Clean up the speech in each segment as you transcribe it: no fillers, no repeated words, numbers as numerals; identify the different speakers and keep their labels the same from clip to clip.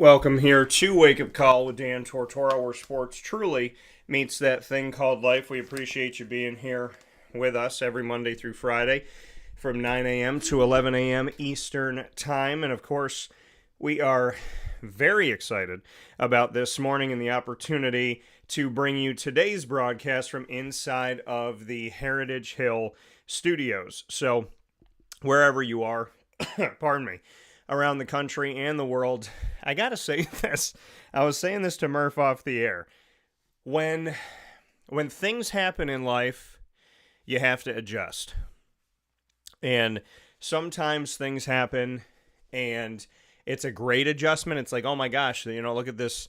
Speaker 1: Welcome here to Wake Up Call with Dan Tortora, where sports truly meets that thing called life. We appreciate you being here with us every Monday through Friday from 9 a.m. to 11 a.m. Eastern Time. And of course, we are very excited about this morning and the opportunity to bring you today's broadcast from inside of the Heritage Hill Studios. So, wherever you are, pardon me, around the country and the world, I gotta say this. I was saying this to Murph off the air. When things happen in life, you have to adjust. And sometimes things happen and it's a great adjustment. It's like, oh my gosh, look at this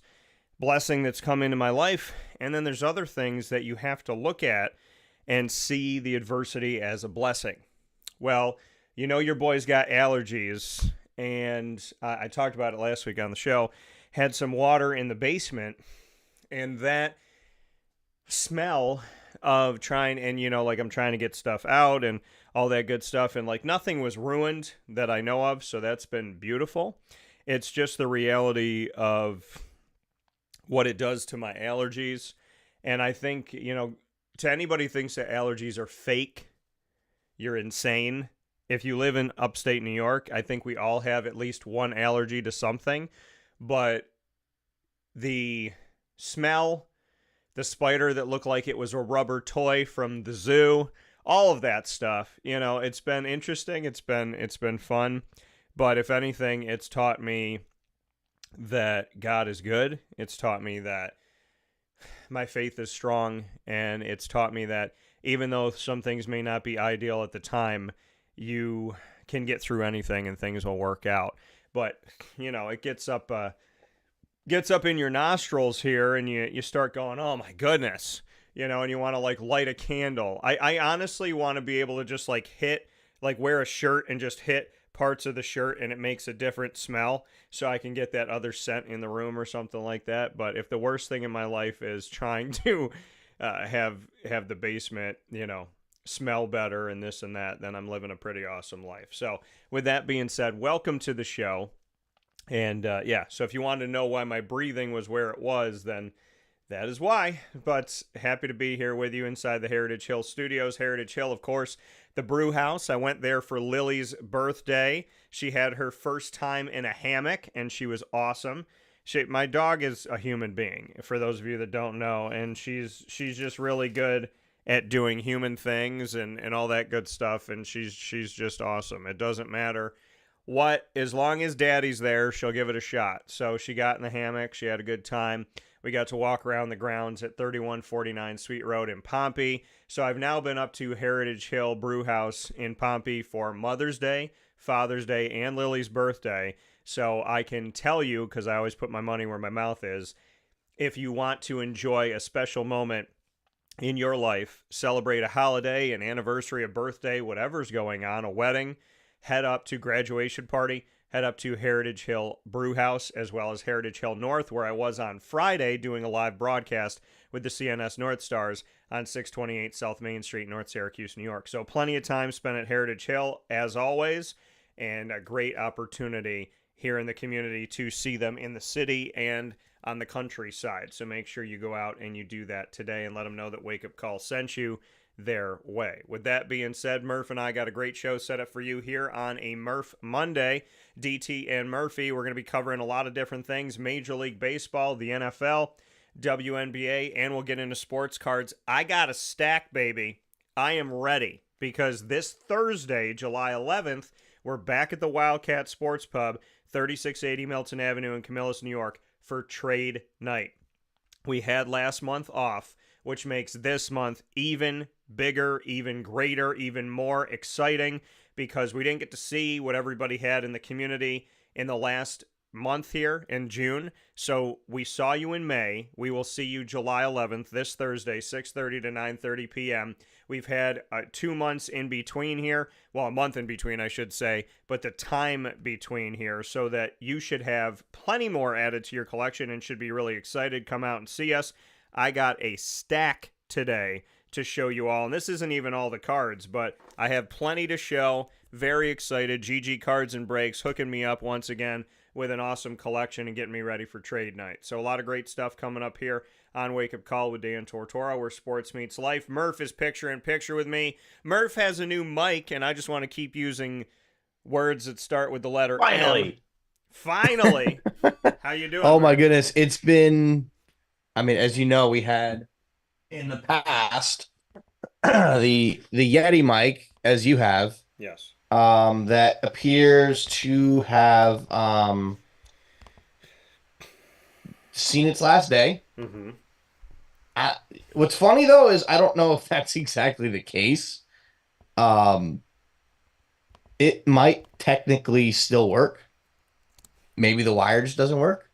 Speaker 1: blessing that's come into my life. And then there's other things that you have to look at and see the adversity as a blessing. Well, your boy's got allergies, and I talked about it last week on the show. Had some water in the basement, and that smell of trying, and I'm trying to get stuff out and all that good stuff, and nothing was ruined that I know of, so that's been beautiful. It's just the reality of what it does to my allergies, and I think, to anybody who thinks that allergies are fake, you're insane. If you live in upstate New York, I think we all have at least one allergy to something. But the smell, the spider that looked like it was a rubber toy from the zoo, all of that stuff, it's been interesting. It's been fun. But if anything, it's taught me that God is good. It's taught me that my faith is strong. And it's taught me that even though some things may not be ideal at the time, you can get through anything and things will work out. But, it gets up in your nostrils here and you start going, oh my goodness, and you want to light a candle. I honestly want to be able to just wear a shirt and just hit parts of the shirt and it makes a different smell so I can get that other scent in the room or something like that. But if the worst thing in my life is trying to have the basement, smell better and this and that, then I'm living a pretty awesome life. So with that being said, welcome to the show. And so if you wanted to know why my breathing was where it was, then that is why. But happy to be here with you inside the Heritage Hill Studios. Heritage Hill, of course, the brew house. I went there for Lily's birthday. She had her first time in a hammock and she was awesome. My dog is a human being, for those of you that don't know, and she's just really good at doing human things and all that good stuff, and she's just awesome. It doesn't matter what, as long as daddy's there, she'll give it a shot. So she got in the hammock, she had a good time. We got to walk around the grounds at 3149 Sweet Road in Pompey. So I've now been up to Heritage Hill Brew House in Pompey for Mother's Day, Father's Day, and Lily's birthday. So I can tell you, because I always put my money where my mouth is, if you want to enjoy a special moment in your life, celebrate a holiday, an anniversary, a birthday, whatever's going on, a wedding, head up to graduation party, head up to Heritage Hill Brew House, as well as Heritage Hill North, where I was on Friday doing a live broadcast with the CNS North Stars on 628 South Main Street, North Syracuse, New York. So plenty of time spent at Heritage Hill, as always, and a great opportunity here in the community to see them in the city and on the countryside. So make sure you go out and you do that today and let them know that Wake Up Call sent you their way. With that being said, Murph and I got a great show set up for you here on a Murph Monday. DT and Murphy, we're going to be covering a lot of different things: Major League Baseball, the NFL, WNBA, and we'll get into sports cards. I got a stack, baby. I am ready, because this Thursday, July 11th, we're back at the Wildcat Sports Pub, 3680 Milton Avenue in Camillus, New York, for trade night. We had last month off, which makes this month even bigger, even greater, even more exciting, because we didn't get to see what everybody had in the community in the last month here in June. So we saw you in May. We will see you July 11th, this Thursday, 6:30 to 9:30 p.m. We've had 2 months in between here. Well, a month in between, I should say, but the time between here, so that you should have plenty more added to your collection and should be really excited. Come out and see us. I got a stack today to show you all, and this isn't even all the cards, but I have plenty to show. very excited. GG Cards and Breaks hooking me up once again with an awesome collection and getting me ready for trade night. So a lot of great stuff coming up here on Wake Up Call with Dan Tortora, where sports meets life. Murph is picture in picture with me. Murph has a new mic, and I just want to keep using words that start with the letter M. Finally. How you doing?
Speaker 2: Oh my
Speaker 1: Murph?
Speaker 2: goodness. It's been, as you know, we had in the past the Yeti mic, as you have,
Speaker 1: Yes.
Speaker 2: that appears to have seen its last day.
Speaker 1: Mm-hmm.
Speaker 2: I, what's funny though is I don't know if that's exactly the case. Um, it might technically still work. Maybe the wire just doesn't work,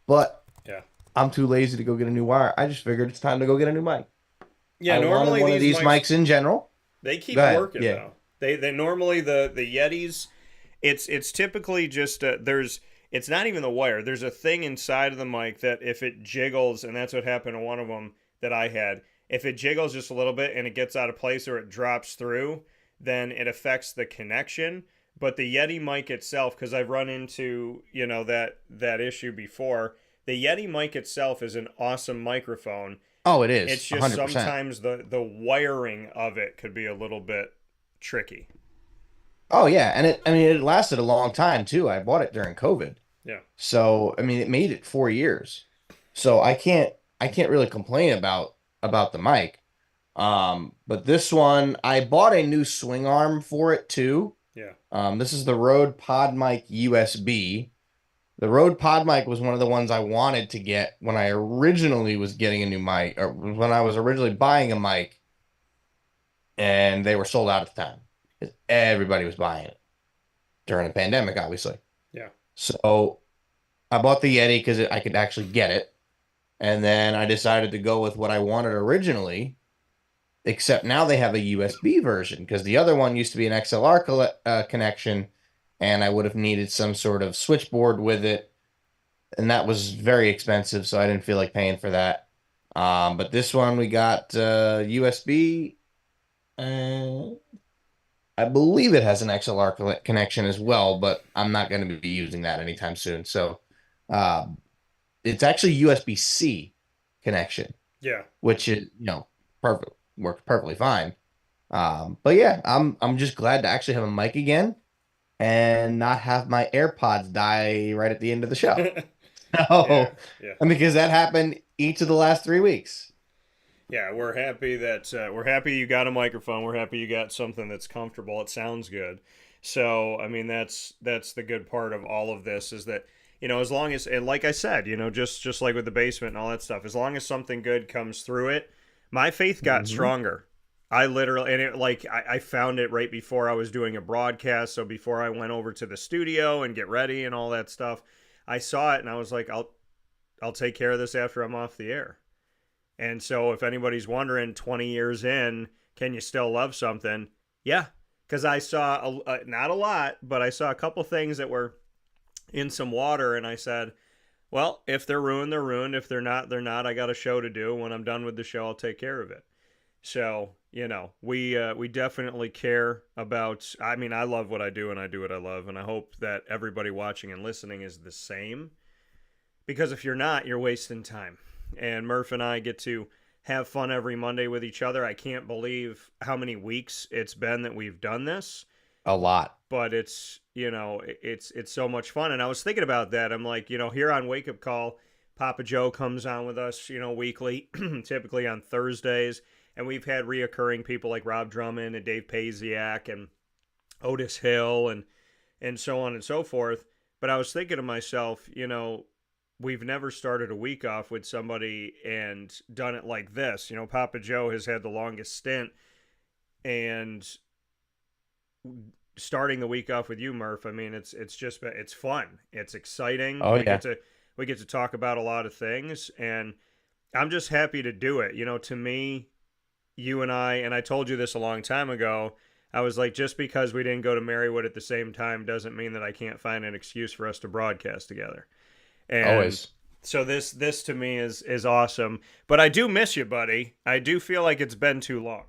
Speaker 2: but
Speaker 1: Yeah.
Speaker 2: I'm too lazy to go get a new wire. I just figured it's time to go get a new mic.
Speaker 1: Yeah,
Speaker 2: I wanted
Speaker 1: normally
Speaker 2: one of
Speaker 1: these
Speaker 2: these
Speaker 1: mics,
Speaker 2: mics in general.
Speaker 1: they
Speaker 2: Go
Speaker 1: keep
Speaker 2: ahead.
Speaker 1: working
Speaker 2: Yeah.
Speaker 1: though. They normally the Yetis, it's typically just it's not even the wire. There's a thing inside of the mic that if it jiggles, and that's what happened to one of them that I had. If it jiggles just a little bit and it gets out of place or it drops through, then it affects the connection. But the Yeti mic itself, because I've run into that issue before, the Yeti mic itself is an awesome microphone.
Speaker 2: Oh, it
Speaker 1: It's
Speaker 2: is
Speaker 1: just
Speaker 2: 100%.
Speaker 1: sometimes the wiring of it could be a little bit tricky.
Speaker 2: Oh yeah, and it lasted a long time too. I bought it during COVID.
Speaker 1: Yeah.
Speaker 2: So, it made it 4 years. So I can't really complain about the mic. But this one, I bought a new swing arm for it too.
Speaker 1: Yeah.
Speaker 2: This is the Rode PodMic USB. The Rode PodMic was one of the ones I wanted to get when I originally was getting a new mic, or when I was originally buying a mic, and they were sold out at the time. Everybody was buying it during the pandemic, obviously.
Speaker 1: Yeah.
Speaker 2: So I bought the Yeti because I could actually get it. And then I decided to go with what I wanted originally, except now they have a USB version because the other one used to be an XLR connection, and I would have needed some sort of switchboard with it. And that was very expensive, so I didn't feel like paying for that. But this one we got USB, and I believe it has an XLR connection as well, but I'm not going to be using that anytime soon. So uh, it's actually USB-C connection,
Speaker 1: Yeah.
Speaker 2: which is, perfect, works perfectly fine. But yeah, I'm just glad to actually have a mic again and not have my AirPods die right at the end of the show.
Speaker 1: Yeah.
Speaker 2: Oh,
Speaker 1: Yeah.
Speaker 2: and because that happened each of the last 3 weeks.
Speaker 1: Yeah. We're happy that we're happy you got a microphone. We're happy you got something that's comfortable. It sounds good. So I mean that's the good part of all of this is that as long as, and like I said, just like with the basement and all that stuff, as long as something good comes through it, my faith got
Speaker 2: Hmm.
Speaker 1: stronger. I literally, and it like I found it right before I was doing a broadcast. So before I went over to the studio and get ready and all that stuff, I saw it and I was like, I'll take care of this after I'm off the air. And so if anybody's wondering, 20 years in, can you still love something? Yeah, because I saw not a lot, but I saw a couple things that were in some water, and I said, well, if they're ruined, they're ruined. If they're not, they're not. I got a show to do. When I'm done with the show, I'll take care of it. So we definitely care about. I mean, I love what I do, and I do what I love, and I hope that everybody watching and listening is the same. Because if you're not, you're wasting time. And Murph and I get to have fun every Monday with each other. I can't believe how many weeks it's been that we've done this,
Speaker 2: A lot.
Speaker 1: but it's so much fun. And I was thinking about that. I'm like, here on Wake Up Call, Papa Joe comes on with us, weekly, typically on Thursdays, and we've had reoccurring people like Rob Drummond and Dave Paziak and Otis Hill and so on and so forth. But I was thinking to myself, we've never started a week off with somebody and done it like this. Papa Joe has had the longest stint, and starting the week off with you, Murph. I mean, it's fun. It's exciting.
Speaker 2: Oh
Speaker 1: We get
Speaker 2: yeah.
Speaker 1: to talk about a lot of things, and I'm just happy to do it. To me, you and I told you this a long time ago. I was like, just because we didn't go to Marywood at the same time doesn't mean that I can't find an excuse for us to broadcast together. And
Speaker 2: Always.
Speaker 1: so this to me is awesome. But I do miss you, buddy. I do feel like it's been too long.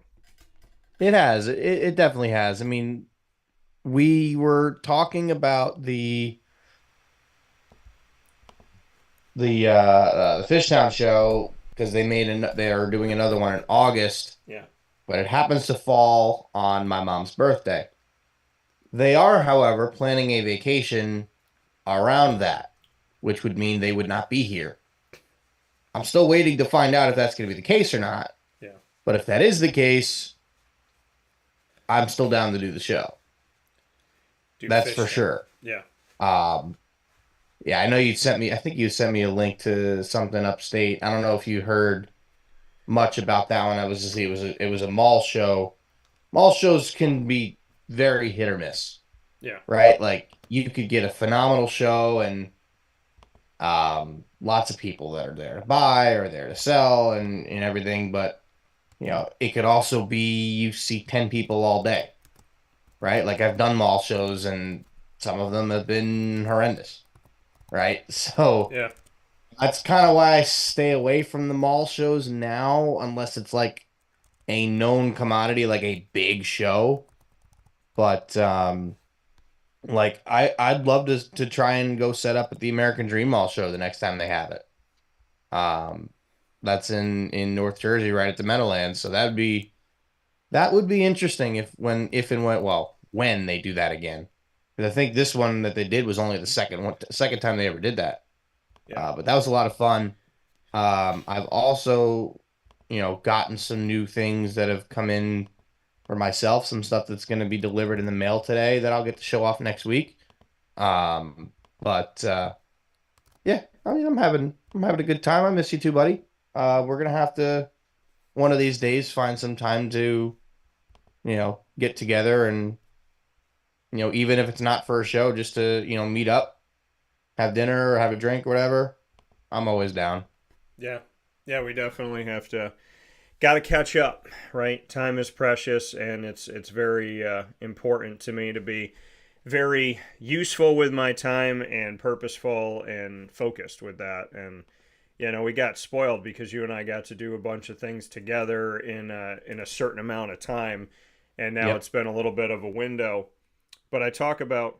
Speaker 2: It has. It definitely has. we were talking about the Fishtown show because they are doing another one in August,
Speaker 1: Yeah.
Speaker 2: but it happens to fall on my mom's birthday. They are, however, planning a vacation around that, which would mean they would not be here. I'm still waiting to find out if that's going to be the case or not.
Speaker 1: Yeah.
Speaker 2: But if that is the case, I'm still down to do the show.
Speaker 1: Do
Speaker 2: That's for
Speaker 1: Fishtown.
Speaker 2: sure.
Speaker 1: Yeah.
Speaker 2: Um, yeah, I know I think you sent me a link to something upstate. I don't know if you heard much about that one. It was a mall show. Mall shows can be very hit or miss,
Speaker 1: Yeah.
Speaker 2: right? Like you could get a phenomenal show and lots of people that are there to buy or there to sell and everything, but it could also be you see 10 people all day, right? Like I've done mall shows and some of them have been horrendous, right? So
Speaker 1: Yeah.
Speaker 2: that's kind of why I stay away from the mall shows now, unless it's like a known commodity, like a big show. But like I'd love to try and go set up at the American Dream Mall show the next time they have it. Um, that's in North Jersey, right at the Meadowlands. So that would be interesting if and when when they do that again. Because I think this one that they did was only the second time they ever did that.
Speaker 1: Yeah.
Speaker 2: But that was a lot of fun. I've also, gotten some new things that have come in for myself, some stuff that's going to be delivered in the mail today that I'll get to show off next week. But yeah, I mean, I'm having a good time. I miss you too, buddy. We're gonna have to one of these days find some time to, get together and, even if it's not for a show, just to, meet up, have dinner or have a drink or whatever. I'm always down.
Speaker 1: Yeah. Yeah, we definitely have to got to catch up, right? Time is precious, and it's very important to me to be very useful with my time and purposeful and focused with that. And we got spoiled because you and I got to do a bunch of things together in a certain amount of time, and now
Speaker 2: Yep.
Speaker 1: it's been a little bit of a window. But I talk about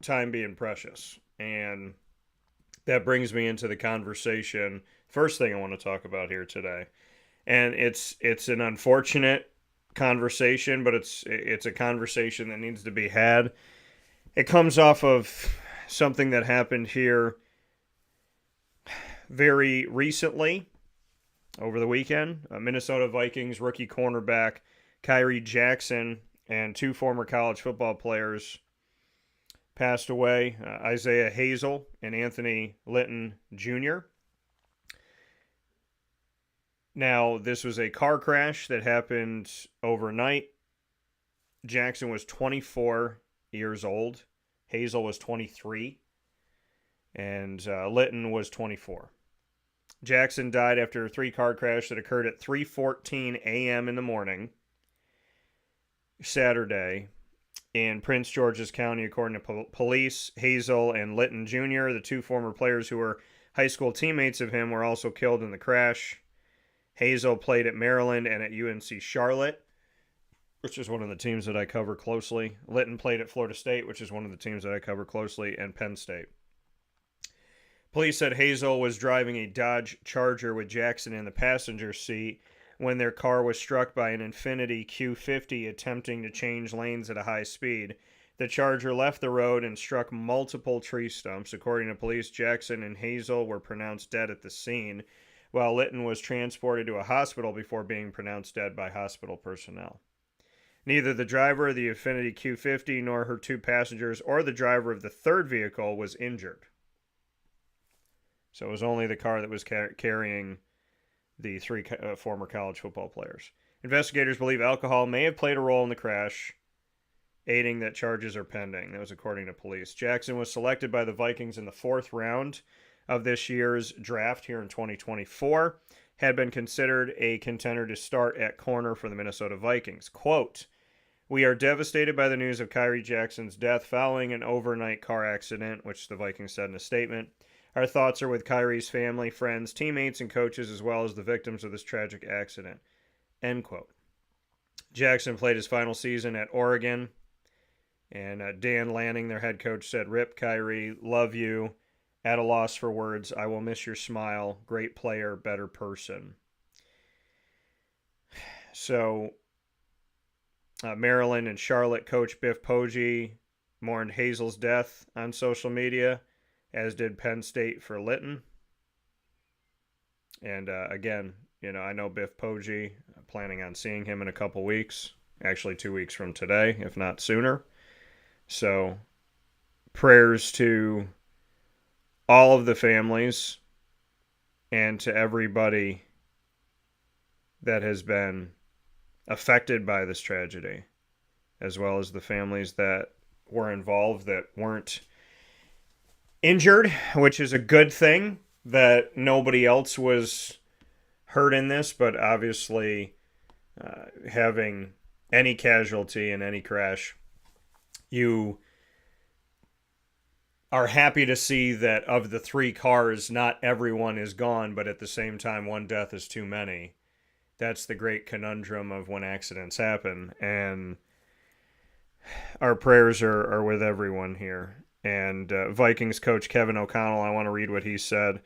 Speaker 1: time being precious, and that brings me into the conversation. First thing I want to talk about here today, and it's an unfortunate conversation, but it's a conversation that needs to be had. It comes off of something that happened here very recently over the weekend. Minnesota Vikings rookie cornerback Kyrie Jackson and two former college football players passed away, Isaiah Hazel and Anthony Litton Jr. Now, this was a car crash that happened overnight. Jackson was 24 years old. Hazel was 23. And Litton was 24. Jackson died after a three-car crash that occurred at 3:14 a.m. in the morning, Saturday, in Prince George's County, according to police. Hazel and Litton Jr., the two former players who were high school teammates of him, were also killed in the crash. Hazel played at Maryland and at UNC Charlotte, which is one of the teams that I cover closely. Litton played at Florida State, which is one of the teams that I cover closely, and Penn State. Police said Hazel was driving a Dodge Charger with Jackson in the passenger seat when their car was struck by an Infiniti Q50 attempting to change lanes at a high speed. The Charger left the road and struck multiple tree stumps. According to police, Jackson and Hazel were pronounced dead at the scene, while Litton was transported to a hospital before being pronounced dead by hospital personnel. Neither the driver of the Infiniti Q50 nor her two passengers or the driver of the third vehicle was injured. So it was only the car that was carrying the three former college football players. Investigators believe alcohol may have played a role in the crash, aiding that charges are pending. That was according to police. Jackson was selected by the Vikings in the fourth round of this year's draft here in 2024, had been considered a contender to start at corner for the Minnesota Vikings. Quote, "We are devastated by the news of Kyrie Jackson's death following an overnight car accident," which the Vikings said in a statement. "Our thoughts are with Kyrie's family, friends, teammates, and coaches, as well as the victims of this tragic accident." End quote. Jackson played his final season at Oregon And Dan Lanning, their head coach, said, "Rip, Kyrie, love you. At a loss for words. I will miss your smile. Great player, better person." So, Maryland and Charlotte coach Biff Poggi mourned Hazel's death on social media, as did Penn State for Litton. And again, I know Biff Poggi. I'm planning on seeing him in a couple weeks. Actually, 2 weeks from today, if not sooner. So, prayers to all of the families and to everybody that has been affected by this tragedy, as well as the families that were involved that weren't injured, which is a good thing that nobody else was hurt in this, but obviously having any casualty in any crash, you are happy to see that of the 3 cars, not everyone is gone, but at the same time, one death is too many. That's the great conundrum of when accidents happen. And our prayers are with everyone here. And Vikings coach Kevin O'Connell, I want to read what he said.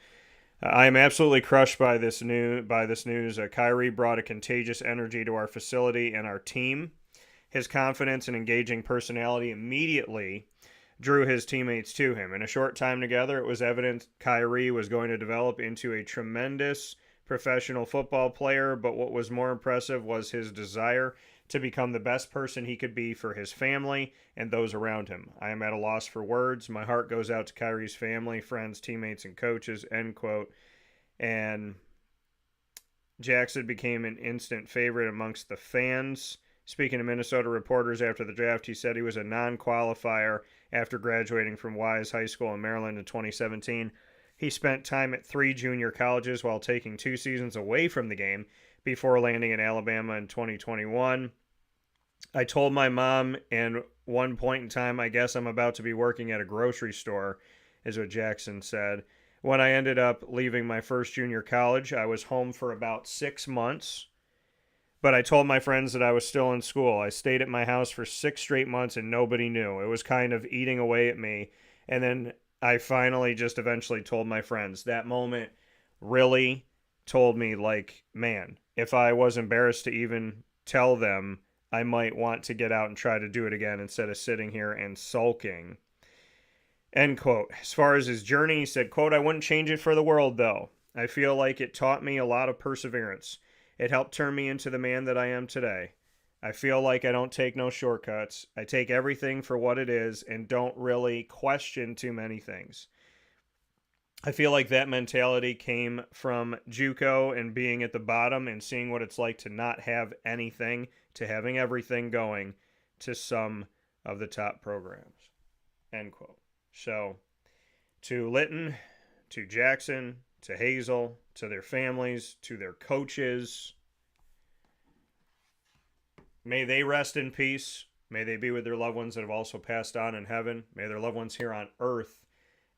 Speaker 1: "I am absolutely crushed by this news. Kyrie brought a contagious energy to our facility and our team. His confidence and engaging personality immediately drew his teammates to him. In a short time together, it was evident Kyrie was going to develop into a tremendous professional football player, but what was more impressive was his desire to become the best person he could be for his family and those around him. I am at a loss for words. My heart goes out to Kyrie's family, friends, teammates, and coaches," end quote. And Jackson became an instant favorite amongst the fans. Speaking to Minnesota reporters after the draft, he said he was a non-qualifier after graduating from Wise High School in Maryland in 2017. He spent time at 3 junior colleges while taking 2 seasons away from the game before landing in Alabama in 2021. "I told my mom at one point in time, I guess I'm about to be working at a grocery store," is what Jackson said. "When I ended up leaving my first junior college, I was home for about 6 months. But I told my friends that I was still in school. I stayed at my house for 6 straight months and nobody knew. It was kind of eating away at me. And then I finally just eventually told my friends." That moment really told me, like, man, if I was embarrassed to even tell them, I might want to get out and try to do it again instead of sitting here and sulking. End quote. As far as his journey, he said, quote, "I wouldn't change it for the world, though. I feel like it taught me a lot of perseverance. It helped turn me into the man that I am today. I feel like I don't take no shortcuts. I take everything for what it is and don't really question too many things. I feel like that mentality came from JUCO and being at the bottom and seeing what it's like to not have anything, to having everything going to some of the top programs." End quote. So, to Litton, to Jackson, to Hazel, to their families, to their coaches, may they rest in peace. May they be with their loved ones that have also passed on in heaven. May their loved ones here on earth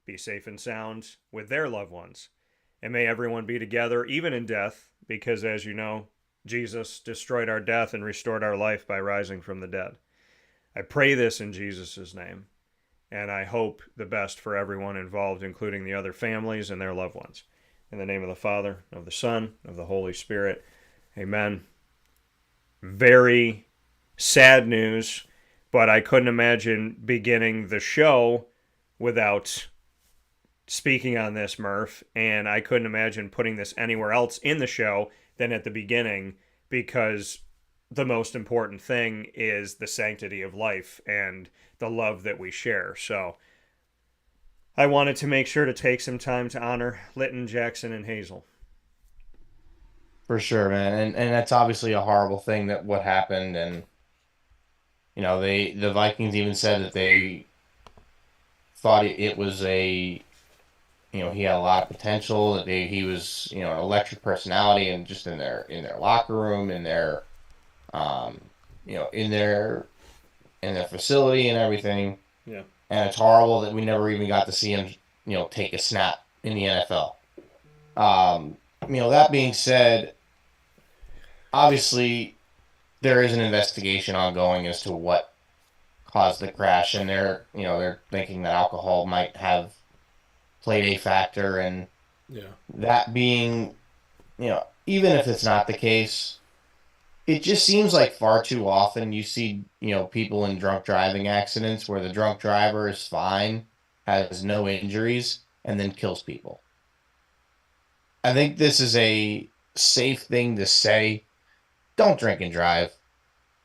Speaker 1: be safe and sound with their loved ones. And may everyone be together, even in death, because as you know, Jesus destroyed our death and restored our life by rising from the dead. I pray this in Jesus' name, and I hope the best for everyone involved, including the other families and their loved ones. In the name of the Father, of the Son, of the Holy Spirit. Amen. Very sad news, but I couldn't imagine beginning the show without speaking on this, Murph, and I couldn't imagine putting this anywhere else in the show than at the beginning, because the most important thing is the sanctity of life and the love that we share. So I wanted to make sure to take some time to honor Litton, Jackson, and Hazel.
Speaker 2: For sure, man. And that's obviously a horrible thing that what happened. And, the Vikings even said that they thought it was he had a lot of potential, that he was, an electric personality, and just in their locker room, in their, in their facility and everything.
Speaker 1: Yeah.
Speaker 2: And it's horrible that we never even got to see him, take a snap in the NFL. That being said, obviously there is an investigation ongoing as to what caused the crash, and they're thinking that alcohol might have played a factor, and
Speaker 3: Yeah.
Speaker 2: that being, even if it's not the case, it just seems like far too often you see, people in drunk driving accidents where the drunk driver is fine, has no injuries, and then kills people. I think this is a safe thing to say. Don't drink and drive.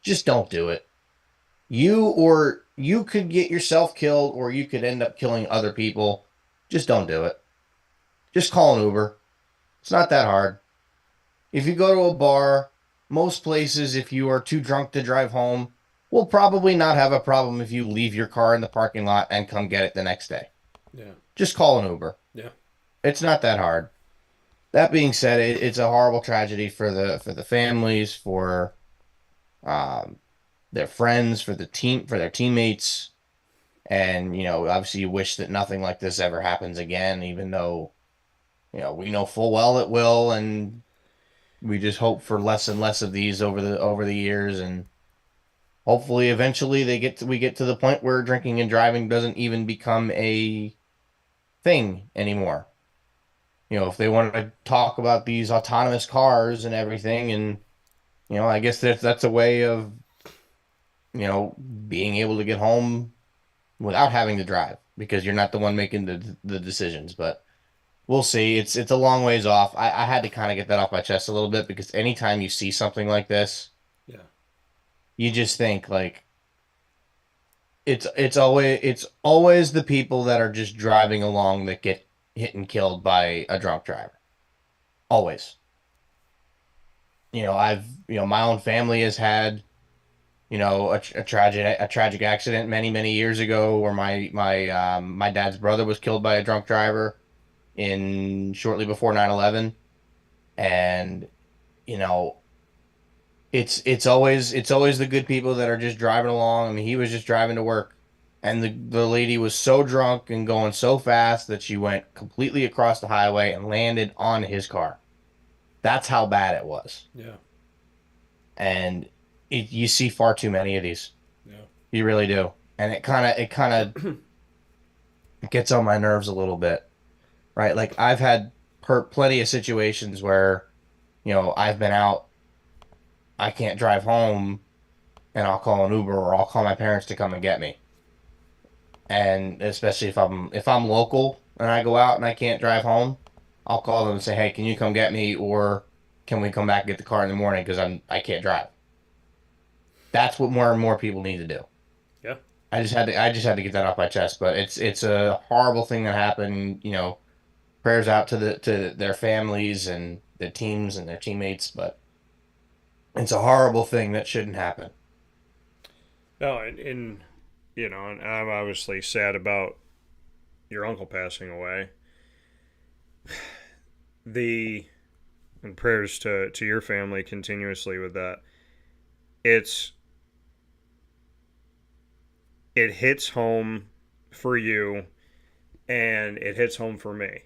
Speaker 2: Just don't do it. You could get yourself killed, or you could end up killing other people. Just don't do it. Just call an Uber. It's not that hard. If you go to a bar, most places, if you are too drunk to drive home, will probably not have a problem if you leave your car in the parking lot and come get it the next day.
Speaker 3: Yeah.
Speaker 2: Just call an Uber.
Speaker 3: Yeah.
Speaker 2: It's not that hard. That being said, it's a horrible tragedy for the families, for their friends, for their teammates, and obviously you wish that nothing like this ever happens again. Even though we know full well it will, and we just hope for less and less of these over the years, and hopefully eventually we get to the point where drinking and driving doesn't even become a thing anymore. If they want to talk about these autonomous cars and everything, and I guess that's a way of being able to get home without having to drive, because you're not the one making the decisions. But we'll see. It's a long ways off. I had to kind of get that off my chest a little bit, because anytime you see something like this,
Speaker 3: Yeah.
Speaker 2: you just think like it's always the people that are just driving along that get hit and killed by a drunk driver. Always. My own family has had a tragic accident many years ago, where my dad's brother was killed by a drunk driver in shortly before 9/11. And you know it's always the good people that are just driving along. I mean, he was just driving to work, and the lady was so drunk and going so fast that she went completely across the highway and landed on his car. That's how bad it was.
Speaker 3: Yeah.
Speaker 2: And you see far too many of these.
Speaker 3: Yeah.
Speaker 2: You really do. And it kind of gets on my nerves a little bit, right? Like, I've had plenty of situations where, I've been out, I can't drive home, and I'll call an Uber, or I'll call my parents to come and get me. And especially if I'm local and I go out and I can't drive home, I'll call them and say, "Hey, can you come get me, or can we come back and get the car in the morning because I can't drive?" That's what more and more people need to do.
Speaker 3: Yeah.
Speaker 2: I just had to get that off my chest. But it's a horrible thing that happened. Prayers out to their families and their teams and their teammates. But it's a horrible thing that shouldn't happen.
Speaker 1: No, and I'm obviously sad about your uncle passing away. The and prayers to your family continuously with that. It's it hits home for you, and it hits home for me.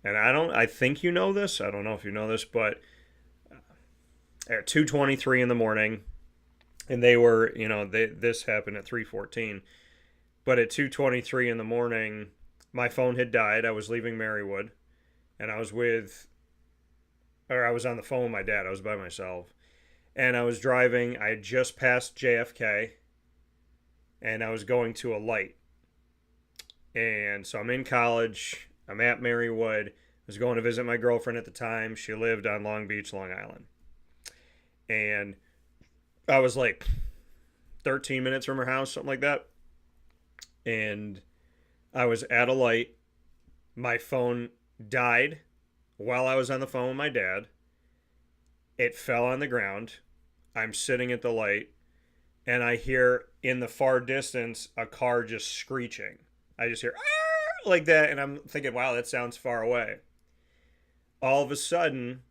Speaker 1: And I think you know this. I don't know if you know this, but at 2:23 in the morning, and they were, this happened at 3:14, but at 2:23 in the morning, my phone had died. I was leaving Marywood, and I was on the phone with my dad. I was by myself, and I was driving. I had just passed JFK, and I was going to a light. And so I'm in college. I'm at Marywood. I was going to visit my girlfriend at the time. She lived on Long Beach, Long Island. And I was like 13 minutes from her house, something like that. And I was at a light. My phone died while I was on the phone with my dad. It fell on the ground. I'm sitting at the light, and I hear in the far distance a car just screeching. I just hear "Arr!" like that, and I'm thinking, wow, that sounds far away. All of a sudden,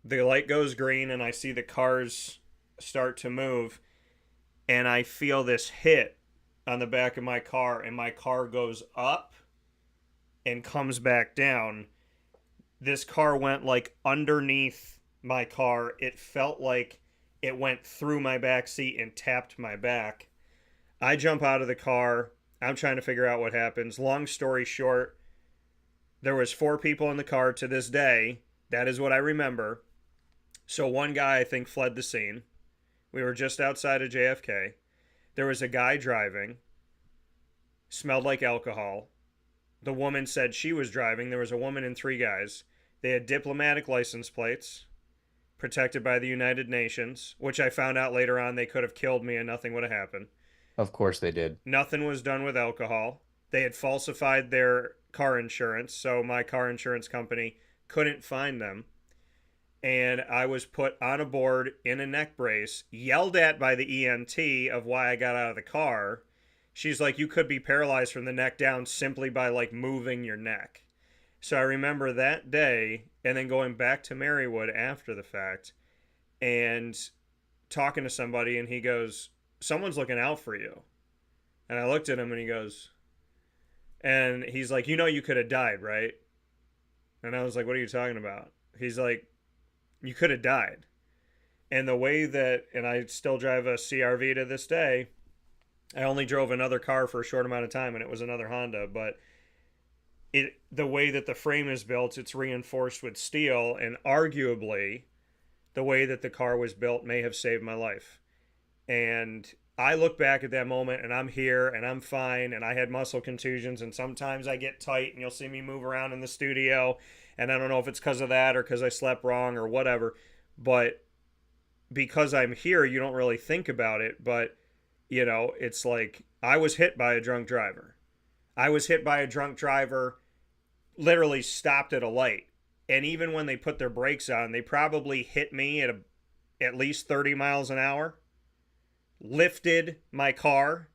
Speaker 1: the light goes green, and I see the cars start to move, and I feel this hit on the back of my car, and my car goes up and comes back down. This car went like underneath my car. It felt like it went through my back seat and tapped my back. I jump out of the car. I'm trying to figure out what happens. Long story short, there was 4 people in the car to this day. That is what I remember. So one guy, I think, fled the scene. We were just outside of JFK. There was a guy driving, smelled like alcohol. The woman said she was driving. There was a woman and 3 guys. They had diplomatic license plates protected by the United Nations, which I found out later on they could have killed me and nothing would have happened.
Speaker 2: Of course they did.
Speaker 1: Nothing was done with alcohol. They had falsified their car insurance, so my car insurance company couldn't find them. And I was put on a board in a neck brace, yelled at by the EMT of why I got out of the car. She's like, you could be paralyzed from the neck down simply by like moving your neck. So I remember that day and then going back to Marywood after the fact and talking to somebody, and he goes, someone's looking out for you. And I looked at him and he goes, and he's like, you know, you could have died, right? And I was like, what are you talking about? He's like, you could have died. And the way that, and I still drive a CRV to this day, I only drove another car for a short amount of time, and it was another Honda, but the way that the frame is built, it's reinforced with steel, and arguably the way that the car was built may have saved my life. And I look back at that moment and I'm here and I'm fine, and I had muscle contusions, and sometimes I get tight and you'll see me move around in the studio, and I don't know if it's because of that or because I slept wrong or whatever, but because I'm here, you don't really think about it. But you know, it's like I was hit by a drunk driver. I was hit by a drunk driver, literally stopped at a light. And even when they put their brakes on, they probably hit me at least 30 miles an hour, lifted my car,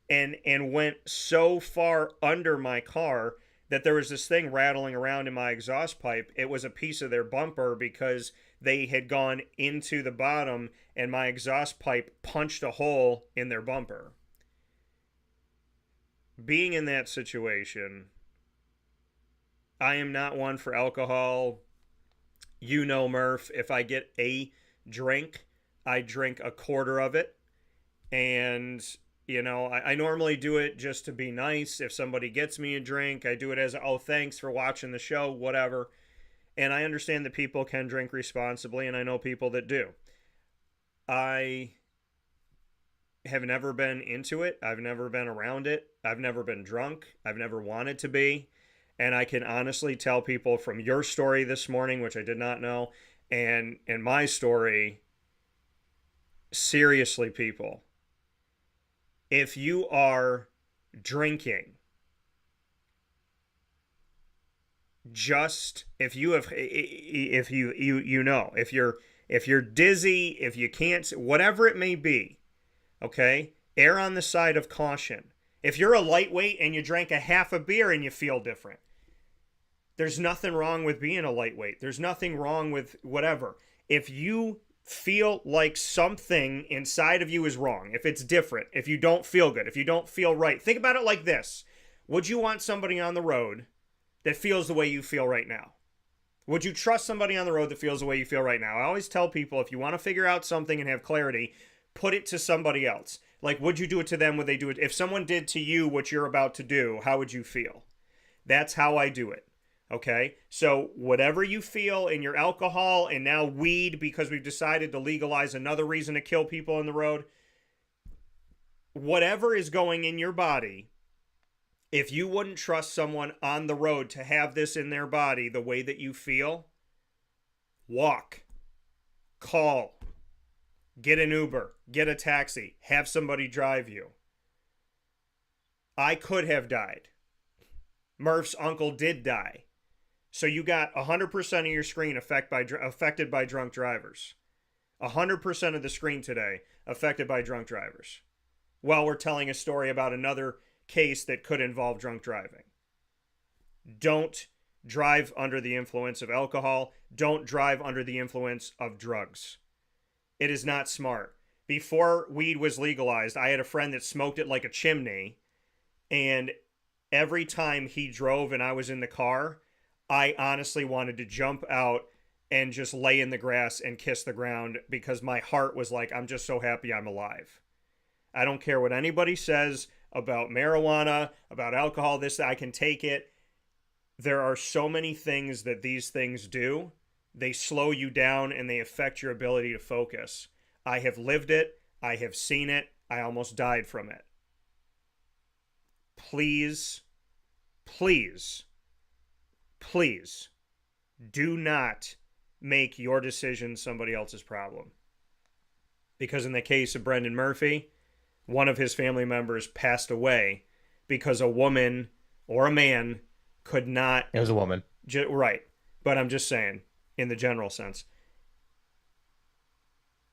Speaker 1: and went so far under my car that there was this thing rattling around in my exhaust pipe. It was a piece of their bumper because they had gone into the bottom and my exhaust pipe punched a hole in their bumper. Being in that situation, I am not one for alcohol. You know, Murph, if I get a drink, I drink a quarter of it. And, you know, I normally do it just to be nice. If somebody gets me a drink, I do it as, oh, thanks for watching the show, whatever. And I understand that people can drink responsibly, and I know people that do. I have never been into it. I've never been around it. I've never been drunk. I've never wanted to be. And I can honestly tell people from your story this morning, which I did not know, and my story, seriously, people, if you are drinking, just if you have, if you know, if you're dizzy, if you can't, whatever it may be, okay, err on the side of caution. If you're a lightweight and you drank a half a beer and you feel different, there's nothing wrong with being a lightweight. There's nothing wrong with whatever. If you feel like something inside of you is wrong, if it's different, if you don't feel good, if you don't feel right, think about it like this. Would you want somebody on the road that feels the way you feel right now? Would you trust somebody on the road that feels the way you feel right now? I always tell people, if you want to figure out something and have clarity, put it to somebody else. Like, would you do it to them? Would they do it? If someone did to you what you're about to do, how would you feel? That's how I do it. Okay? So whatever you feel in your alcohol, and now weed, because we've decided to legalize another reason to kill people on the road, whatever is going in your body, if you wouldn't trust someone on the road to have this in their body the way that you feel, walk, call, get an Uber, get a taxi, have somebody drive you. I could have died. Murph's uncle did die. So you got 100% of your screen affected by drunk drivers. 100% of the screen today affected by drunk drivers. While we're telling a story about another case that could involve drunk driving. Don't drive under the influence of alcohol. Don't drive under the influence of drugs. It is not smart. Before weed was legalized, I had a friend that smoked it like a chimney, and every time he drove and I was in the car, I honestly wanted to jump out and just lay in the grass and kiss the ground, because my heart was like, I'm just so happy I'm alive. I don't care what anybody says about marijuana, about alcohol, this, I can take it. There are so many things that these things do. They slow you down and they affect your ability to focus. I have lived it. I have seen it. I almost died from it. Please, please, please do not make your decision somebody else's problem. Because in the case of Brendan Murphy, one of his family members passed away because a woman or a man could not...
Speaker 2: It was a woman.
Speaker 1: Right. But I'm just saying, in the general sense,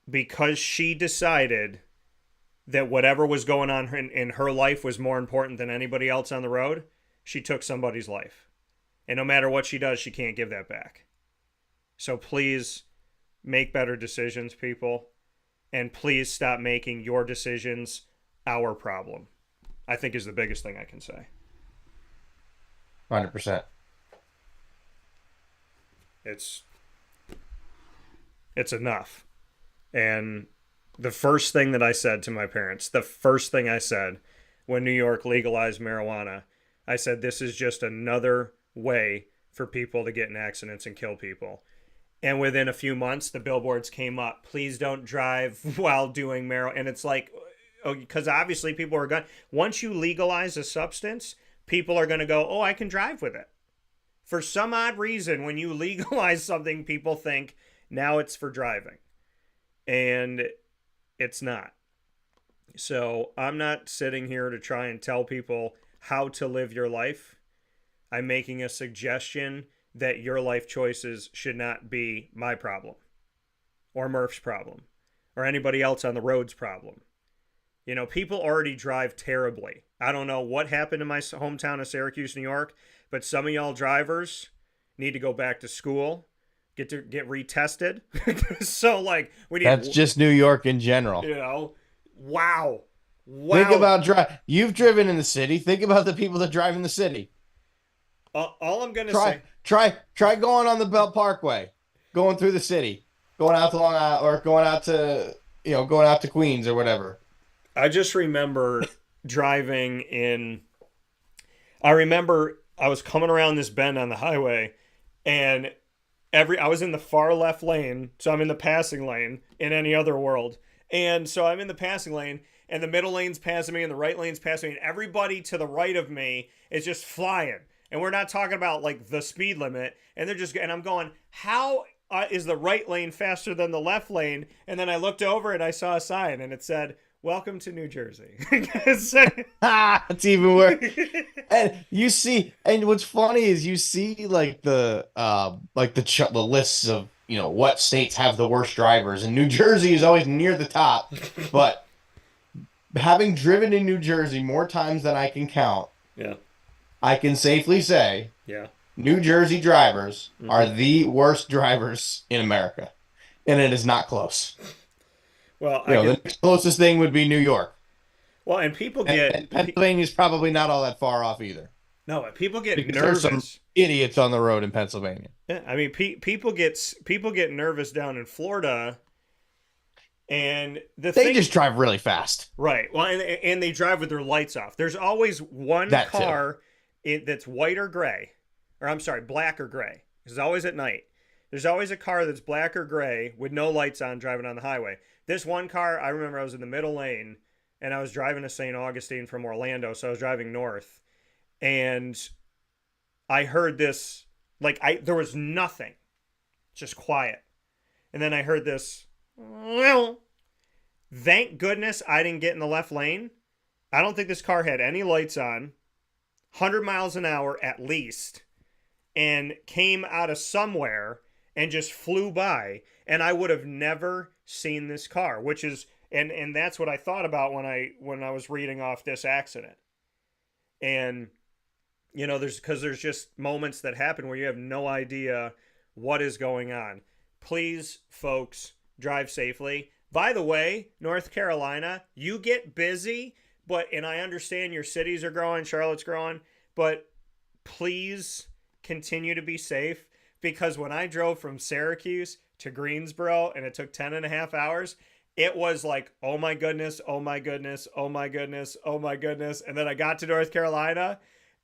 Speaker 1: because she decided that whatever was going on in her life was more important than anybody else on the road, she took somebody's life. And no matter what she does, she can't give that back. So please make better decisions, people. And please stop making your decisions our problem, I think is the biggest thing I can say.
Speaker 2: 100%.
Speaker 1: It's enough. And the first thing that I said to my parents, the first thing I said when New York legalized marijuana, I said, this is just another way for people to get in accidents and kill people. And within a few months, the billboards came up. Please don't drive while doing marijuana. And it's like, because obviously people are going, once you legalize a substance, people are going to go, oh, I can drive with it. For some odd reason, when you legalize something, people think now it's for driving. And it's not. So I'm not sitting here to try and tell people how to live your life. I'm making a suggestion that your life choices should not be my problem or Murph's problem or anybody else on the road's problem. You know, people already drive terribly. I don't know what happened in my hometown of Syracuse, New York, but some of y'all drivers need to go back to school, get retested. So like we need.
Speaker 2: That's just New York in general.
Speaker 1: You know, wow.
Speaker 2: Think about You've driven in the city. Think about the people that drive in the city.
Speaker 1: All I'm gonna say.
Speaker 2: Try going on the Belt Parkway, going through the city, going out to Long Island, or going out to Queens or whatever.
Speaker 1: I just remember driving in. I remember I was coming around this bend on the highway, and I was in the far left lane, so I'm in the passing lane in any other world, and so I'm in the passing lane, and the middle lane's passing me, and the right lane's passing me, and everybody to the right of me is just flying. And we're not talking about like the speed limit. And and I'm going, how is the right lane faster than the left lane? And then I looked over and I saw a sign and it said, welcome to New Jersey.
Speaker 2: It's even worse. And you see, and what's funny is you see like the lists of, what states have the worst drivers. And New Jersey is always near the top. But having driven in New Jersey more times than I can count.
Speaker 1: Yeah.
Speaker 2: I can safely say, New Jersey drivers are the worst drivers in America, and it is not close.
Speaker 1: Well,
Speaker 2: the next closest thing would be New York.
Speaker 1: Well, and people get
Speaker 2: and Pennsylvania's probably not all that far off either.
Speaker 1: No, people get
Speaker 2: because
Speaker 1: nervous.
Speaker 2: There's some idiots on the road in Pennsylvania.
Speaker 1: Yeah, I mean, people get nervous down in Florida. And
Speaker 2: they just drive really fast,
Speaker 1: right? Well, and they drive with their lights off. There's always one car that's white or gray, or I'm sorry, black or gray. It's always at night. There's always a car that's black or gray with no lights on driving on the highway. This one car, I remember I was in the middle lane and I was driving to St. Augustine from Orlando, so I was driving north, and I heard this there was nothing, just quiet, and then I heard this. Well, thank goodness I didn't get in the left lane. I don't think this car had any lights on, 100 miles an hour at least, and came out of somewhere and just flew by. And I would have never seen this car, which is, and that's what I thought about when I was reading off this accident. And, there's just moments that happen where you have no idea what is going on. Please, folks, drive safely. By the way, North Carolina, you get busy, and I understand your cities are growing, Charlotte's growing, but please continue to be safe, because when I drove from Syracuse to Greensboro and it took 10 and a half hours, it was like, oh my goodness, oh my goodness, oh my goodness, oh my goodness. And then I got to North Carolina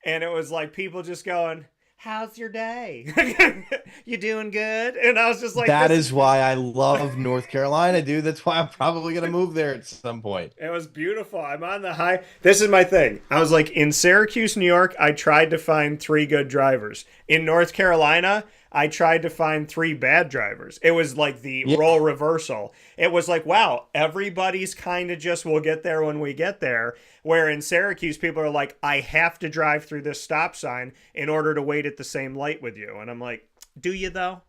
Speaker 1: and it was like people just going, how's your day? You doing good? And I was just like,
Speaker 2: That
Speaker 1: this
Speaker 2: is why I love North Carolina, dude. That's why I'm probably gonna move there at some point.
Speaker 1: it was beautiful. I'm on the high. This is my thing. I was like, in Syracuse, New York, I tried to find 3 good drivers. In North Carolina, I tried to find 3 bad drivers. It was like the
Speaker 2: Yeah.
Speaker 1: role reversal. It was like, wow, everybody's kind of just, we'll get there when we get there. Where in Syracuse, people are like, I have to drive through this stop sign in order to wait at the same light with you. And I'm like, do you though?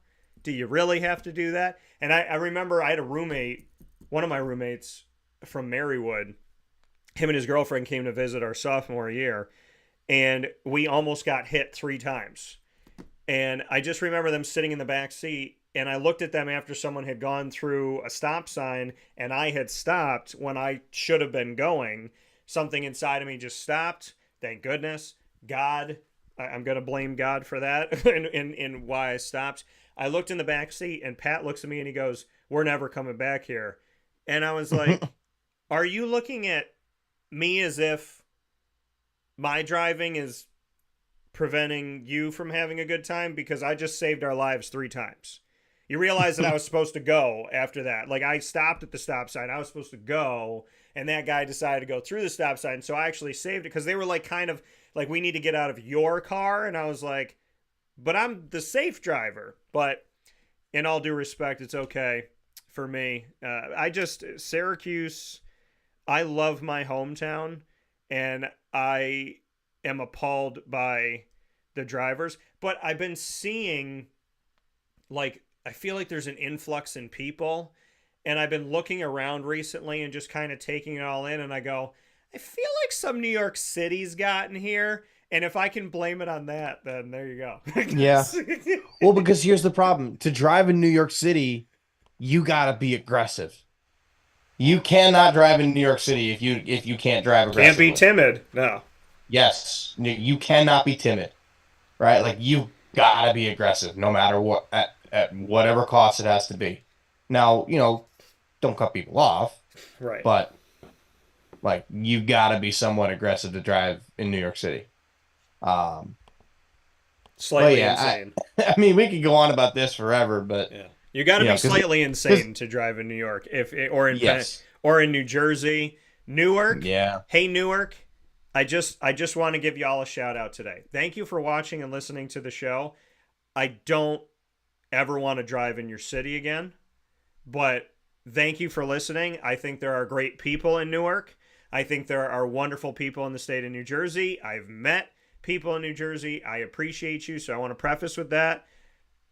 Speaker 1: Do you really have to do that? And I remember I had a roommate, one of my roommates from Marywood. Him and his girlfriend came to visit our sophomore year, and we almost got hit 3 times. And I just remember them sitting in the back seat, and I looked at them after someone had gone through a stop sign, and I had stopped when I should have been going. Something inside of me just stopped. Thank goodness. God, I'm going to blame God for that and why I stopped. I looked in the back seat, and Pat looks at me and he goes, we're never coming back here. And I was like, are you looking at me as if my driving is preventing you from having a good time? Because I just saved our lives 3 times. You realize that I was supposed to go after that. Like, I stopped at the stop sign. I was supposed to go, and that guy decided to go through the stop sign. So I actually saved it because they were like, kind of like, we need to get out of your car. And I was like, but I'm the safe driver. But in all due respect, it's okay for me. Syracuse, I love my hometown, and I am appalled by the drivers. But I've been seeing, like, I feel like there's an influx in people, and I've been looking around recently and just kind of taking it all in, and I go, I feel like some New York City's gotten here, and if I can blame it on that, then there you go.
Speaker 2: Yeah. Well, because here's the problem. To drive in New York City, you gotta be aggressive. You cannot drive in New York City if you can't drive
Speaker 1: Can't
Speaker 2: aggressively.
Speaker 1: be timid. No.
Speaker 2: Yes, you cannot be timid, right? Like you gotta be aggressive, no matter what, at whatever cost it has to be. Now, don't cut people off,
Speaker 1: Right.
Speaker 2: but like you gotta be somewhat aggressive to drive in New York City.
Speaker 1: Slightly
Speaker 2: yeah,
Speaker 1: insane.
Speaker 2: I mean, we could go on about this forever, but
Speaker 1: Yeah. You got to be
Speaker 2: 'cause-
Speaker 1: slightly insane to drive in New York,
Speaker 2: yes,
Speaker 1: or in New Jersey, Newark.
Speaker 2: yeah,
Speaker 1: Hey Newark, I just want to give y'all a shout out today. Thank you for watching and listening to the show. I don't ever want to drive in your city again, but thank you for listening. I think there are great people in Newark. I think there are wonderful people in the state of New Jersey. I've met people in New Jersey. I appreciate you, so I want to preface with that.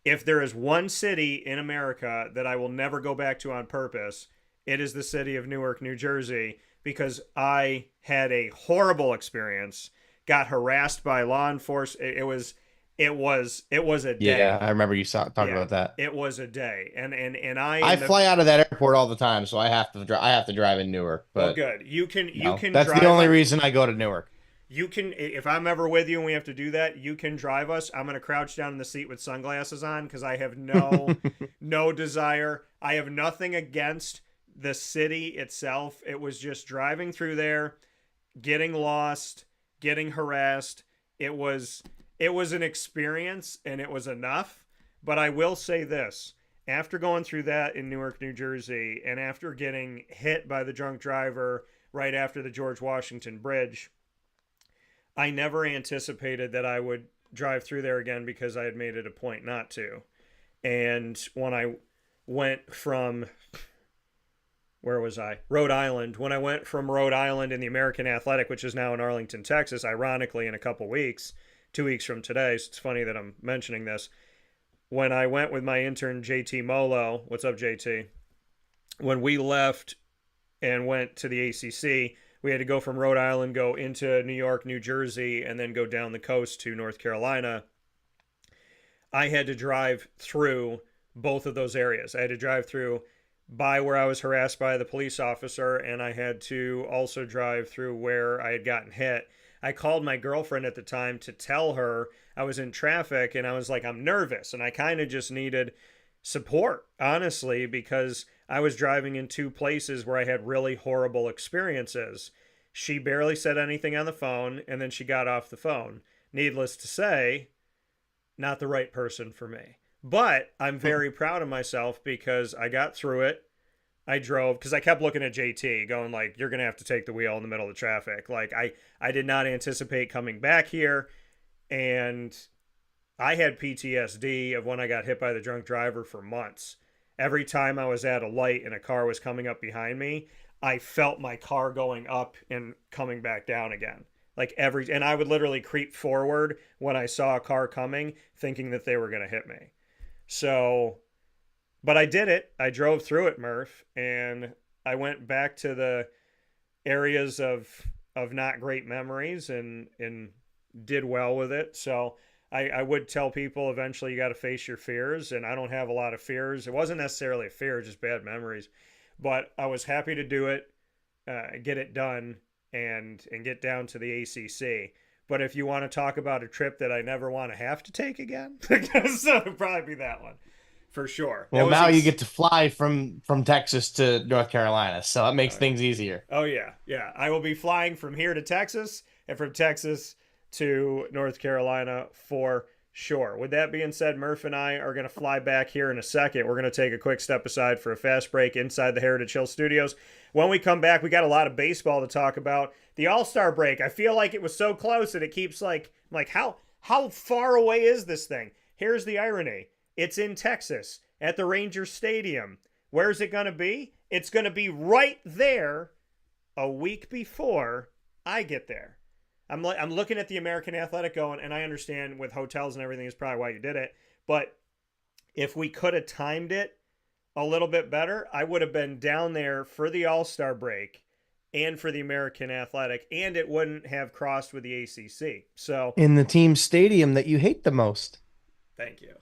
Speaker 1: If there is one city in America that I will never go back to on purpose, it is the city of Newark, New Jersey, because I had a horrible experience, got harassed by law enforcement. It was a day.
Speaker 2: yeah. I remember you talking about that.
Speaker 1: It was a day, and
Speaker 2: I fly out of that airport all the time, so I have to drive in Newark.
Speaker 1: well,
Speaker 2: But
Speaker 1: good. You can
Speaker 2: that's
Speaker 1: drive
Speaker 2: the only
Speaker 1: us.
Speaker 2: reason I go to Newark.
Speaker 1: You can, if I'm ever with you and we have to do that, you can drive us. I'm gonna crouch down in the seat with sunglasses on because I have no desire. I have nothing against the city itself. It was just driving through there, getting lost, getting harassed. It was an experience, and it was enough. But I will say this: after going through that in Newark, New Jersey, and after getting hit by the drunk driver right after the George Washington Bridge, I never anticipated that I would drive through there again because I had made it a point not to. And when I went from, where was I? Rhode Island. When I went from Rhode Island in the American Athletic, which is now in Arlington, Texas, ironically in a couple weeks, 2 weeks from today, so it's funny that I'm mentioning this. When I went with my intern, JT Molo, what's up, JT? When we left and went to the ACC, we had to go from Rhode Island, go into New York, New Jersey, and then go down the coast to North Carolina. I had to drive through both of those areas. I had to drive through by where I was harassed by the police officer, and I had to also drive through where I had gotten hit. I called my girlfriend at the time to tell her I was in traffic, and I was like, I'm nervous, and I kind of just needed support, honestly, because I was driving in two places where I had really horrible experiences. She barely said anything on the phone, and then she got off the phone. Needless to say, not the right person for me. But I'm very proud of myself because I got through it. I drove, because I kept looking at JT going like, you're going to have to take the wheel in the middle of the traffic. Like, I did not anticipate coming back here. And I had PTSD of when I got hit by the drunk driver for months. Every time I was at a light and a car was coming up behind me, I felt my car going up and coming back down again. And I would literally creep forward when I saw a car coming, thinking that they were going to hit me. So, but I did it. I drove through it, Murph, and I went back to the areas of not great memories and did well with it. So I would tell people eventually you got to face your fears, and I don't have a lot of fears. It wasn't necessarily a fear, just bad memories. But I was happy to do it, get it done, and get down to the ACC. But if you want to talk about a trip that I never want to have to take again, so it'll probably be that one, for sure.
Speaker 2: Well, now you get to fly from Texas to North Carolina, so that makes things easier.
Speaker 1: Oh, yeah. Yeah. I will be flying from here to Texas and from Texas to North Carolina for sure. With that being said, Murph and I are going to fly back here in a second. We're going to take a quick step aside for a fast break inside the Heritage Hill Studios. When we come back, we got a lot of baseball to talk about. The All-Star break, I feel like it was so close that it keeps like how far away is this thing? Here's the irony. It's in Texas at the Rangers Stadium. Where's it going to be? It's going to be right there a week before I get there. I'm looking at the American Athletic going, and I understand with hotels and everything is probably why you did it, but if we could have timed it a little bit better, I would have been down there for the All-Star break and for the American Athletic, and it wouldn't have crossed with the ACC. So
Speaker 2: in the team stadium that you hate the most.
Speaker 1: Thank you.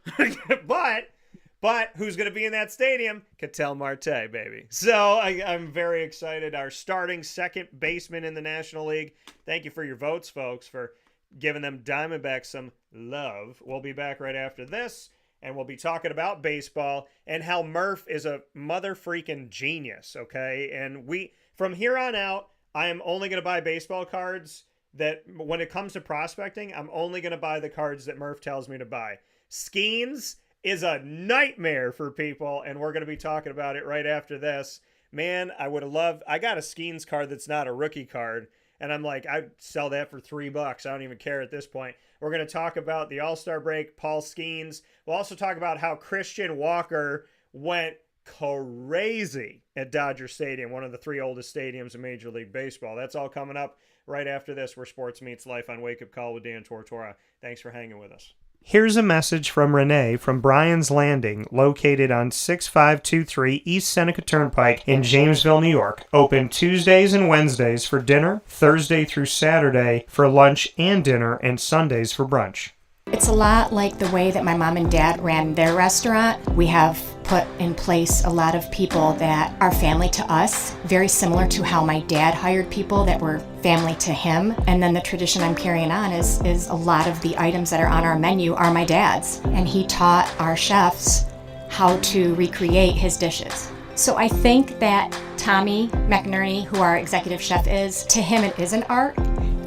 Speaker 1: But who's going to be in that stadium? Ketel Marte, baby. So I'm very excited. Our starting second baseman in the National League. Thank you for your votes, folks, for giving them Diamondbacks some love. We'll be back right after this, and we'll be talking about baseball and how Murph is a mother-freaking genius, okay? And from here on out, I am only going to buy baseball cards that, when it comes to prospecting, I'm only going to buy the cards that Murph tells me to buy. Skenes is a nightmare for people, and we're going to be talking about it right after this. Man, I would have loved... I got a Skenes card that's not a rookie card, and I'm like, I'd sell that for $3. I don't even care at this point. We're going to talk about the All-Star break, Paul Skenes. We'll also talk about how Christian Walker went crazy at Dodger Stadium, one of the three oldest stadiums in Major League Baseball. That's all coming up right after this, where sports meets life on Wake Up Call with Dan Tortora. Thanks for hanging with us. Here's a message from Renee from Bryan's Landing, located on 6523 East Seneca Turnpike in Jamesville, New York. Open Tuesdays and Wednesdays for dinner, Thursday through Saturday for lunch and dinner, and Sundays for brunch.
Speaker 3: It's a lot like the way that my mom and dad ran their restaurant. We have put in place a lot of people that are family to us, very similar to how my dad hired people that were family to him. And then the tradition I'm carrying on is a lot of the items that are on our menu are my dad's. And he taught our chefs how to recreate his dishes. So I think that Tommy McNerney, who our executive chef is, to him it is an art.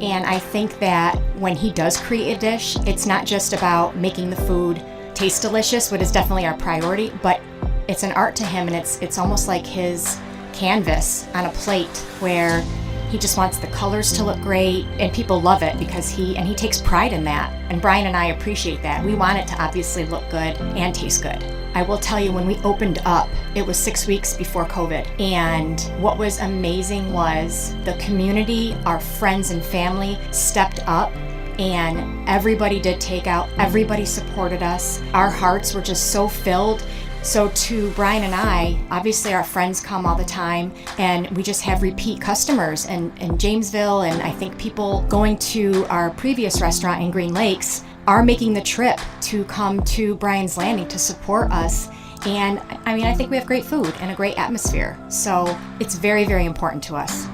Speaker 3: And I think that when he does create a dish, it's not just about making the food taste delicious, which is definitely our priority, but it's an art to him, and it's almost like his canvas on a plate where he just wants the colors to look great, and people love it because he takes pride in that. And Brian and I appreciate that. We want it to obviously look good and taste good. I will tell you, when we opened up, it was 6 weeks before COVID. And what was amazing was the community, our friends and family stepped up, and everybody did takeout. Everybody supported us. Our hearts were just so filled. So to Brian and I, obviously our friends come all the time, and we just have repeat customers in Jamesville, and I think people going to our previous restaurant in Green Lakes are making the trip to come to Bryan's Landing to support us. And I mean, I think we have great food and a great atmosphere. So it's very, very important to us.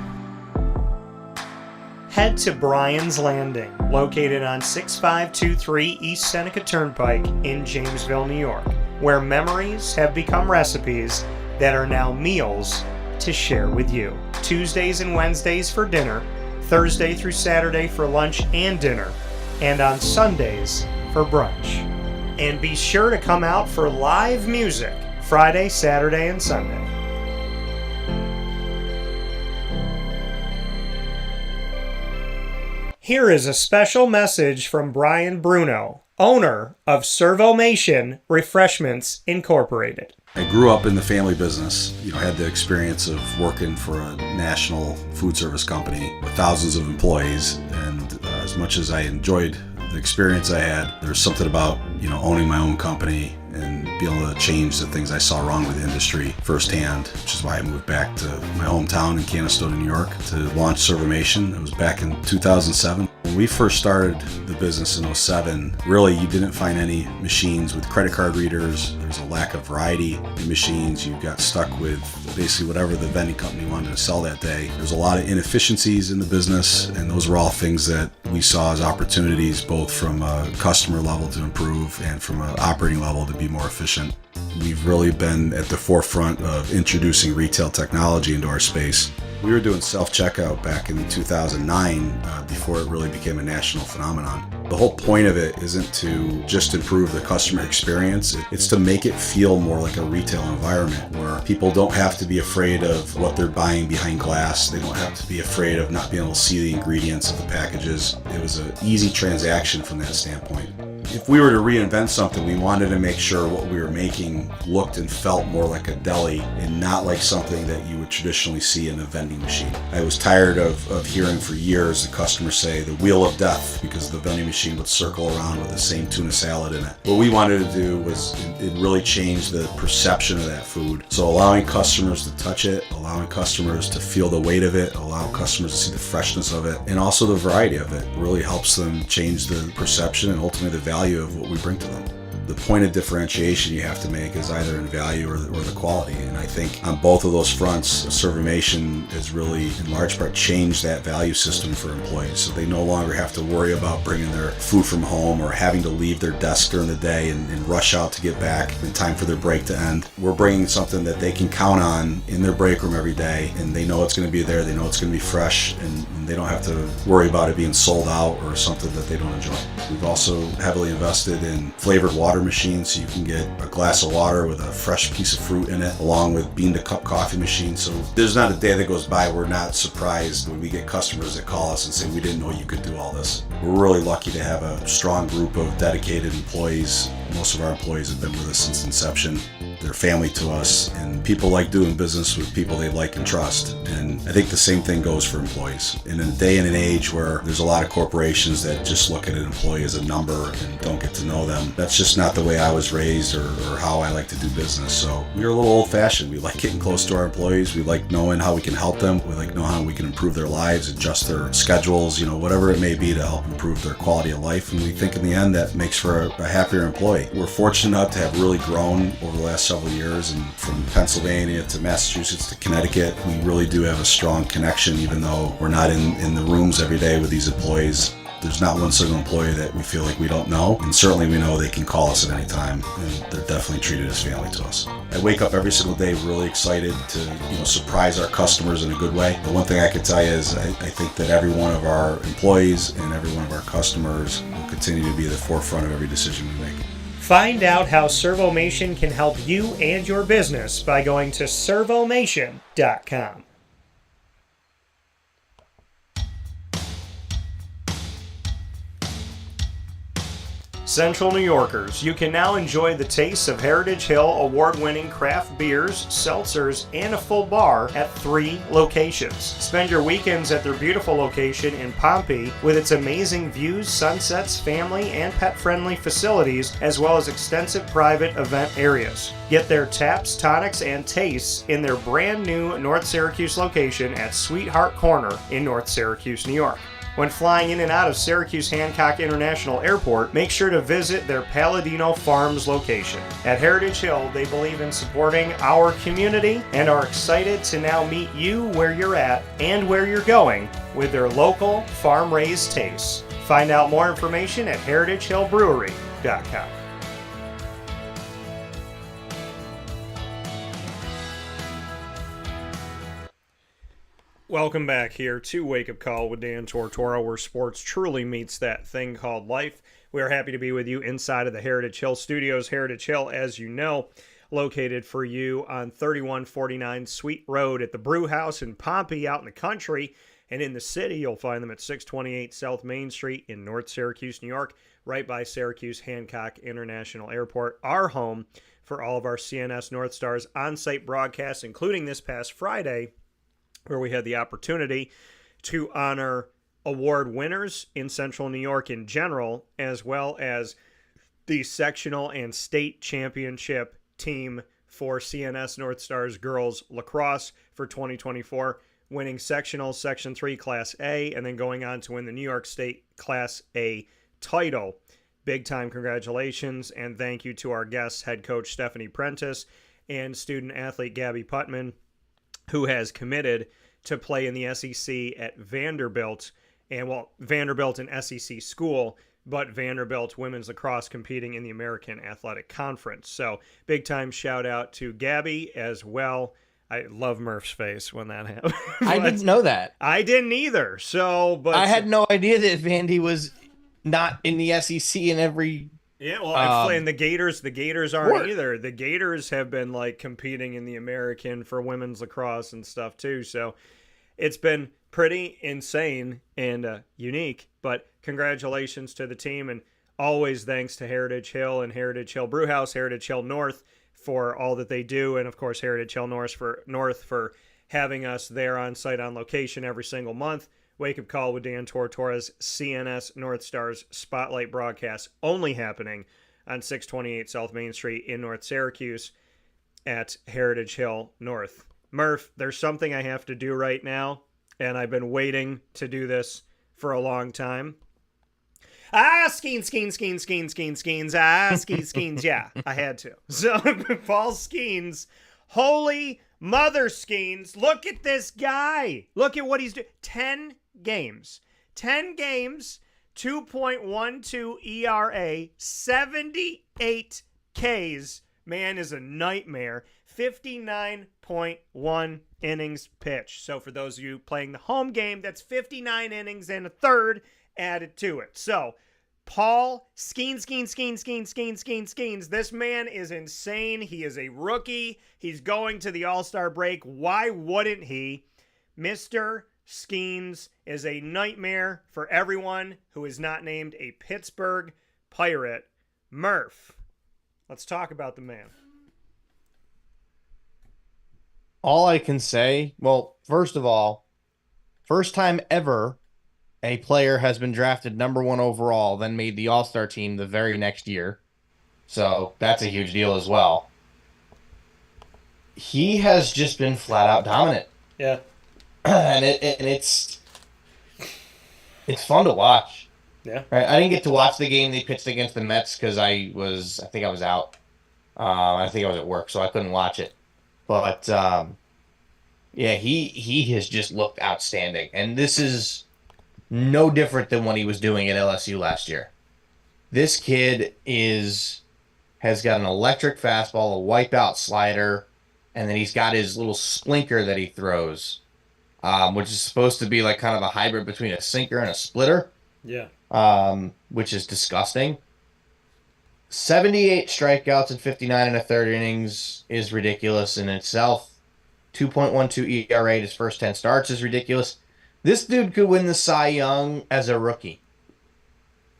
Speaker 1: Head to Bryan's Landing, located on 6523 East Seneca Turnpike in Jamesville, New York, where memories have become recipes that are now meals to share with you. Tuesdays and Wednesdays for dinner, Thursday through Saturday for lunch and dinner, and on Sundays for brunch. And be sure to come out for live music Friday, Saturday, and Sunday. Here is a special message from Brian Bruno, owner of Servomation Refreshments Incorporated.
Speaker 4: I grew up in the family business, had the experience of working for a national food service company with thousands of employees, and as much as I enjoyed the experience I had, there was something about, owning my own company and being able to change the things I saw wrong with the industry firsthand, which is why I moved back to my hometown in Canastota, New York to launch Servomation. It was back in 2007. When we first started the business in 2007, really you didn't find any machines with credit card readers. There was a lack of variety in machines. You got stuck with basically whatever the vending company wanted to sell that day. There's a lot of inefficiencies in the business, and those were all things that we saw as opportunities, both from a customer level to improve and from an operating level to be more efficient. We've really been at the forefront of introducing retail technology into our space. We were doing self-checkout back in 2009 before it really became a national phenomenon. The whole point of it isn't to just improve the customer experience, it's to make it feel more like a retail environment where people don't have to be afraid of what they're buying behind glass. They don't have to be afraid of not being able to see the ingredients of the packages. It was an easy transaction from that standpoint. If we were to reinvent something, we wanted to make sure what we were making looked and felt more like a deli and not like something that you would traditionally see in a vending machine. I was tired of hearing for years the customers say the wheel of death because the vending machine would circle around with the same tuna salad in it. What we wanted to do was it really changed the perception of that food. So allowing customers to touch it, allowing customers to feel the weight of it, allow customers to see the freshness of it, and also the variety of it really helps them change the perception and ultimately the value of what we bring to them. The point of differentiation you have to make is either in value or the quality. And I think on both of those fronts, Servomation has really, in large part, changed that value system for employees. So they no longer have to worry about bringing their food from home or having to leave their desk during the day and rush out to get back in time for their break to end. We're bringing something that they can count on in their break room every day, and they know it's going to be there, they know it's going to be fresh, and they don't have to worry about it being sold out or something that they don't enjoy. We've also heavily invested in flavored water machines, so you can get a glass of water with a fresh piece of fruit in it, along with bean-to-cup coffee machines. So there's not a day that goes by we're not surprised when we get customers that call us and say, we didn't know you could do all this. We're really lucky to have a strong group of dedicated employees. Most of our employees have been with us since inception. They're family to us, and people like doing business with people they like and trust. And I think the same thing goes for employees. In a day and an age where there's a lot of corporations that just look at an employee as a number and don't get to know them, that's just not the way I was raised or how I like to do business. So we're a little old-fashioned. We like getting close to our employees. We like knowing how we can help them. We like knowing how we can improve their lives, adjust their schedules, whatever it may be to help improve their quality of life. And we think in the end that makes for a happier employee. We're fortunate enough to have really grown over the last several years, and from Pennsylvania to Massachusetts to Connecticut, we really do have a strong connection, even though we're not in the rooms every day with these employees. There's not one single employee that we feel like we don't know, and certainly we know they can call us at any time, and they're definitely treated as family to us. I wake up every single day really excited to surprise our customers in a good way. The one thing I can tell you is I think that every one of our employees and every one of our customers will continue to be at the forefront of every decision we make.
Speaker 1: Find out how Servomation can help you and your business by going to servomation.com. Central New Yorkers, you can now enjoy the taste of Heritage Hill award-winning craft beers, seltzers, and a full bar at 3 locations. Spend your weekends at their beautiful location in Pompey with its amazing views, sunsets, family, and pet-friendly facilities, as well as extensive private event areas. Get their taps, tonics, and tastes in their brand new North Syracuse location at Sweetheart Corner in North Syracuse, New York. When flying in and out of Syracuse Hancock International Airport, make sure to visit their Palladino Farms location. At Heritage Hill, they believe in supporting our community and are excited to now meet you where you're at and where you're going with their local farm-raised tastes. Find out more information at heritagehillbrewery.com. Welcome back here to Wake Up Call with Dan Tortora, where sports truly meets that thing called life. We are happy to be with you inside of the Heritage Hill Studios. Heritage Hill, as you know, located for you on 3149 Sweet Road at the Brew House in Pompey, out in the country. And in the city, you'll find them at 628 South Main Street in North Syracuse, New York, right by Syracuse Hancock International Airport. Our home for all of our CNS North Stars on-site broadcasts, including this past Friday, where we had the opportunity to honor award winners in Central New York in general, as well as the sectional and state championship team for CNS North Stars girls lacrosse for 2024, winning sectional Section 3 Class A, and then going on to win the New York State Class A title. Big time congratulations, and thank you to our guests, head coach Stephanie Prentice and student athlete Gabby Putman, who has committed to play in the SEC at Vanderbilt, and Vanderbilt an SEC school, but Vanderbilt women's lacrosse competing in the American Athletic Conference. So big time shout out to Gabby as well. I love Murph's face when that happened.
Speaker 2: I didn't know that.
Speaker 1: I didn't either. So, but
Speaker 2: I had no idea that Vandy was not in the SEC in every.
Speaker 1: Yeah, well, and the Gators aren't
Speaker 2: sport.
Speaker 1: either. The Gators have been like competing in the American for women's lacrosse and stuff too. So it's been pretty insane and unique. But congratulations to the team, and always thanks to Heritage Hill and Heritage Hill Brewhouse, Heritage Hill North for all that they do, and of course Heritage Hill North for having us there on site on location every single month. Wake Up Call with Dan Tortora's CNS North Stars Spotlight broadcast only happening on 628 South Main Street in North Syracuse at Heritage Hill North. Murph, there's something I have to do right now, and I've been waiting to do this for a long time. Skenes. Yeah, I had to. So, Paul Skenes, holy mother Skenes, look at this guy. Look at what he's doing. 10 games, 2.12 ERA, 78 Ks. Man is a nightmare. 59.1 innings pitched. So for those of you playing the home game, that's 59 innings and a third added to it. So Paul Skenes. This man is insane. He is a rookie. He's going to the All-Star break. Why wouldn't he? Mr. Skenes is a nightmare for everyone who is not named a Pittsburgh Pirate. Murph, let's talk about the man.
Speaker 2: All I can say, well, first of all, first time ever a player has been drafted number 1 overall, then made the All-Star team the very next year. So that's a huge deal as well. He has just been flat out dominant.
Speaker 1: Yeah.
Speaker 2: And it's fun to watch.
Speaker 1: Yeah.
Speaker 2: Right? I didn't get to watch the game they pitched against the Mets because I think I was out. I think I was at work, so I couldn't watch it. But yeah, he has just looked outstanding, and this is no different than what he was doing at LSU last year. This kid has got an electric fastball, a wipeout slider, and then he's got his little splinker that he throws, which is supposed to be like kind of a hybrid between a sinker and a splitter.
Speaker 1: Yeah.
Speaker 2: Which is disgusting. 78 strikeouts and 59 and a third innings is ridiculous in itself. 2.12 ERA his first 10 starts is ridiculous. This dude could win the Cy Young as a rookie.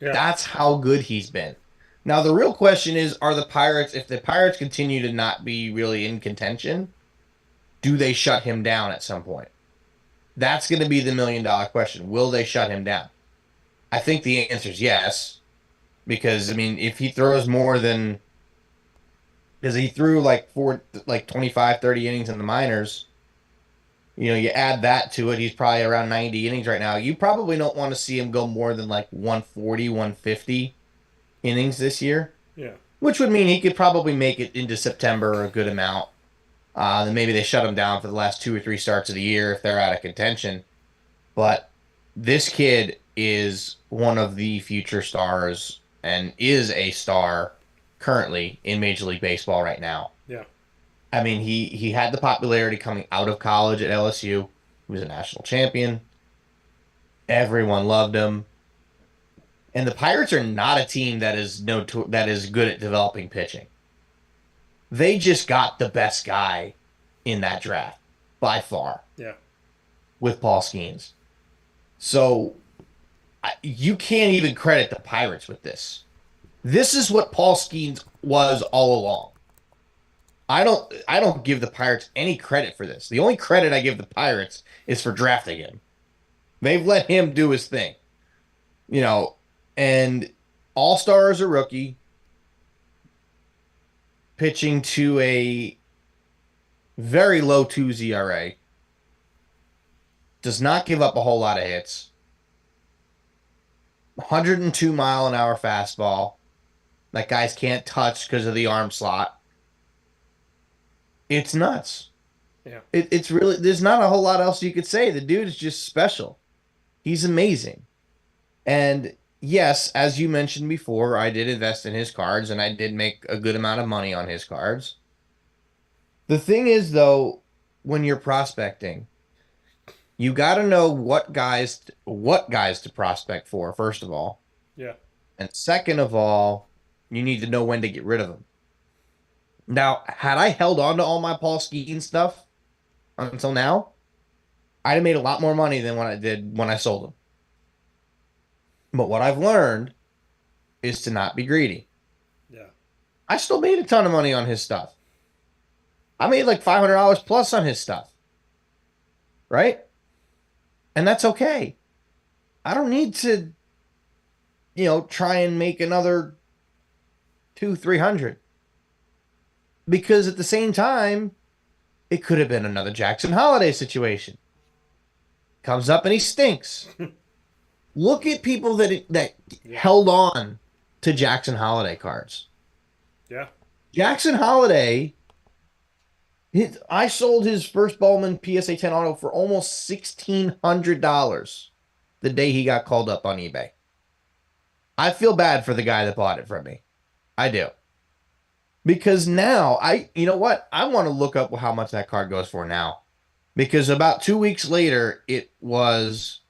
Speaker 1: Yeah.
Speaker 2: That's how good he's been. Now, the real question is, if the Pirates continue to not be really in contention, do they shut him down at some point? That's going to be the $1 million question. Will they shut him down? I think the answer is yes. Because, I mean, if he throws more than... Because he threw like 25, 30 innings in the minors. You know, you add that to it, he's probably around 90 innings right now. You probably don't want to see him go more than like 140, 150 innings this year.
Speaker 1: Yeah.
Speaker 2: Which would mean he could probably make it into September a good amount. Then maybe they shut him down for the last 2 or 3 starts of the year if they're out of contention. But this kid is one of the future stars and is a star currently in Major League Baseball right now.
Speaker 1: Yeah.
Speaker 2: I mean, he had the popularity coming out of college at LSU. He was a national champion. Everyone loved him. And the Pirates are not a team that is good at developing pitching. They just got the best guy in that draft by far.
Speaker 1: Yeah.
Speaker 2: With Paul Skenes. So you can't even credit the Pirates with this. This is what Paul Skenes was all along. I don't give the Pirates any credit for this. The only credit I give the Pirates is for drafting him. They've let him do his thing. You know, and All-Star as a rookie, pitching to a very low 2 ERA, does not give up a whole lot of hits, 102 mile an hour fastball that guys can't touch because of the arm slot. It's nuts.
Speaker 1: Yeah.
Speaker 2: It's really, there's not a whole lot else you could say. The dude is just special. He's amazing. And yes, as you mentioned before, I did invest in his cards and I did make a good amount of money on his cards. The thing is, though, when you're prospecting, you got to know what guys to prospect for, first of all.
Speaker 1: Yeah.
Speaker 2: And second of all, you need to know when to get rid of them. Now, had I held on to all my Paul Skenes stuff until now, I'd have made a lot more money than what I did when I sold them. But what I've learned is to not be greedy.
Speaker 1: Yeah.
Speaker 2: I still made a ton of money on his stuff. I made like $500 plus on his stuff. Right? And that's okay. I don't need to, try and make another $200-300. Because at the same time, it could have been another Jackson Holiday situation. Comes up and he stinks. Look at people that held on to Jackson Holiday cards.
Speaker 1: Yeah.
Speaker 2: Jackson Holiday, I sold his first Bowman PSA 10 auto for almost $1,600 the day he got called up on eBay. I feel bad for the guy that bought it from me. I do. Because now, you know what? I want to look up how much that card goes for now. Because about 2 weeks later, it was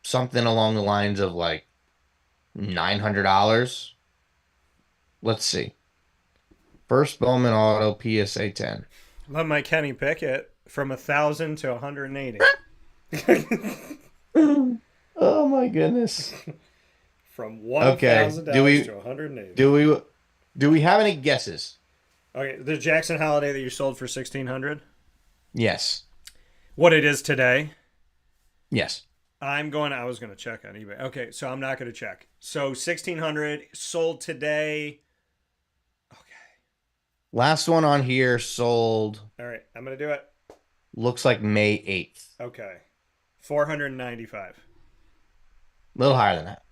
Speaker 2: something along the lines of like $900. Let's see. First Bowman Auto PSA 10.
Speaker 1: Let my Kenny Pickett from 1,000 to 180.
Speaker 2: Oh my goodness.
Speaker 1: From $1,000 to 180.
Speaker 2: Do we have any guesses?
Speaker 1: Okay, the Jackson Holiday that you sold for $1,600.
Speaker 2: Yes.
Speaker 1: What it is today?
Speaker 2: Yes.
Speaker 1: I was going to check on eBay. Okay, so I'm not going to check. So $1,600 sold today. Okay.
Speaker 2: Last one on here sold.
Speaker 1: All right, I'm going to do it.
Speaker 2: Looks like May 8th.
Speaker 1: Okay. $495.
Speaker 2: A little higher than that.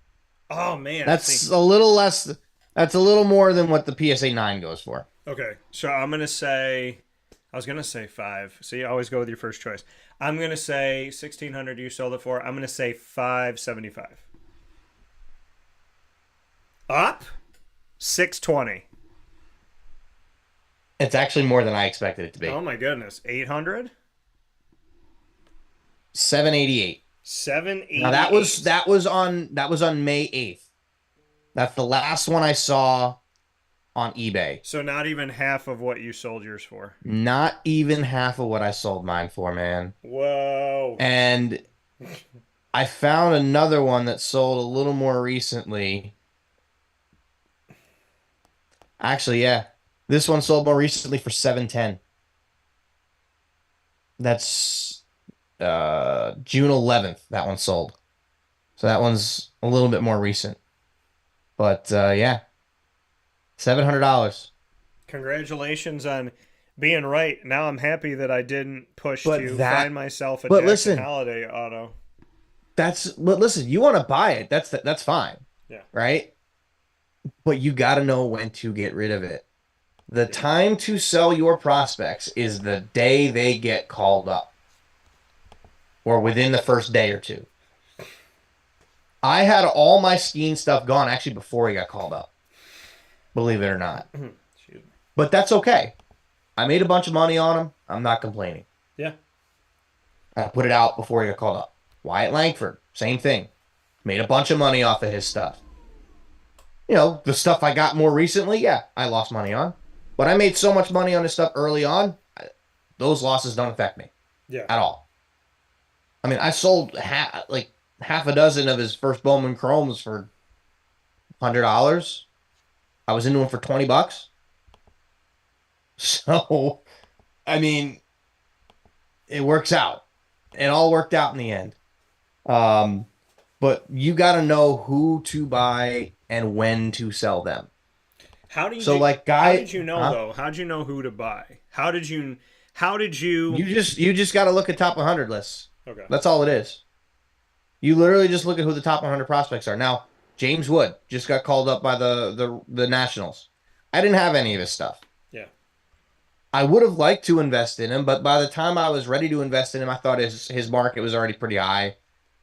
Speaker 1: Oh man.
Speaker 2: That's a little less. That's a little more than what the PSA 9 goes for.
Speaker 1: Okay. So I'm going to say, I was going to say 5. See, you always go with your first choice. I'm going to say $1,600 you sold it for. I'm going to say $575. Up $620.
Speaker 2: It's actually more than I expected it to be.
Speaker 1: Oh my goodness. $800?
Speaker 2: $788.
Speaker 1: $788.
Speaker 2: Now that was on May 8th. That's the last one I saw on eBay.
Speaker 1: So not even half of what you sold yours for.
Speaker 2: Not even half of what I sold mine for, man.
Speaker 1: Whoa.
Speaker 2: And I found another one that sold a little more recently. Actually, yeah. This one sold more recently for $710. That's June 11th, that one sold. So that one's a little bit more recent. But, yeah. $700.
Speaker 1: Congratulations on being right. Now I'm happy that I didn't push to find myself a
Speaker 2: Jackson
Speaker 1: Holiday auto.
Speaker 2: But listen, you want to buy it. That's fine.
Speaker 1: Yeah.
Speaker 2: Right? But you got to know when to get rid of it. The time to sell your prospects is the day they get called up. Or within the first day or two. I had all my Skenes stuff gone actually before he got called up. Believe it or not. But that's okay. I made a bunch of money on him. I'm not complaining.
Speaker 1: Yeah.
Speaker 2: I put it out before he got called up. Wyatt Langford, same thing. Made a bunch of money off of his stuff. You know, the stuff I got more recently, yeah, I lost money on. But I made so much money on this stuff early on, those losses don't affect me at all. I mean, I sold half a dozen of his first Bowman Chromes for $100. I was into them for $20. So, I mean, it works out. It all worked out in the end. But you got to know who to buy and when to sell them.
Speaker 1: How did you know though? How did you know who to buy? How did you
Speaker 2: You just got to look at top 100 lists.
Speaker 1: Okay.
Speaker 2: That's all it is. You literally just look at who the top 100 prospects are. Now, James Wood just got called up by the Nationals. I didn't have any of his stuff.
Speaker 1: Yeah.
Speaker 2: I would have liked to invest in him, but by the time I was ready to invest in him, I thought his market was already pretty high,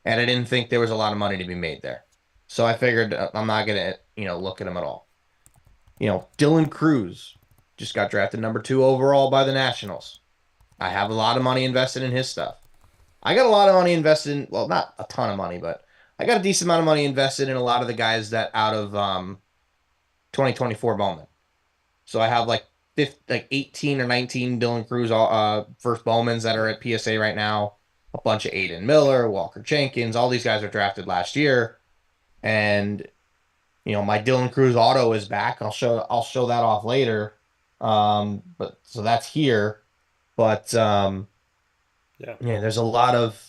Speaker 2: and I didn't think there was a lot of money to be made there. So I figured I'm not going to, look at him at all. Dylan Cruz just got drafted number 2 overall by the Nationals. I have a lot of money invested in his stuff. I got a lot of money invested in, well, not a ton of money, but I got a decent amount of money invested in a lot of the guys that out of 2024 Bowman. So I have 18 or 19 Dylan Cruz first Bowmans that are at PSA right now. A bunch of Aiden Miller, Walker Jenkins, all these guys are drafted last year. And my Dylan Cruz auto is back. I'll show that off later. But so that's here. But there's a lot of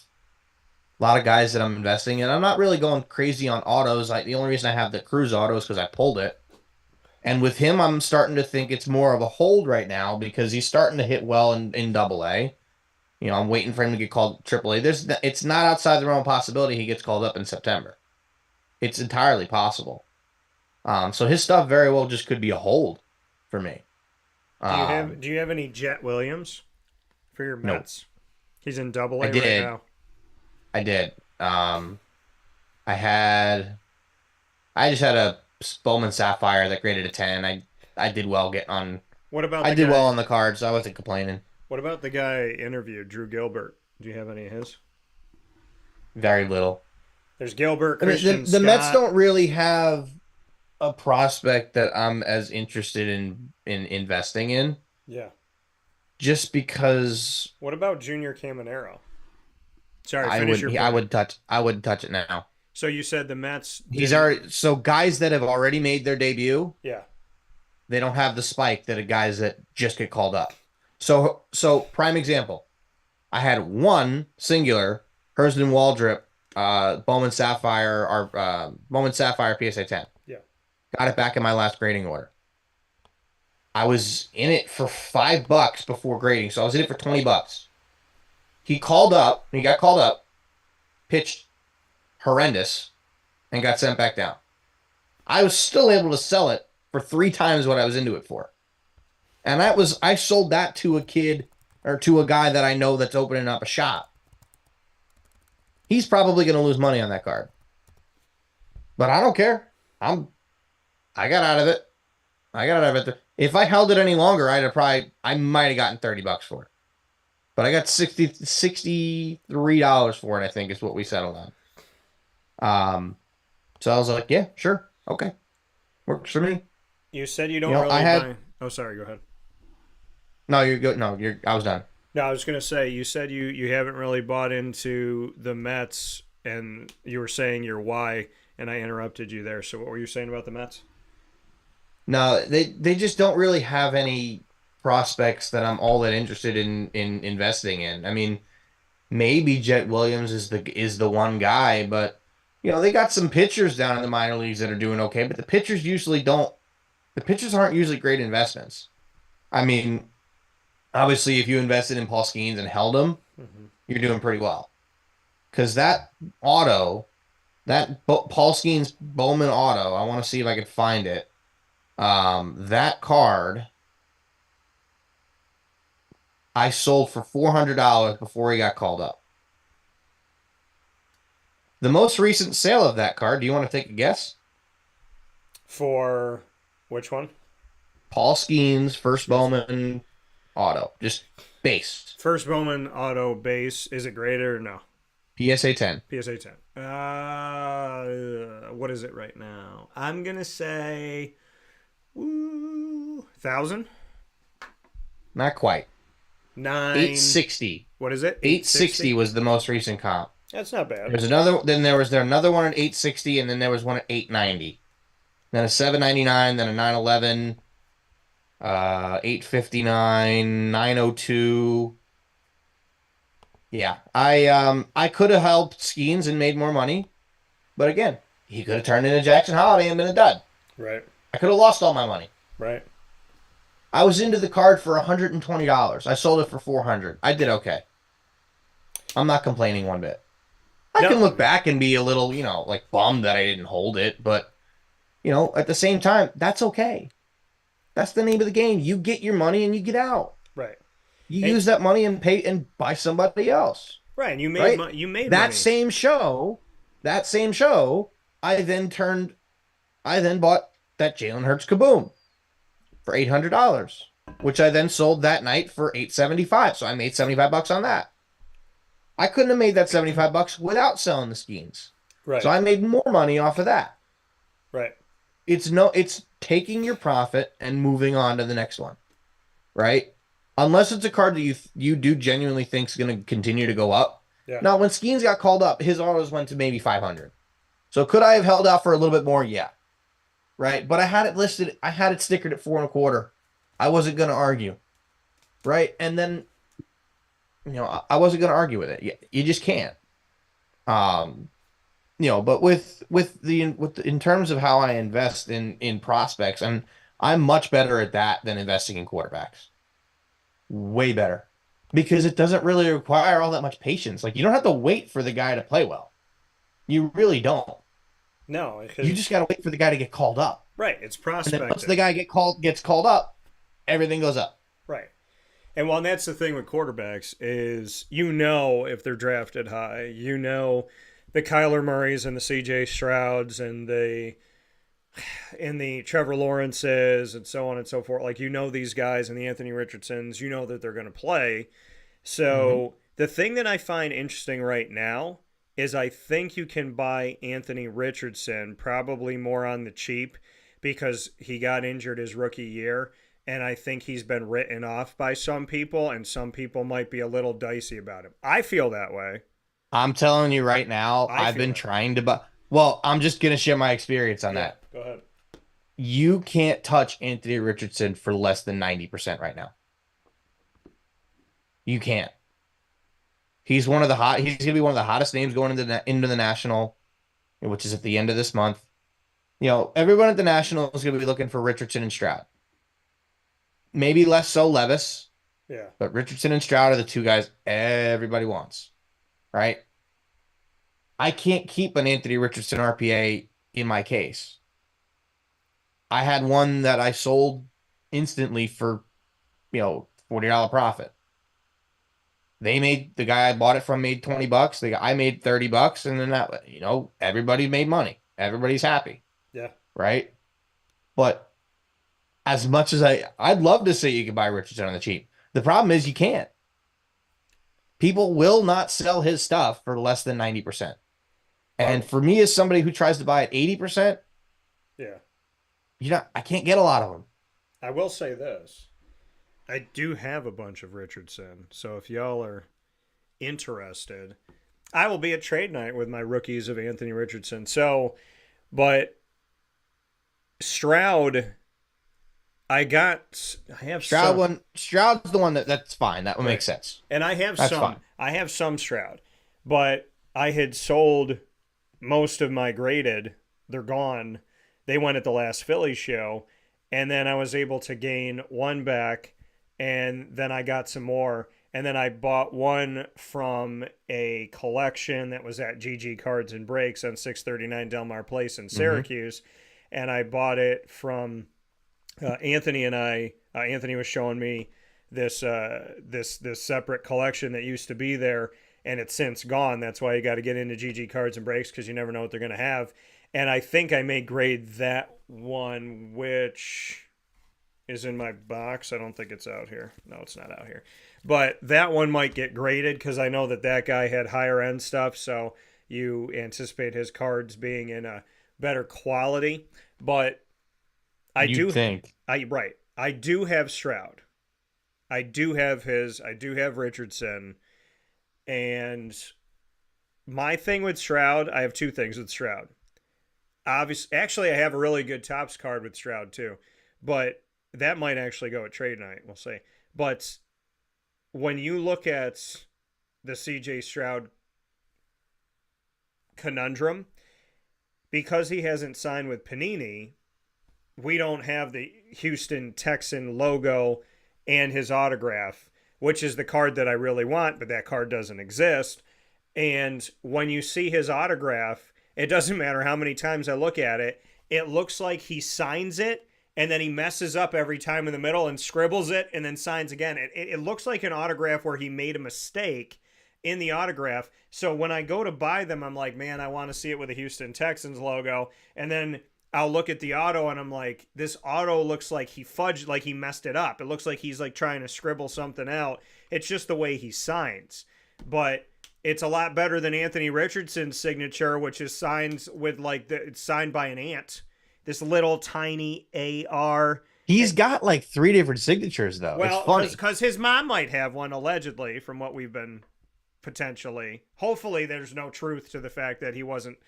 Speaker 2: guys that I'm investing in. I'm not really going crazy on autos. The only reason I have the Cruz auto is because I pulled it. And with him, I'm starting to think it's more of a hold right now because he's starting to hit well in AA. I'm waiting for him to get called AAA. It's not outside the realm of possibility he gets called up in September. It's entirely possible. So his stuff very well just could be a hold for me.
Speaker 1: Do you have any Jet Williams for your Mets? Nope. He's in AA right now.
Speaker 2: I did. I just had a Bowman Sapphire that graded a 10. I did well did well on the card, so I wasn't complaining.
Speaker 1: What about the guy interviewed, Drew Gilbert? Do you have any of his?
Speaker 2: Very little.
Speaker 1: There's Gilbert, Christian,
Speaker 2: the Mets don't really have a prospect that I'm as interested in investing in.
Speaker 1: Yeah.
Speaker 2: Just because.
Speaker 1: What about Junior Caminero? Sorry,
Speaker 2: I wouldn't touch it now.
Speaker 1: So you said the Mets.
Speaker 2: So guys that have already made their debut.
Speaker 1: Yeah.
Speaker 2: They don't have the spike that guys that just get called up. So prime example. I had one singular Hersden Waldrop Bowman Sapphire PSA 10.
Speaker 1: Yeah.
Speaker 2: Got it back in my last grading order. I was in it for $5 before grading, so I was in it for $20. He got called up, pitched horrendous, and got sent back down. I was still able to sell it for 3 times what I was into it for. And I sold that to a kid or to a guy that I know that's opening up a shop. He's probably going to lose money on that card. But I don't care. I got out of it. If I held it any longer, I might have gotten $30 for it. But I got $63 for it, I think is what we settled on. So I was like, yeah, sure. Okay. Works for me.
Speaker 1: You said you don't really buy... Oh, sorry, go ahead.
Speaker 2: No, you're good. No, I was done.
Speaker 1: No, I was going to say, you said you haven't really bought into the Mets, and you were saying your why, and I interrupted you there. So what were you saying about the Mets?
Speaker 2: No, they just don't really have any prospects that I'm all that interested in investing in. I mean, maybe Jet Williams is the one guy, but they got some pitchers down in the minor leagues that are doing okay, but the pitchers aren't usually great investments. I mean, obviously, if you invested in Paul Skenes and held him, you're doing pretty well. Because that Paul Skenes Bowman auto, I want to see if I can find it. That card, I sold for $400 before he got called up. The most recent sale of that card, do you want to take a guess?
Speaker 1: For which one?
Speaker 2: Paul Skenes, first Bowman, auto, just base.
Speaker 1: First Bowman auto base. Is it graded or no?
Speaker 2: PSA 10.
Speaker 1: PSA 10. What is it right now? I'm going to say 1,000?
Speaker 2: Not quite. 860.
Speaker 1: What is it?
Speaker 2: 860 was the most recent comp.
Speaker 1: That's not bad.
Speaker 2: There's another. Then there was another one at 860, and then there was one at 890. Then a 799, then a 911, 859, 902. Yeah, I could have helped Skenes and made more money, but again, he could have turned into Jackson Holiday and been a dud.
Speaker 1: Right.
Speaker 2: I could have lost all my money.
Speaker 1: Right.
Speaker 2: I was into the card for $120. I sold it for $400. I did okay. I'm not complaining one bit. I can look back and be a little, like bummed that I didn't hold it, but at the same time, that's okay. That's the name of the game. You get your money and you get out.
Speaker 1: Right.
Speaker 2: You use that money and pay and buy somebody else.
Speaker 1: Right. And you made you made
Speaker 2: that
Speaker 1: money.
Speaker 2: same show. I then bought that Jalen Hurts Kaboom for $800, which I then sold that night for $875. So I made $75 on that. I couldn't have made that $75 without selling the Skenes.
Speaker 1: Right.
Speaker 2: So I made more money off of that.
Speaker 1: Right.
Speaker 2: It's taking your profit and moving on to the next one. Right? Unless it's a card that you do genuinely think is going to continue to go up.
Speaker 1: Yeah.
Speaker 2: Now, when Skenes got called up, his autos went to maybe 500. So could I have held out for a little bit more? Yeah. Right? But I had it listed. I had it stickered at 4.25. I wasn't going to argue. Right? And then, I wasn't going to argue with it. You just can't. But in terms of how I invest in prospects, and I'm much better at that than investing in quarterbacks. Way better. Because it doesn't really require all that much patience. Like, you don't have to wait for the guy to play well. You really don't.
Speaker 1: No.
Speaker 2: You just got to wait for the guy to get called up.
Speaker 1: Right. It's prospecting.
Speaker 2: And then once the guy gets called up, everything goes up.
Speaker 1: Right. And while that's the thing with quarterbacks is, if they're drafted high, the Kyler Murrays and the C.J. Strouds and the Trevor Lawrences and so on and so forth. Like, these guys and the Anthony Richardsons, that they're going to play. So the thing that I find interesting right now is I think you can buy Anthony Richardson probably more on the cheap because he got injured his rookie year. And I think he's been written off by some people, and some people might be a little dicey about him. I feel that way.
Speaker 2: I'm telling you right now, I've been trying to buy. Well, I'm just going to share my experience on that.
Speaker 1: Go ahead.
Speaker 2: You can't touch Anthony Richardson for less than 90% right now. You can't. He's going to be one of the hottest names going into the National, which is at the end of this month. Everyone at the National is going to be looking for Richardson and Stroud. Maybe less so Levis.
Speaker 1: Yeah.
Speaker 2: But Richardson and Stroud are the two guys everybody wants. Right? I can't keep an Anthony Richardson RPA in my case. I had one that I sold instantly for, $40 profit. The guy I bought it from made $20. I made $30, and then that, everybody made money. Everybody's happy.
Speaker 1: Yeah.
Speaker 2: Right? But as much as I'd love to say you can buy Richardson on the cheap. The problem is you can't. People will not sell his stuff for less than 90%. And for me, as somebody who tries to buy at 80%, I can't get a lot of them.
Speaker 1: I will say this. I do have a bunch of Richardson. So if y'all are interested, I will be at trade night with my rookies of Anthony Richardson. But Stroud, I have
Speaker 2: Stroud
Speaker 1: some.
Speaker 2: Stroud's the one that's fine. That would make sense.
Speaker 1: And I have
Speaker 2: that's
Speaker 1: some.
Speaker 2: Fine.
Speaker 1: I have some Stroud, but I had sold most of my graded. They're gone. They went at the last Philly show, and then I was able to gain one back, and then I got some more, and then I bought one from a collection that was at GG Cards and Breaks on 639 Delmar Place in Syracuse, and I bought it from Anthony and I. Anthony was showing me this separate collection that used to be there, and it's since gone. That's why you got to get into GG Cards and Breaks because you never know what they're going to have. And I think I may grade that one, which is in my box. I don't think it's out here. No, it's not out here. But that one might get graded because I know that guy had higher end stuff. So you anticipate his cards being in a better quality. But I do
Speaker 2: think.
Speaker 1: Right. I do have Stroud. I do have Richardson. And my thing with Stroud, I have two things with Stroud. Actually, I have a really good Topps card with Stroud too. But that might actually go at trade night. We'll see. But when you look at the CJ Stroud conundrum, because he hasn't signed with Panini, we don't have the Houston Texan logo and his autograph, which is the card that I really want, but that card doesn't exist. And when you see his autograph, it doesn't matter how many times I look at it, it looks like he signs it and then he messes up every time in the middle and scribbles it and then signs again. It looks like an autograph where he made a mistake in the autograph. So when I go to buy them, I'm like, man, I want to see it with the Houston Texans logo. And then I'll look at the auto and I'm like, this auto looks like he fudged, like he messed it up. It looks like he's like trying to scribble something out. It's just the way he signs. But it's a lot better than Anthony Richardson's signature, which is signed with it's signed by an ant. This little tiny AR.
Speaker 2: He's got like 3 different signatures though.
Speaker 1: Well,
Speaker 2: it's funny
Speaker 1: because his mom might have one, allegedly, from what we've been potentially. Hopefully, there's no truth to the fact that he wasn't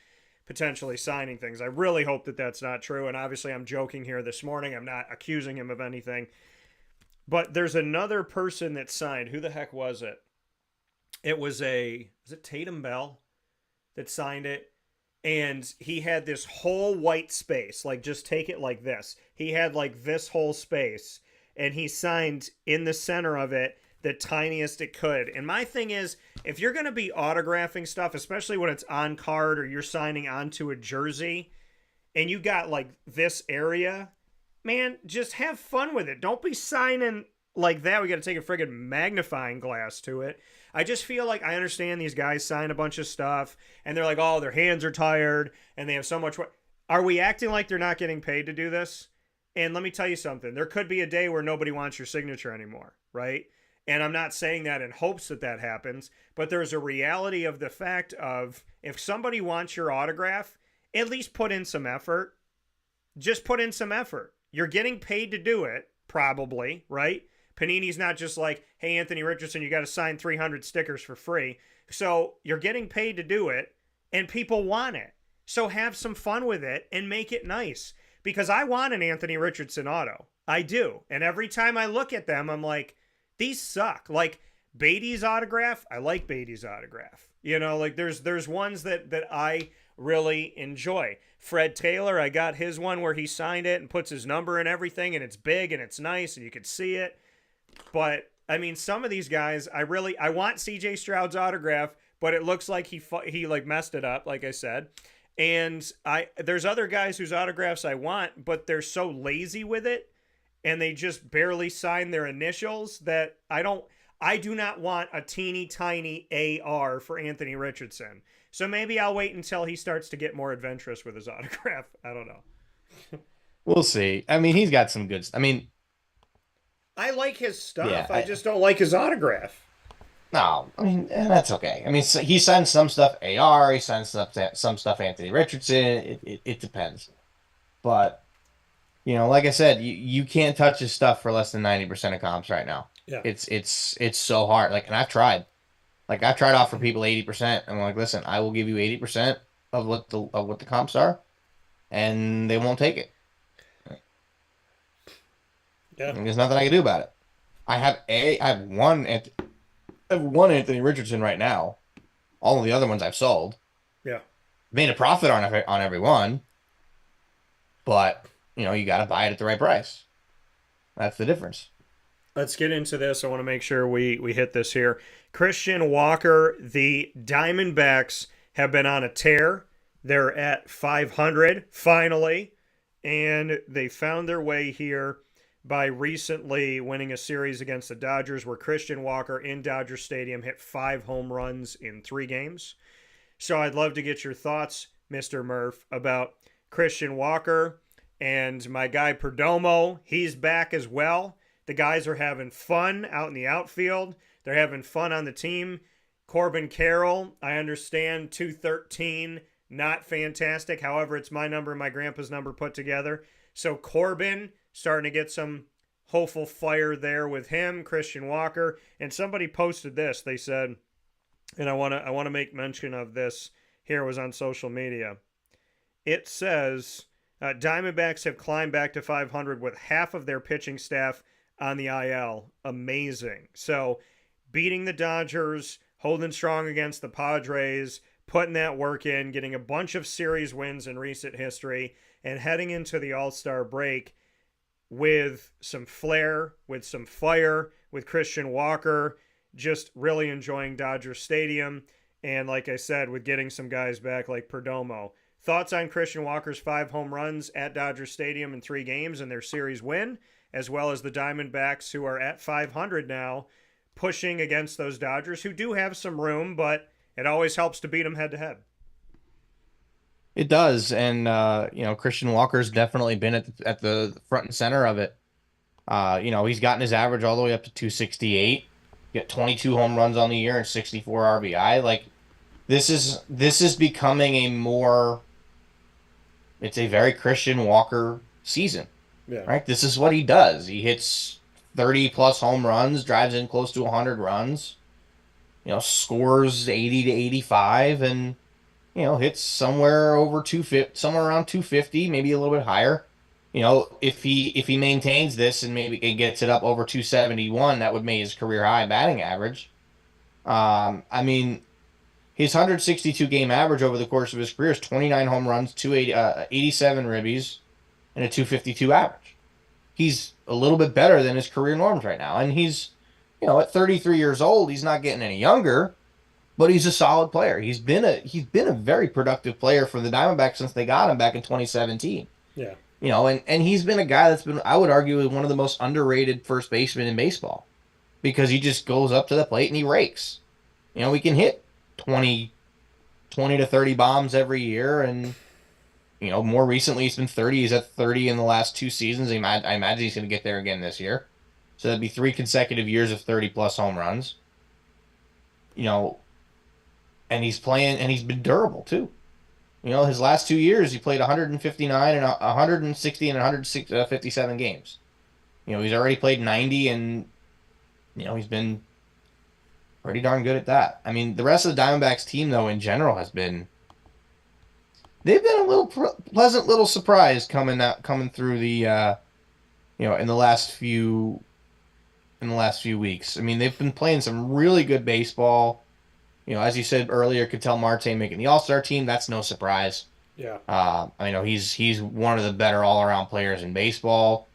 Speaker 1: potentially signing things. I really hope that that's not true. And obviously, I'm joking here this morning. I'm not accusing him of anything. But there's another person that signed. Who the heck was it? Was it Tatum Bell that signed it? And he had this whole white space, like just take it like this. He had like this whole space and he signed in the center of it the tiniest it could. And my thing is, if you're going to be autographing stuff, especially when it's on card or you're signing onto a jersey and you got like this area, man, just have fun with it. Don't be signing like that. We got to take a friggin' magnifying glass to it. I just feel like I understand these guys sign a bunch of stuff and they're like, oh, their hands are tired and they have so much. Are we acting like they're not getting paid to do this? And let me tell you something. There could be a day where nobody wants your signature anymore, right? And I'm not saying that in hopes that happens, but there's a reality of the fact of if somebody wants your autograph, at least put in some effort. Just put in some effort. You're getting paid to do it, probably, right? Panini's not just like, hey, Anthony Richardson, you got to sign 300 stickers for free. So you're getting paid to do it, and people want it. So have some fun with it and make it nice. Because I want an Anthony Richardson auto. I do. And every time I look at them, I'm like, these suck. Like Beatty's autograph, I like Beatty's autograph. You know, like there's ones that I really enjoy. Fred Taylor, I got his one where he signed it and puts his number and everything, and it's big and it's nice and you can see it. But I mean, some of these guys, I want CJ Stroud's autograph, but it looks like he like messed it up, like I said. And there's other guys whose autographs I want, but they're so lazy with it, and they just barely sign their initials that I do not want a teeny tiny AR for Anthony Richardson. So maybe I'll wait until he starts to get more adventurous with his autograph. I don't know.
Speaker 2: We'll see. I mean, he's got some good. I mean,
Speaker 1: I like his stuff.
Speaker 2: Yeah,
Speaker 1: I just don't like his autograph.
Speaker 2: No, I mean, that's okay. I mean, he signs some stuff AR, he signs some stuff Anthony Richardson. It depends. But, you know, like I said, you can't touch his stuff for less than 90% of comps right now.
Speaker 1: Yeah.
Speaker 2: It's so hard. Like, and I've tried. Like, I've tried offering people 80%. I'm like, listen, I will give you 80% of what the comps are, and they won't take it.
Speaker 1: Yeah.
Speaker 2: And there's nothing I can do about it. I have one Anthony Richardson right now. All of the other ones I've sold.
Speaker 1: Yeah.
Speaker 2: Made a profit on every one. But, you know, you got to buy it at the right price. That's the difference.
Speaker 1: Let's get into this. I want to make sure we hit this here. Christian Walker, the Diamondbacks have been on a tear. They're at 500, finally. And they found their way here by recently winning a series against the Dodgers where Christian Walker in Dodger Stadium hit 5 home runs in 3 games. So I'd love to get your thoughts, Mr. Murph, about Christian Walker And my guy Perdomo, he's back as well. The guys are having fun out in the outfield. They're having fun on the team. Corbin Carroll, I understand, 213, not fantastic. However, it's my number and my grandpa's number put together. So Corbin starting to get some hopeful fire there with him, Christian Walker. And somebody posted this. They said, and I want to make mention of this here, it was on social media. It says, Diamondbacks have climbed back to 500 with half of their pitching staff on the IL. Amazing. So beating the Dodgers, holding strong against the Padres, putting that work in, getting a bunch of series wins in recent history, and heading into the All-Star break with some flair, with some fire, with Christian Walker, just really enjoying Dodger Stadium. And like I said, with getting some guys back like Perdomo. Thoughts on Christian Walker's 5 home runs at Dodger Stadium in 3 games and their series win, as well as the Diamondbacks, who are at 500 now, pushing against those Dodgers, who do have some room, but it always helps to beat them head-to-head.
Speaker 2: It does, and Christian Walker's definitely been at the front and center of it. He's gotten his average all the way up to 268. Got 22 home runs on the year and 64 RBI. Like, this is becoming it's a very Christian Walker season.
Speaker 1: Yeah.
Speaker 2: Right? This is what he does. He hits 30 plus home runs, drives in close to 100 runs, scores 80 to 85, and hits somewhere over 250, somewhere around 250, maybe a little bit higher. If he maintains this and maybe it gets it up over 271, that would make his career high batting average. His 162 game average over the course of his career is 29 home runs, 87 ribbies, and a 252 average. He's a little bit better than his career norms right now, and he's at 33 years old, he's not getting any younger, but he's a solid player. He's been a very productive player for the Diamondbacks since they got him back in 2017.
Speaker 1: Yeah.
Speaker 2: And he's been a guy that's been, I would argue, one of the most underrated first basemen in baseball, because he just goes up to the plate and he rakes. We can hit 20 to 30 bombs every year, and more recently he's been 30. He's at 30 in the last 2 seasons. I imagine he's going to get there again this year. So that'd be 3 consecutive years of 30 plus home runs. And he's playing, and he's been durable too. His last 2 years, he played 159 and 160 and 157 games. He's already played 90, and he's been pretty darn good at that. The rest of the Diamondbacks team, though, in general, they've been a little pleasant little surprise coming through the in the last few weeks. They've been playing some really good baseball. As you said earlier, Ketel Marte making the All-Star team, that's no surprise.
Speaker 1: Yeah.
Speaker 2: He's one of the better all-around players in baseball.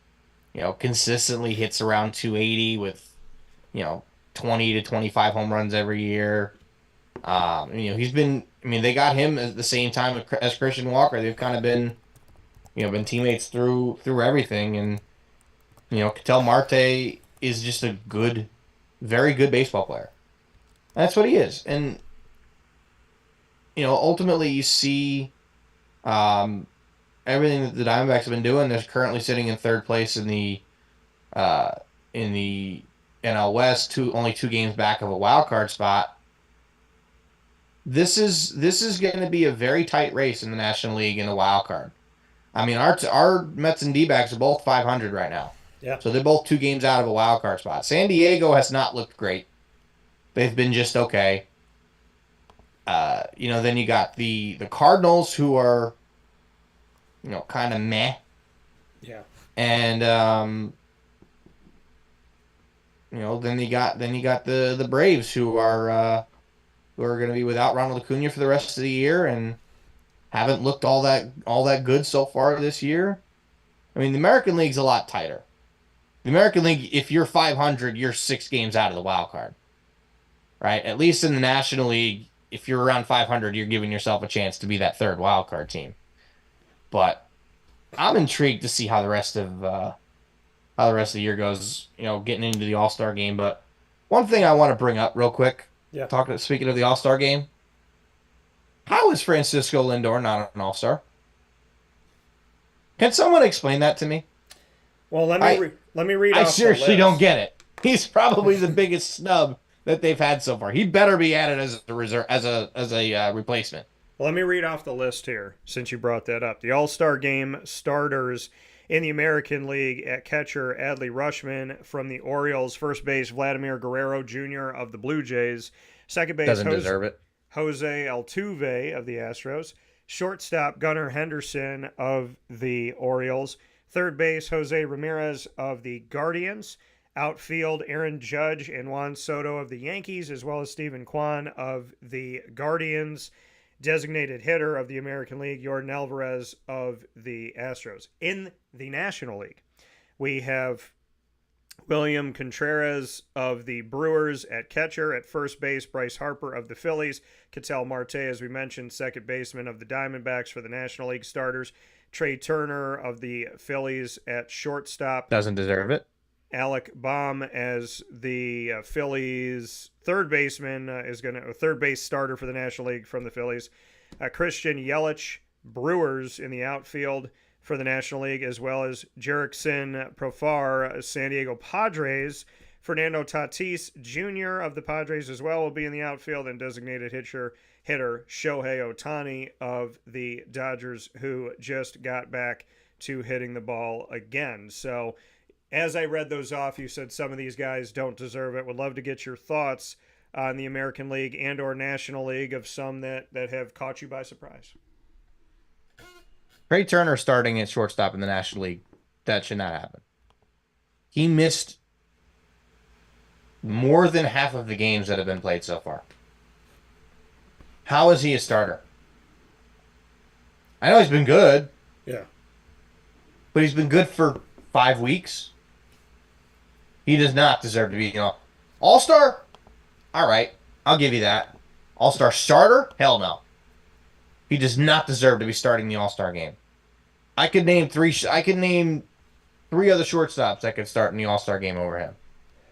Speaker 2: Consistently hits around 280 with 20 to 25 home runs every year. He's been, they got him at the same time as Christian Walker. They've kind of been teammates through everything, and Ketel Marte is just a very good baseball player. That's what he is. And, ultimately you see everything that the Diamondbacks have been doing. They're currently sitting in 3rd place in the NL West, only 2 games back of a wild card spot. This is going to be a very tight race in the National League in the wild card. Our Mets and DBacks are both 500 right now.
Speaker 1: Yeah.
Speaker 2: So they're both 2 games out of a wild card spot. San Diego has not looked great. They've been just okay. Then you got the Cardinals, who are, kind of meh.
Speaker 1: Yeah.
Speaker 2: And then you got the Braves, who are going to be without Ronald Acuna for the rest of the year and haven't looked all that good so far this year. The American League's a lot tighter. The American League, if you're 500, you're 6 games out of the wild card. Right? At least in the National League, if you're around 500, you're giving yourself a chance to be that 3rd wild card team. But I'm intrigued to see how the rest of the year goes. Getting into the All-Star game. But one thing I want to bring up real quick.
Speaker 1: Yeah.
Speaker 2: Speaking of the All-Star game, how is Francisco Lindor not an All-Star? Can someone explain that to me?
Speaker 1: Well, let me read
Speaker 2: I
Speaker 1: off
Speaker 2: seriously
Speaker 1: the
Speaker 2: don't
Speaker 1: list.
Speaker 2: get it. He's probably the biggest snub that they've had so far. He better be added as a reserve, as a replacement.
Speaker 1: Let me read off the list here since you brought that up. The All-Star Game starters in the American League: at catcher, Adley Rutschman from the Orioles; first base, Vladimir Guerrero Jr. of the Blue Jays; second base,
Speaker 2: Doesn't deserve it.
Speaker 1: Jose Altuve of the Astros; shortstop, Gunnar Henderson of the Orioles; third base, Jose Ramirez of the Guardians; outfield, Aaron Judge and Juan Soto of the Yankees, as well as Stephen Kwan of the Guardians; designated hitter of the American League, Jordan Alvarez of the Astros. In the National League, we have William Contreras of the Brewers at catcher; at first base, Bryce Harper of the Phillies; Ketel Marte, as we mentioned, second baseman of the Diamondbacks for the National League starters; Trey Turner of the Phillies at shortstop;
Speaker 2: Doesn't deserve it.
Speaker 1: Alec Baum as the Phillies third baseman third base starter for the National League from the Phillies; Christian Yelich, Brewers, in the outfield for the National League, as well as Jerickson Profar, San Diego Padres; Fernando Tatis Jr. of the Padres as well will be in the outfield; and designated hitter Shohei Ohtani of the Dodgers, who just got back to hitting the ball again. So as I read those off, you said some of these guys don't deserve it. Would love to get your thoughts on the American League and or National League of some that have caught you by surprise.
Speaker 2: Trey Turner starting at shortstop in the National League. That should not happen. He missed more than half of the games that have been played so far. How is he a starter? I know he's been good,
Speaker 1: Yeah.
Speaker 2: but he's been good for 5 weeks. He does not deserve to be, all-star. All right, I'll give you that. All-star starter? Hell no. He does not deserve to be starting the all-star game. I could name three other shortstops that could start in the all-star game over him,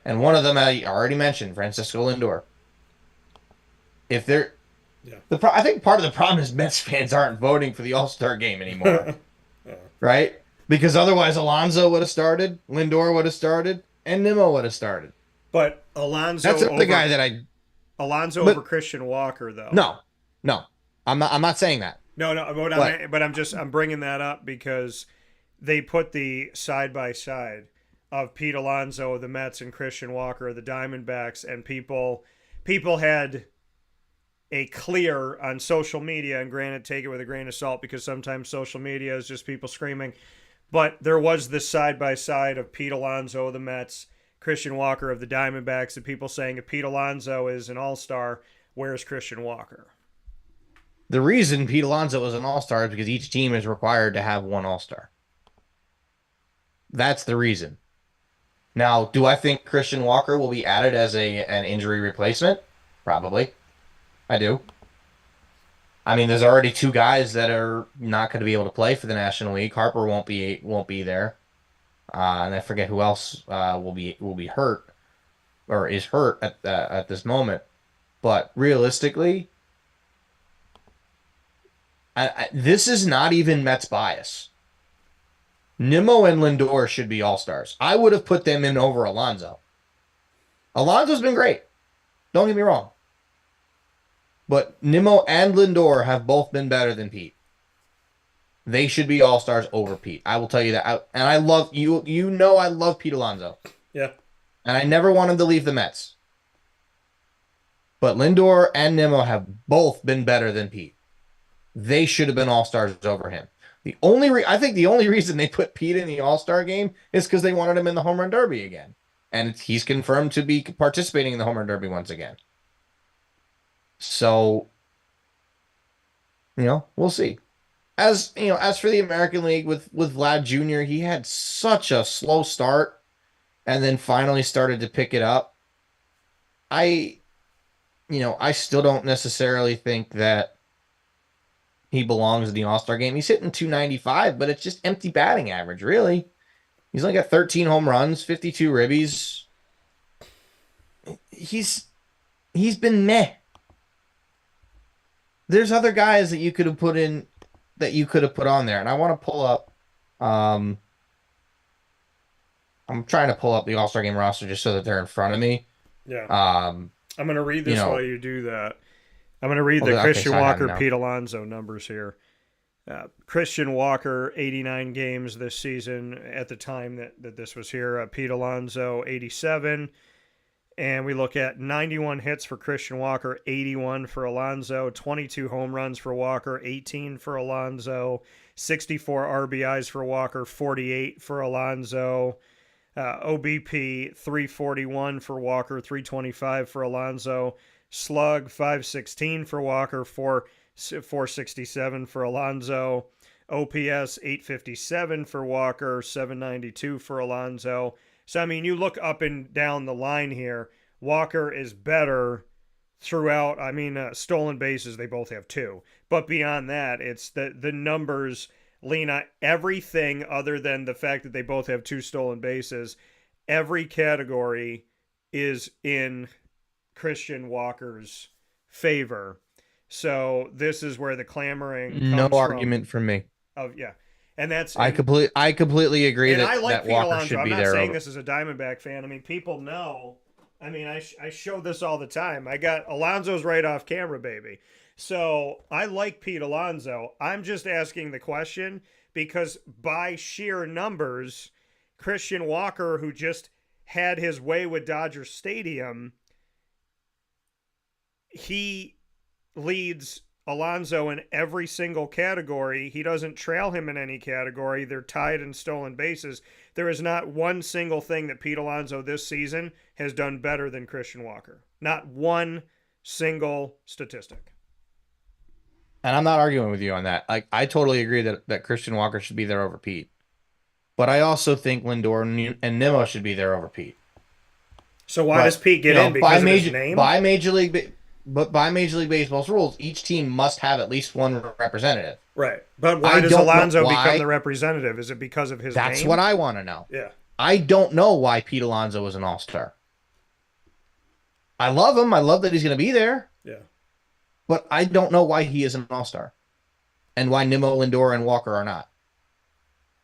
Speaker 2: and one of them I already mentioned, Francisco Lindor. If they're,
Speaker 1: Yeah.
Speaker 2: I think part of the problem is Mets fans aren't voting for the all-star game anymore, right? Because otherwise, Alonso would have started, Lindor would have started, and Nimmo would have started.
Speaker 1: But Alonso
Speaker 2: That's the guy that
Speaker 1: over Christian Walker, though.
Speaker 2: No, I'm not saying that.
Speaker 1: No, I'm bringing that up because they put the side by side of Pete Alonso of the Mets and Christian Walker of the Diamondbacks, and people had a clear on social media, and granted, take it with a grain of salt because sometimes social media is just people screaming, but there was this side by side of Pete Alonso of the Mets, Christian Walker of the Diamondbacks, and people saying if Pete Alonso is an all-star, where's Christian Walker?
Speaker 2: The reason Pete Alonso was an all-star is because each team is required to have one all-star. That's the reason. Now, do I think Christian Walker will be added as an injury replacement? Probably. I do. I mean, there's already 2 guys that are not going to be able to play for the National League. Harper won't be there, and I forget who else will be hurt or is hurt at this moment. But realistically, this is not even Mets bias. Nimmo and Lindor should be all-stars. I would have put them in over Alonso. Alonso's been great. Don't get me wrong. But Nimmo and Lindor have both been better than Pete. They should be all-stars over Pete. I will tell you that. And I love you. I love Pete Alonso.
Speaker 1: Yeah.
Speaker 2: And I never want him to leave the Mets. But Lindor and Nimmo have both been better than Pete. They should have been all-stars over him. I think the only reason they put Pete in the all-star game is because they wanted him in the home run derby again. And he's confirmed to be participating in the home run derby once again. So, we'll see. As for the American League with Vlad Jr., he had such a slow start and then finally started to pick it up. I still don't necessarily think that he belongs in the All-Star game. He's hitting .295, but it's just empty batting average, really. He's only got 13 home runs, 52 ribbies. He's been meh. There's other guys that you could have put on there, and I want to pull up Um, I'm trying to pull up the All-Star game roster just so that they're in front of me.
Speaker 1: Yeah.
Speaker 2: Um,
Speaker 1: I'm going to read
Speaker 2: you
Speaker 1: this while
Speaker 2: know,
Speaker 1: you do that. I'm going to read the
Speaker 2: okay,
Speaker 1: Christian
Speaker 2: so I have
Speaker 1: Walker,
Speaker 2: them now.
Speaker 1: Pete Alonso numbers here. Christian Walker, 89 games this season at the time that this was here. Pete Alonso, 87. And we look at 91 hits for Christian Walker, 81 for Alonso, 22 home runs for Walker, 18 for Alonso, 64 RBIs for Walker, 48 for Alonso, OBP 341 for Walker, 325 for Alonso, slug 516 for Walker, 467 for Alonso, OPS 857 for Walker, 792 for Alonso. So, I mean, you look up and down the line here, Walker is better throughout. I mean, stolen bases, they both have 2. But beyond that, it's the numbers lean on everything other than the fact that they both have 2 stolen bases. Every category is in Christian Walker's favor. So this is where the clamoring comes
Speaker 2: No
Speaker 1: from.
Speaker 2: argument from me.
Speaker 1: Yeah. And that's
Speaker 2: I completely agree
Speaker 1: and
Speaker 2: that,
Speaker 1: I like
Speaker 2: that
Speaker 1: Pete
Speaker 2: Walker
Speaker 1: Alonso.
Speaker 2: should
Speaker 1: I'm
Speaker 2: be
Speaker 1: not
Speaker 2: there.
Speaker 1: saying this as a Diamondback fan. I mean, people know. I mean, I show this all the time. I got Alonso's right off camera, baby. So I like Pete Alonso. I'm just asking the question because by sheer numbers, Christian Walker, who just had his way with Dodger Stadium, he leads Alonso in every single category. He doesn't trail him in any category. They're tied in stolen bases. There is not one single thing that Pete Alonso this season has done better than Christian Walker. Not one single statistic.
Speaker 2: And I'm not arguing with you on that. Like, I totally agree that Christian Walker should be there over Pete. But I also think Lindor and Nimmo should be there over Pete.
Speaker 1: So why does Pete get in? Because of his name?
Speaker 2: By Major League Baseball's rules, each team must have at least one representative.
Speaker 1: Right. But why does Alonso become the representative? Is it because of his name?
Speaker 2: That's what I want to know.
Speaker 1: Yeah.
Speaker 2: I don't know why Pete Alonso was an all-star. I love him. I love that he's going to be there.
Speaker 1: Yeah.
Speaker 2: But I don't know why he is an all-star. And why Nimmo, Lindor, and Walker are not.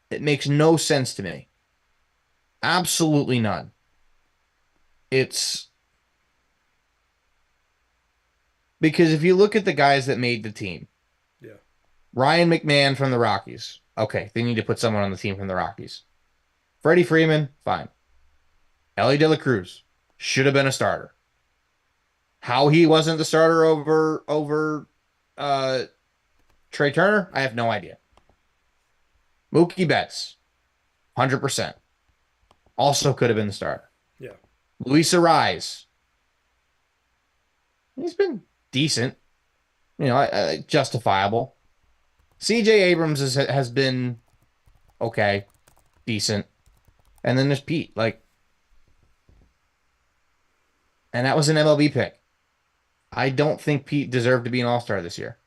Speaker 2: It makes no sense to me. Absolutely none. It's... Because if you look at the guys that made the team,
Speaker 1: yeah,
Speaker 2: Ryan McMahon from the Rockies. Okay, they need to put someone on the team from the Rockies. Freddie Freeman, fine. Ellie De La Cruz should have been a starter. How he wasn't the starter over Trey Turner, I have no idea. Mookie Betts, 100%. Also could have been the starter.
Speaker 1: Yeah.
Speaker 2: Luis Ariz. He's been decent. You know, justifiable. CJ Abrams has been okay, decent. And then there's Pete. Like, and that was an MLB pick. I don't think Pete deserved to be an all-star this year.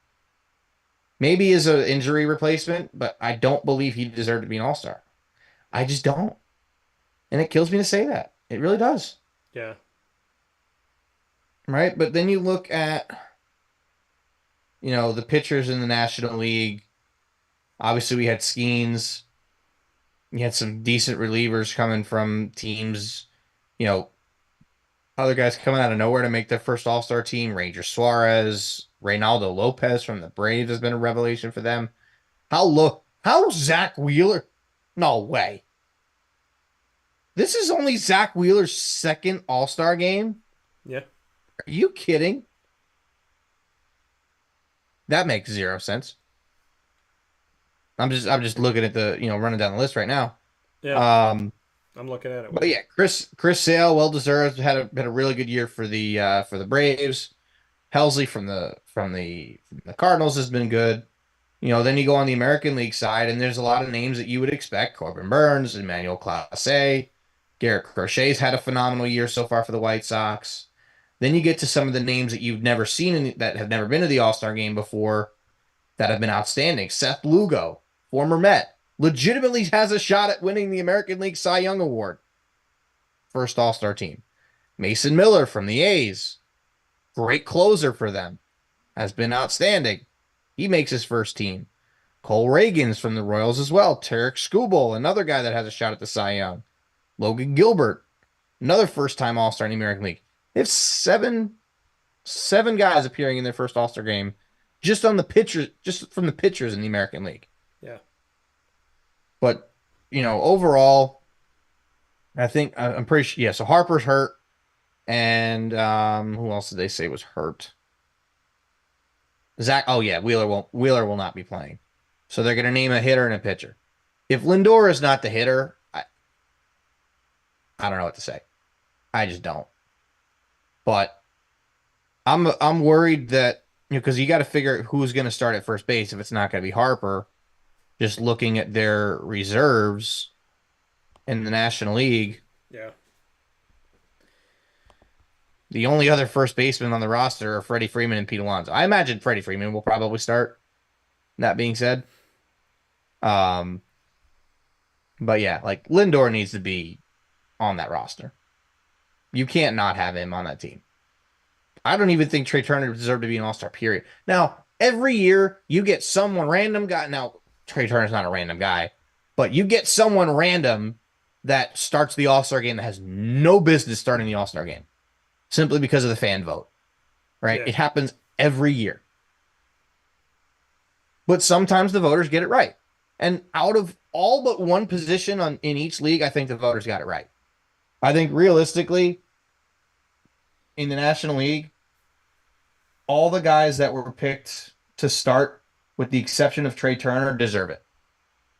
Speaker 2: Maybe as an injury replacement, but I don't believe he deserved to be an all-star. I just don't. And it kills me to say that. It really does.
Speaker 1: Yeah.
Speaker 2: Right? But then you look at, you know, the pitchers in the National League. Obviously, we had Skenes. You had some decent relievers coming from teams, you know, other guys coming out of nowhere to make their first all-star team. Ranger Suarez, Reynaldo Lopez from the Braves has been a revelation for them. How Zach Wheeler? No way. This is only Zach Wheeler's second all-star game?
Speaker 1: Yeah.
Speaker 2: Are you kidding? That makes zero sense. I'm just looking at the, you know, running down the list right now.
Speaker 1: Yeah. I'm looking at it.
Speaker 2: But yeah, Chris Sale, well deserved, had a really good year for the Braves. Helsley from the Cardinals has been good. You know, then you go on the American League side, and there's a lot of names that you would expect: Corbin Burns, Emmanuel Clase, Garrett Crochet's had a phenomenal year so far for the White Sox. Then you get to some of the names that you've never seen that have never been to the All-Star game before that have been outstanding. Seth Lugo, former Met, legitimately has a shot at winning the American League Cy Young Award. First All-Star team. Mason Miller from the A's, great closer for them, has been outstanding. He makes his first team. Cole Reagan's from the Royals as well. Tarek Skubal, another guy that has a shot at the Cy Young. Logan Gilbert, another first-time All-Star in the American League. They have seven guys appearing in their first All-Star game just from the pitchers in the American League.
Speaker 1: Yeah.
Speaker 2: But, overall, I think I'm pretty sure. Yeah, so Harper's hurt. And who else did they say was hurt? Zach. Oh, yeah, Wheeler will not be playing. So they're going to name a hitter and a pitcher. If Lindor is not the hitter, I don't know what to say. I just don't. But I'm worried that, because you got to figure out who's going to start at first base if it's not going to be Harper. Just looking at their reserves in the National League.
Speaker 1: Yeah.
Speaker 2: The only other first baseman on the roster are Freddie Freeman and Pete Alonso. I imagine Freddie Freeman will probably start. That being said. But yeah, like Lindor needs to be on that roster. You can't not have him on that team. I don't even think Trey Turner deserved to be an All-Star, period. Now, every year you get someone random guy. Now, Trey Turner's not a random guy, but you get someone random that starts the All-Star game that has no business starting the All-Star game simply because of the fan vote, right?
Speaker 1: Yeah.
Speaker 2: It happens every year. But sometimes the voters get it right. And out of all but one position in each league, I think the voters got it right. I think realistically, in the National League, all the guys that were picked to start, with the exception of Trey Turner, deserve it.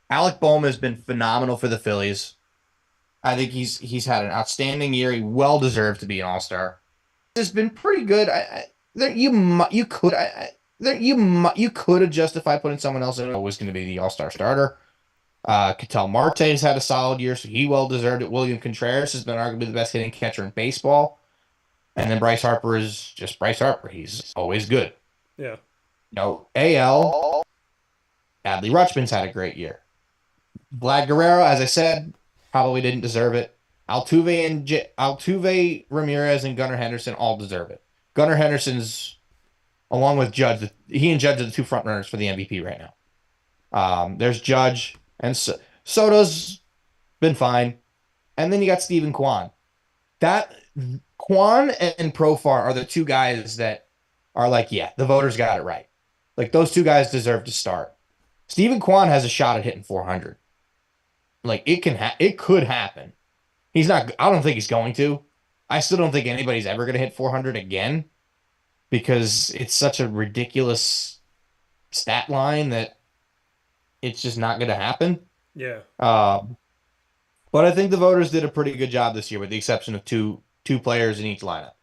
Speaker 2: Alec Bohm has been phenomenal for the Phillies. I think he's had an outstanding year. He well deserved to be an All-Star. It's been pretty good. You could have justified putting someone else in. It was going to be the All-Star starter. Ketel Marte has had a solid year, so he well deserved it. William Contreras has been arguably the best hitting catcher in baseball. And then Bryce Harper is just Bryce Harper. He's always good.
Speaker 1: Yeah.
Speaker 2: AL, Adley Rutschman's had a great year. Vlad Guerrero, as I said, probably didn't deserve it. Altuve, Ramirez, and Gunnar Henderson all deserve it. Gunnar Henderson's, along with Judge, he and Judge are the two front runners for the MVP right now. There's Judge, and Soto's been fine. And then you got Steven Kwan. Kwan and Profar are the two guys that are like, yeah, the voters got it right. Like, those two guys deserve to start. Steven Kwan has a shot at hitting 400. Like, it could happen. He's not. I don't think he's going to. I still don't think anybody's ever going to hit 400 again, because it's such a ridiculous stat line that it's just not going to happen.
Speaker 1: Yeah.
Speaker 2: But I think the voters did a pretty good job this year, with the exception of two players in each lineup.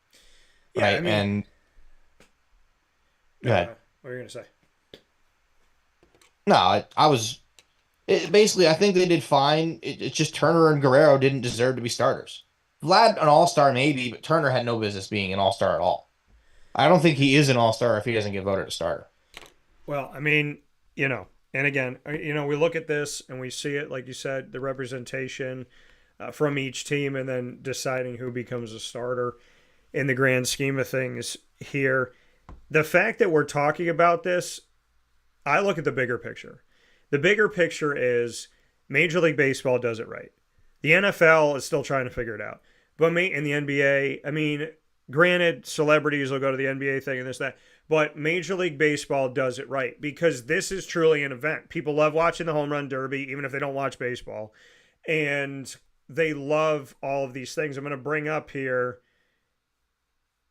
Speaker 1: Yeah,
Speaker 2: right?
Speaker 1: I mean,
Speaker 2: And go ahead.
Speaker 1: What are you going to say?
Speaker 2: No, basically, I think they did fine. It's just Turner and Guerrero didn't deserve to be starters. Vlad, an all-star maybe, but Turner had no business being an all-star at all. I don't think he is an all-star if he doesn't get voted a starter.
Speaker 1: Well, I mean, and again, we look at this and we see it, like you said, the representation from each team, and then deciding who becomes a starter in the grand scheme of things here. The fact that we're talking about this, I look at the bigger picture. The bigger picture is Major League Baseball does it right. The NFL is still trying to figure it out. But in the NBA, I mean, granted, celebrities will go to the NBA thing and this, that, but Major League Baseball does it right, because this is truly an event. People love watching the home run derby, even if they don't watch baseball. And they love all of these things. I'm going to bring up here,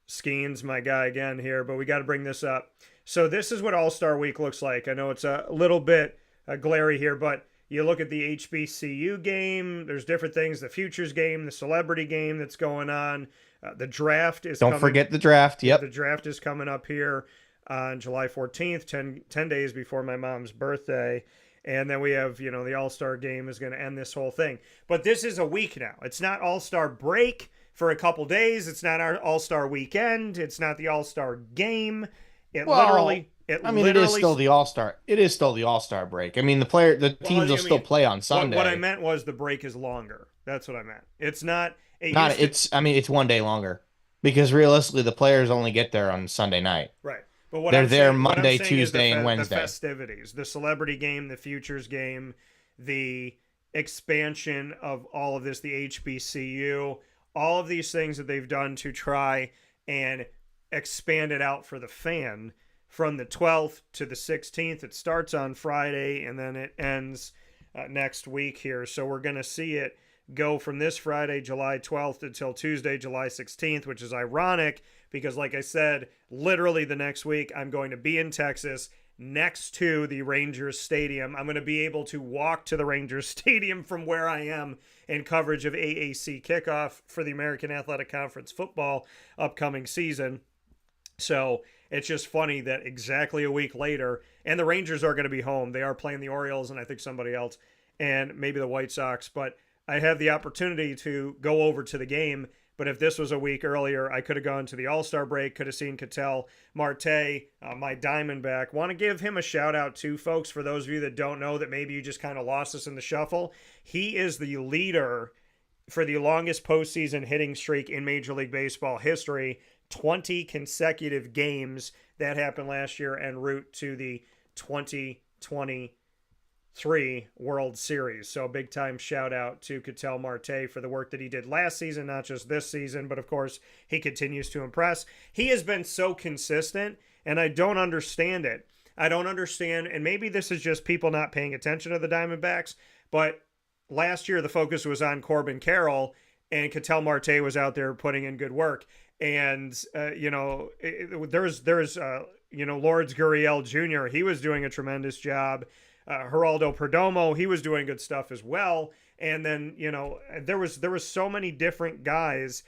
Speaker 1: Skenes, my guy again here, but we got to bring this up. So this is what All-Star Week looks like. I know it's a little bit glary here, but you look at the HBCU game, there's different things, the Futures game, the Celebrity game that's going on. The draft is
Speaker 2: Don't forget the draft. Yep.
Speaker 1: The draft is coming up here on July 14th, 10 days before my mom's birthday. And then we have, the All-Star game is going to end this whole thing. But this is a week now. It's not All-Star break for a couple days. It's not our All-Star weekend. It's not the All-Star game. It is still the All-Star.
Speaker 2: It is still the All-Star break. I mean, the teams will still play on Sunday.
Speaker 1: What I meant was the break is longer. That's what I meant. It's not.
Speaker 2: It's 1 day longer, because realistically the players only get there on Sunday night.
Speaker 1: Right. But what
Speaker 2: They're
Speaker 1: I'm
Speaker 2: there
Speaker 1: saying, what I'm
Speaker 2: Monday,
Speaker 1: saying is
Speaker 2: Tuesday, and
Speaker 1: the
Speaker 2: Wednesday.
Speaker 1: festivities, the celebrity game, the futures game, the expansion of all of this, the HBCU, all of these things that they've done to try and expand it out for the fan from the 12th to the 16th. It starts on Friday and then it ends next week here. So we're going to see it go from this Friday, July 12th, until Tuesday, July 16th, which is ironic because, like I said, literally the next week I'm going to be in Texas next to the Rangers Stadium. I'm going to be able to walk to the Rangers Stadium from where I am in coverage of AAC kickoff for the American Athletic Conference football upcoming season. So it's just funny that exactly a week later, and the Rangers are going to be home. They are playing the Orioles and I think somebody else, and maybe the White Sox, but I have the opportunity to go over to the game. But if this was a week earlier, I could have gone to the All-Star break, could have seen Ketel Marte, my Diamondback. Want to give him a shout out too, folks, for those of you that don't know that maybe you just kind of lost us in the shuffle. He is the leader for the longest postseason hitting streak in Major League Baseball history, 20 consecutive games. That happened last year en route to the 2023 World Series. So a big time shout out to Ketel Marte for the work that he did last season, not just this season, but of course he continues to impress. He has been so consistent and I don't understand it. I don't understand, and maybe this is just people not paying attention to the Diamondbacks, but last year the focus was on Corbin Carroll and Ketel Marte was out there putting in good work. And, there's Lourdes Gurriel Jr., he was doing a tremendous job. Geraldo Perdomo, he was doing good stuff as well. And then, there was so many different guys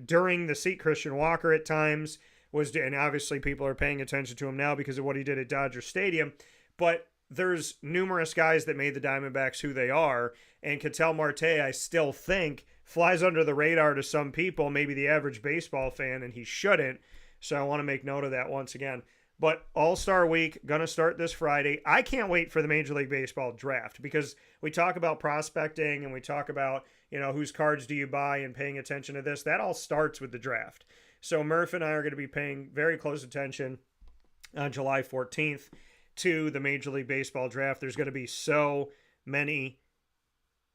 Speaker 1: during the seat. Christian Walker at times and obviously people are paying attention to him now because of what he did at Dodger Stadium. But there's numerous guys that made the Diamondbacks who they are. And Ketel Marte, I still think, flies under the radar to some people, maybe the average baseball fan, and he shouldn't. So I want to make note of that once again. But All-Star Week, going to start this Friday. I can't wait for the Major League Baseball draft because we talk about prospecting and we talk about, whose cards do you buy and paying attention to this. That all starts with the draft. So Murph and I are going to be paying very close attention on July 14th to the Major League Baseball draft. There's going to be so many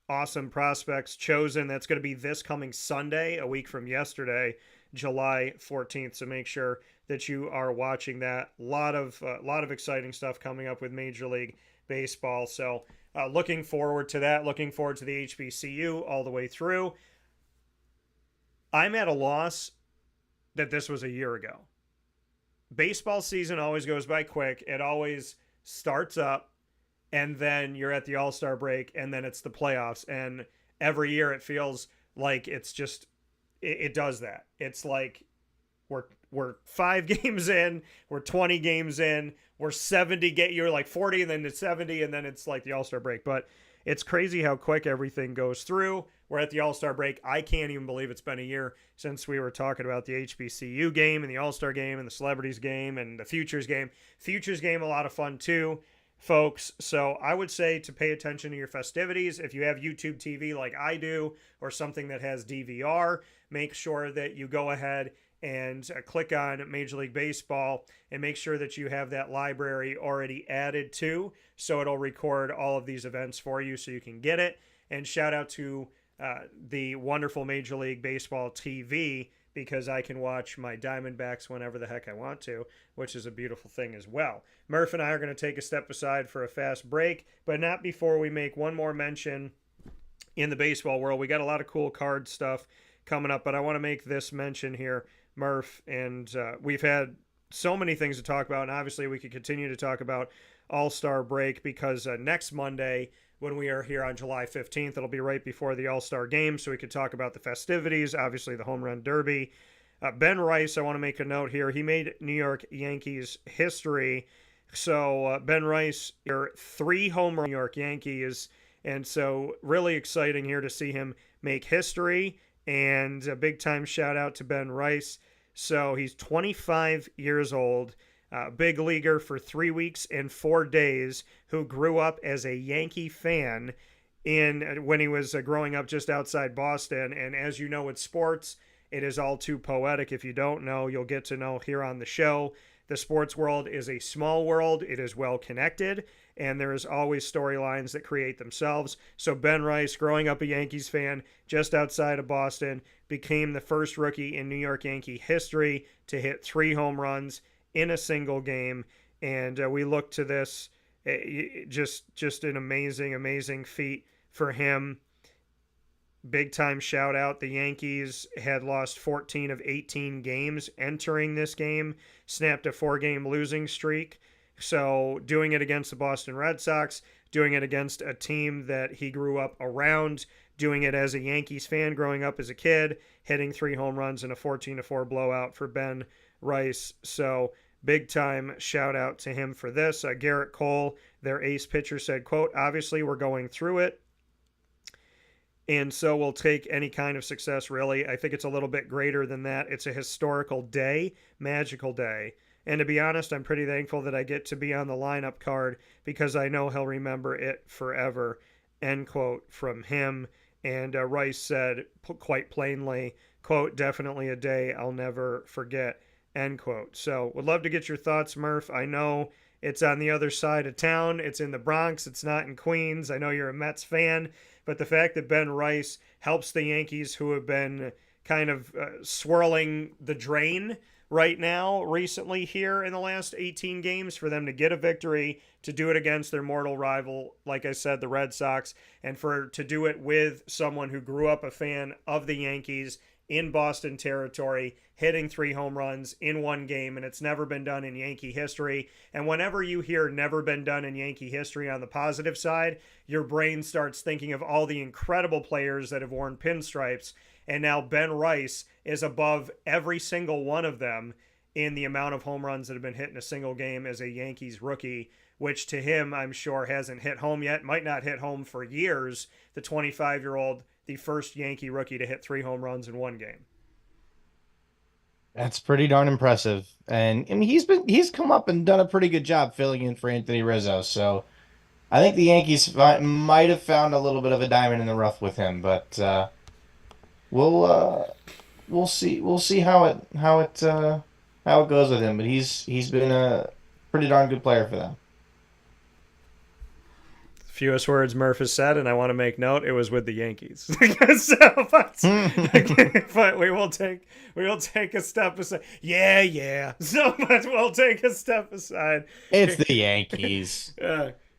Speaker 1: awesome prospects chosen. That's going to be this coming Sunday, a week from yesterday, July 14th. So make sure that you are watching that. A lot of exciting stuff coming up with Major League Baseball. So looking forward to that. Looking forward to the HBCU all the way through. I'm at a loss that this was a year ago. Baseball season always goes by quick. It always starts up, and then you're at the All-Star break, and then it's the playoffs. And every year it feels like it's just, it does that. It's like we're 5 games in, we're 20 games in, we're 70, you're like 40, and then it's 70, and then it's like the All-Star break. But it's crazy how quick everything goes through. We're at the All-Star break. I can't even believe it's been a year since we were talking about the HBCU game and the All-Star game and the Celebrities game and the Futures game. Futures game, a lot of fun too, folks. So I would say to pay attention to your festivities. If you have YouTube TV like I do or something that has DVR, make sure that you go ahead and click on Major League Baseball and make sure that you have that library already added to, so it'll record all of these events for you so you can get it. And shout out to the wonderful Major League Baseball TV, because I can watch my Diamondbacks whenever the heck I want to, which is a beautiful thing as well. Murph and I are going to take a step aside for a fast break, but not before we make one more mention in the baseball world. We got a lot of cool card stuff coming up, but I want to make this mention here, Murph, and we've had so many things to talk about, and obviously we could continue to talk about All-Star break because next Monday, when we are here on July 15th, it'll be right before the All-Star game, so we could talk about the festivities, obviously the Home Run Derby. Ben Rice, I want to make a note here. He made New York Yankees history. So Ben Rice, your 3 home run New York Yankees, and so really exciting here to see him make history. And a big-time shout-out to Ben Rice. So he's 25 years old, big leaguer for 3 weeks and 4 days, who grew up as a Yankee fan when he was growing up just outside Boston. And as you know, with sports, it is all too poetic. If you don't know, you'll get to know here on the show The sports world is a small world. It is well connected, and there is always storylines that create themselves. So Ben Rice, growing up a Yankees fan just outside of Boston, became the first rookie in New York Yankee history to hit 3 home runs in a single game. And we look to this just an amazing feat for him. Big time shout out. The Yankees had lost 14 of 18 games entering this game, snapped a 4-game losing streak. So doing it against the Boston Red Sox, doing it against a team that he grew up around, doing it as a Yankees fan growing up as a kid, hitting 3 home runs in a 14-4 blowout for Ben Rice. So big time shout out to him for this. Garrett Cole, their ace pitcher, said, quote, "Obviously we're going through it, and so we'll take any kind of success, really. I think it's a little bit greater than that. It's a historical day, magical day. And to be honest, I'm pretty thankful that I get to be on the lineup card because I know he'll remember it forever," end quote from him. And Rice said quite plainly, quote, "Definitely a day I'll never forget," end quote. So would love to get your thoughts, Murph. I know it's on the other side of town. It's in the Bronx. It's not in Queens. I know you're a Mets fan. But the fact that Ben Rice helps the Yankees, who have been kind of swirling the drain right now recently here in the last 18 games, for them to get a victory, to do it against their mortal rival, like I said, the Red Sox, and to do it with someone who grew up a fan of the Yankees in Boston territory, hitting 3 home runs in 1 game, and it's never been done in Yankee history. And whenever you hear never been done in Yankee history on the positive side, your brain starts thinking of all the incredible players that have worn pinstripes, and now Ben Rice is above every single one of them in the amount of home runs that have been hit in a single game as a Yankees rookie, which to him, I'm sure, hasn't hit home yet, might not hit home for years. The 25-year-old, the first Yankee rookie to hit 3 home runs in 1 game.
Speaker 2: That's pretty darn impressive. And I mean, he's come up and done a pretty good job filling in for Anthony Rizzo. So I think the Yankees might have found a little bit of a diamond in the rough with him, but we'll see how it goes with him. But he's been a pretty darn good player for them.
Speaker 1: Fewest words Murph has said, and I want to make note, it was with the Yankees. But we will take a step aside. Yeah. So but we'll take a step aside.
Speaker 2: It's the Yankees.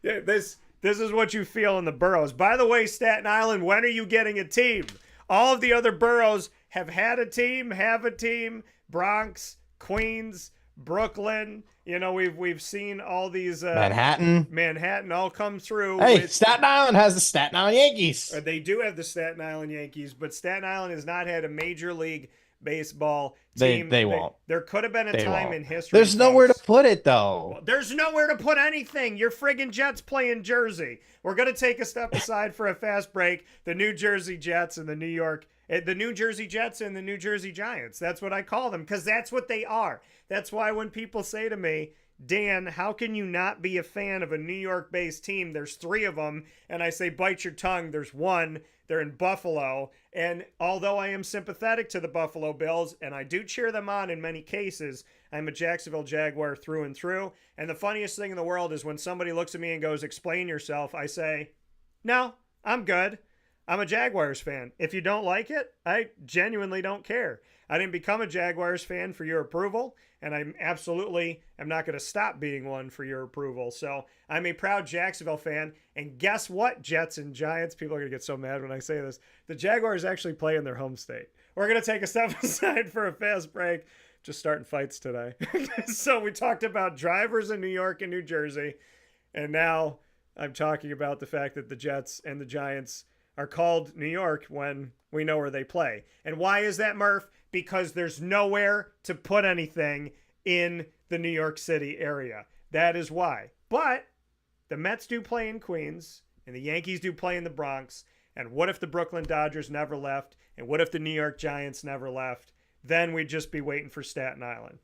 Speaker 1: This is what you feel in the boroughs. By the way, Staten Island, when are you getting a team? All of the other boroughs have had a team, have a team. Bronx, Queens, Brooklyn. You know, we've seen all these Manhattan all come through.
Speaker 2: Hey, Staten Island has the Staten Island Yankees.
Speaker 1: They do have the Staten Island Yankees, but Staten Island has not had a Major League Baseball team.
Speaker 2: They won't.
Speaker 1: There could have been a time in history.
Speaker 2: There's nowhere to put it, though.
Speaker 1: Well, there's nowhere to put anything. Your friggin' Jets play in Jersey. We're going to take a step aside for a fast break. The New Jersey Jets and the New Jersey Jets and the New Jersey Giants. That's what I call them, because that's what they are. That's why when people say to me, Dan, how can you not be a fan of a New York-based team? There's 3 of them. And I say, bite your tongue. There's 1. They're in Buffalo. And although I am sympathetic to the Buffalo Bills, and I do cheer them on in many cases, I'm a Jacksonville Jaguar through and through. And the funniest thing in the world is when somebody looks at me and goes, explain yourself, I say, no, I'm good. I'm a Jaguars fan. If you don't like it, I genuinely don't care. I didn't become a Jaguars fan for your approval, and I absolutely am not going to stop being one for your approval. So I'm a proud Jacksonville fan, and guess what, Jets and Giants? People are going to get so mad when I say this. The Jaguars actually play in their home state. We're going to take a step aside for a fast break. Just starting fights today. So we talked about drivers in New York and New Jersey, and now I'm talking about the fact that the Jets and the Giants are called New York when we know where they play. And why is that, Murph? Because there's nowhere to put anything in the New York City area. That is why. But the Mets do play in Queens, and the Yankees do play in the Bronx. And what if the Brooklyn Dodgers never left? And what if the New York Giants never left? Then we'd just be waiting for Staten Island.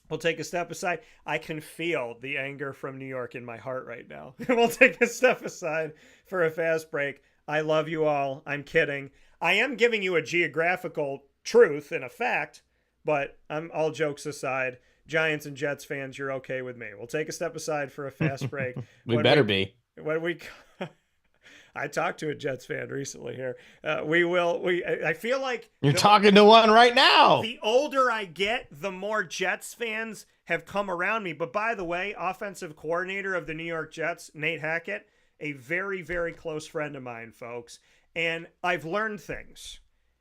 Speaker 1: We'll take a step aside. I can feel the anger from New York in my heart right now. We'll take a step aside for a fast break. I love you all. I'm kidding. I am giving you a geographical truth and a fact, but I'm all jokes aside. Giants and Jets fans, you're okay with me. We'll take a step aside for a fast break.
Speaker 2: We better be.
Speaker 1: When we I talked to a Jets fan recently here. I feel like
Speaker 2: You're talking to one right now.
Speaker 1: The older I get, the more Jets fans have come around me. But by the way, offensive coordinator of the New York Jets, Nate Hackett, a very, very close friend of mine, folks. And I've learned things.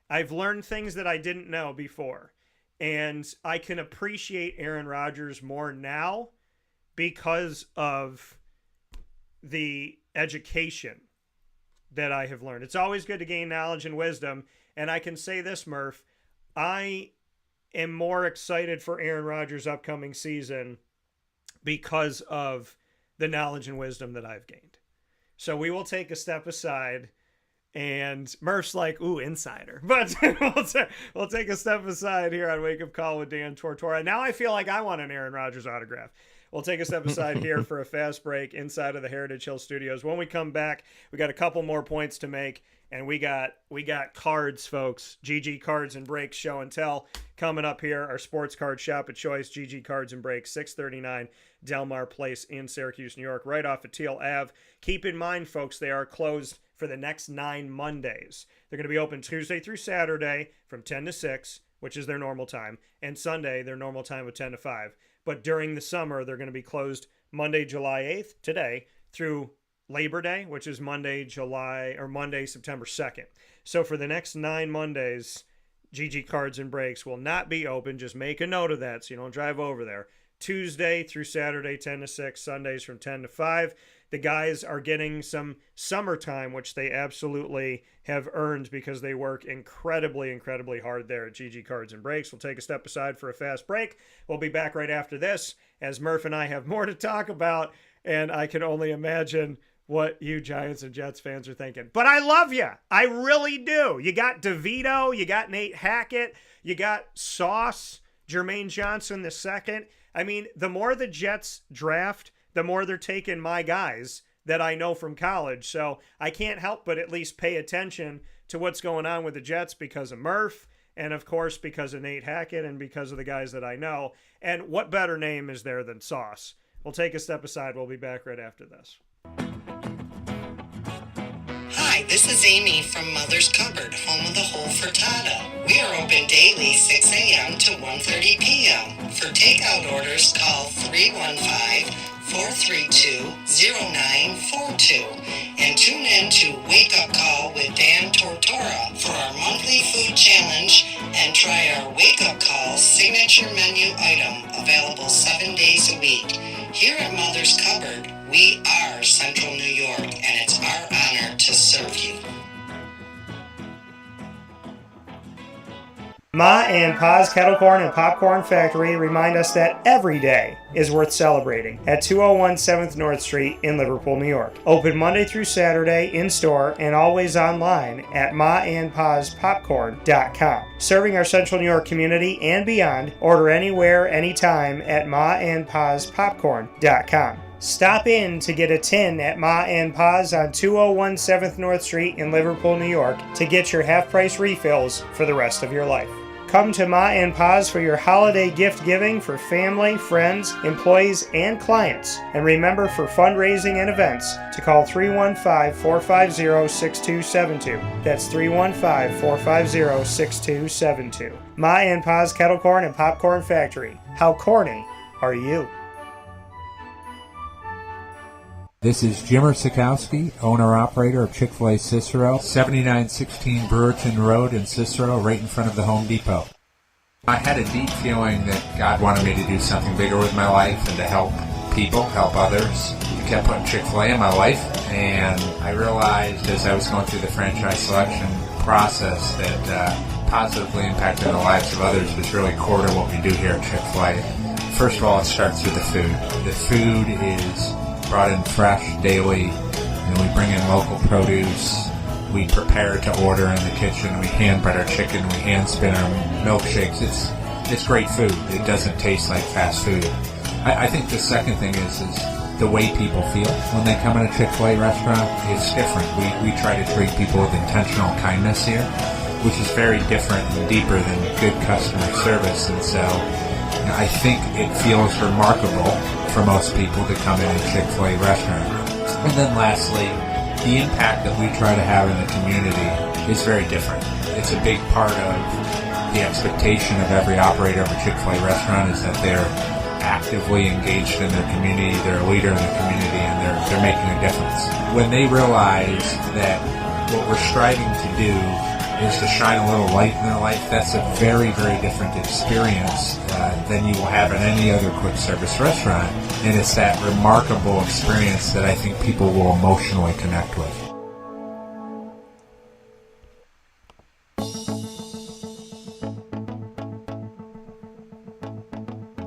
Speaker 1: I've learned things that I didn't know before. And I can appreciate Aaron Rodgers more now because of the education that I have learned. It's always good to gain knowledge and wisdom. And I can say this, Murph, I am more excited for Aaron Rodgers' upcoming season because of the knowledge and wisdom that I've gained. So we will take a step aside, and Murph's like, ooh, insider. But we'll take a step aside here on Wake Up Call with Dan Tortora. Now I feel like I want an Aaron Rodgers autograph. We'll take a step aside here for a fast break inside of the Heritage Hill Studios. When we come back, we got a couple more points to make, and we got cards, folks. GG Cards and Breaks Show and Tell coming up here. Our sports card shop at choice, GG Cards and Breaks, 639 Delmar Place in Syracuse, New York, right off of Teal Ave. Keep in mind, folks, they are closed for the next 9 Mondays. They're going to be open Tuesday through Saturday from 10 to 6, which is their normal time, and Sunday, their normal time of 10 to 5. But during the summer, they're going to be closed Monday, July 8th, today, through Labor Day, which is Monday, September 2nd. So for the next 9 Mondays, GG Cards and Breaks will not be open. Just make a note of that so you don't drive over there. Tuesday through Saturday, 10 to 6, Sundays from 10 to 5. The guys are getting some summertime, which they absolutely have earned because they work incredibly, incredibly hard there at GG Cards and Breaks. We'll take a step aside for a fast break. We'll be back right after this as Murph and I have more to talk about, and I can only imagine what you Giants and Jets fans are thinking. But I love you. I really do. You got DeVito, you got Nate Hackett, you got Sauce, Jermaine Johnson II. I mean, the more the Jets draft, the more they're taking my guys that I know from college. So I can't help but at least pay attention to what's going on with the Jets because of Murph and, of course, because of Nate Hackett and because of the guys that I know. And what better name is there than Sauce? We'll take a step aside. We'll be back right after this.
Speaker 5: Hi, this is Amy from Mother's Cupboard, home of the whole frittata. We are open daily 6 a.m. to 1:30 p.m. For takeout orders, call 315-432-0942 and tune in to Wake Up Call with Dan Tortora for our monthly food challenge and try our Wake Up Call signature menu item available 7 days a week. Here at Mother's Cupboard, we are Central New York, and it's our honor to serve you.
Speaker 1: Ma and Pa's Kettle Corn and Popcorn Factory remind us that every day is worth celebrating at 201 7th North Street in Liverpool, New York. Open Monday through Saturday in-store and always online at maandpaspopcorn.com. Serving our Central New York community and beyond, order anywhere, anytime at maandpaspopcorn.com. Stop in to get a tin at Ma and Pa's on 201 7th North Street in Liverpool, New York to get your half-price refills for the rest of your life. Come to Ma and Pa's for your holiday gift giving for family, friends, employees, and clients. And remember, for fundraising and events, to call 315-450-6272. That's 315-450-6272. Ma and Pa's Kettle Corn and Popcorn Factory. How corny are you?
Speaker 6: This is Jimmer Sikowski, owner-operator of Chick-fil-A Cicero, 7916 Brewerton Road in Cicero, right in front of the Home Depot. I had a deep feeling that God wanted me to do something bigger with my life and to help people, help others. He kept putting Chick-fil-A in my life, and I realized as I was going through the franchise selection process that positively impacting the lives of others was really core to what we do here at Chick-fil-A. First of all, it starts with the food. The food is brought in fresh daily, and we bring in local produce. We prepare to order in the kitchen. We hand bread our chicken. We hand spin our milkshakes. It's great food. It doesn't taste like fast food. I think the second thing is the way people feel when they come in a Chick-fil-A restaurant. It's different. We try to treat people with intentional kindness here, which is very different and deeper than good customer service. And so, I think it feels remarkable for most people to come in a Chick-fil-A restaurant. And then lastly, the impact that we try to have in the community is very different. It's a big part of the expectation of every operator of a Chick-fil-A restaurant is that they're actively engaged in their community, they're a leader in the community, and they're making a difference. When they realize that what we're striving to do is to shine a little light in their life, that's a very, very different experience than you will have in any other quick service restaurant. And it's that remarkable experience that I think people will emotionally connect with.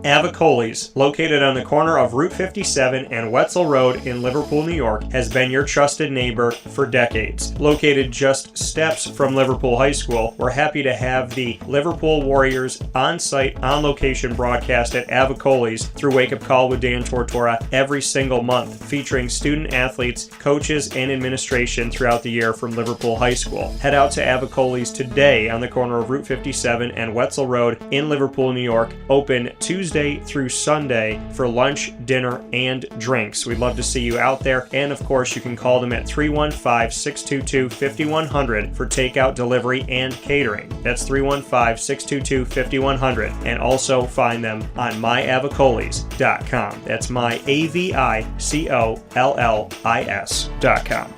Speaker 1: Avicoli's, located on the corner of Route 57 and Wetzel Road in Liverpool, New York, has been your trusted neighbor for decades. Located just steps from Liverpool High School, we're happy to have the Liverpool Warriors on-site, on-location broadcast at Avicoli's through Wake Up Call with Dan Tortora every single month, featuring student athletes, coaches, and administration throughout the year from Liverpool High School. Head out to Avicoli's today on the corner of Route 57 and Wetzel Road in Liverpool, New York, open Tuesday through Sunday for lunch, dinner, and drinks. We'd love to see you out there, and of course you can call them at 315-622-5100 for takeout, delivery, and catering. That's 315-622-5100, and also find them on myavicolis.com. That's myavicollis.com.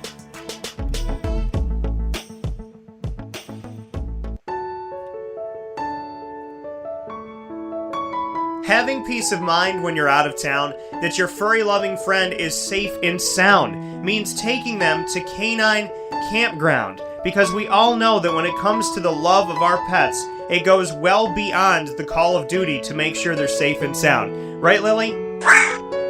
Speaker 1: Having peace of mind when you're out of town that your furry-loving friend is safe and sound means taking them to Canine Campground, because we all know that when it comes to the love of our pets, it goes well beyond the call of duty to make sure they're safe and sound. Right, Lily?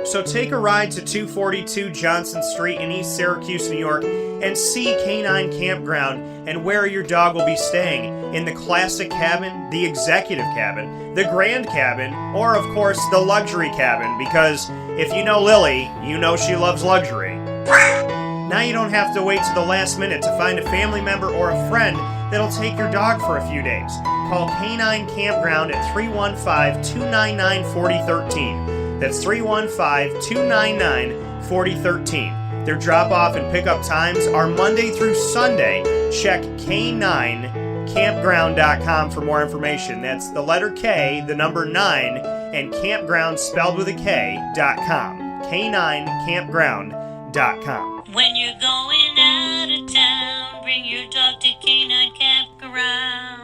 Speaker 1: So take a ride to 242 Johnson Street in East Syracuse, New York, and see Canine Campground and where your dog will be staying, in the classic cabin, the executive cabin, the grand cabin, or of course the luxury cabin, because if you know Lily, you know she loves luxury. Now you don't have to wait to the last minute to find a family member or a friend that'll take your dog for a few days. Call Canine Campground at 315-299-4013. That's 315-299-4013. Their drop-off and pickup times are Monday through Sunday. Check K9campground.com for more information. That's the letter K, the number 9, and campground spelled with a K.com. K9campground.com.
Speaker 7: When you're going out of town, bring your dog to Canine Campground.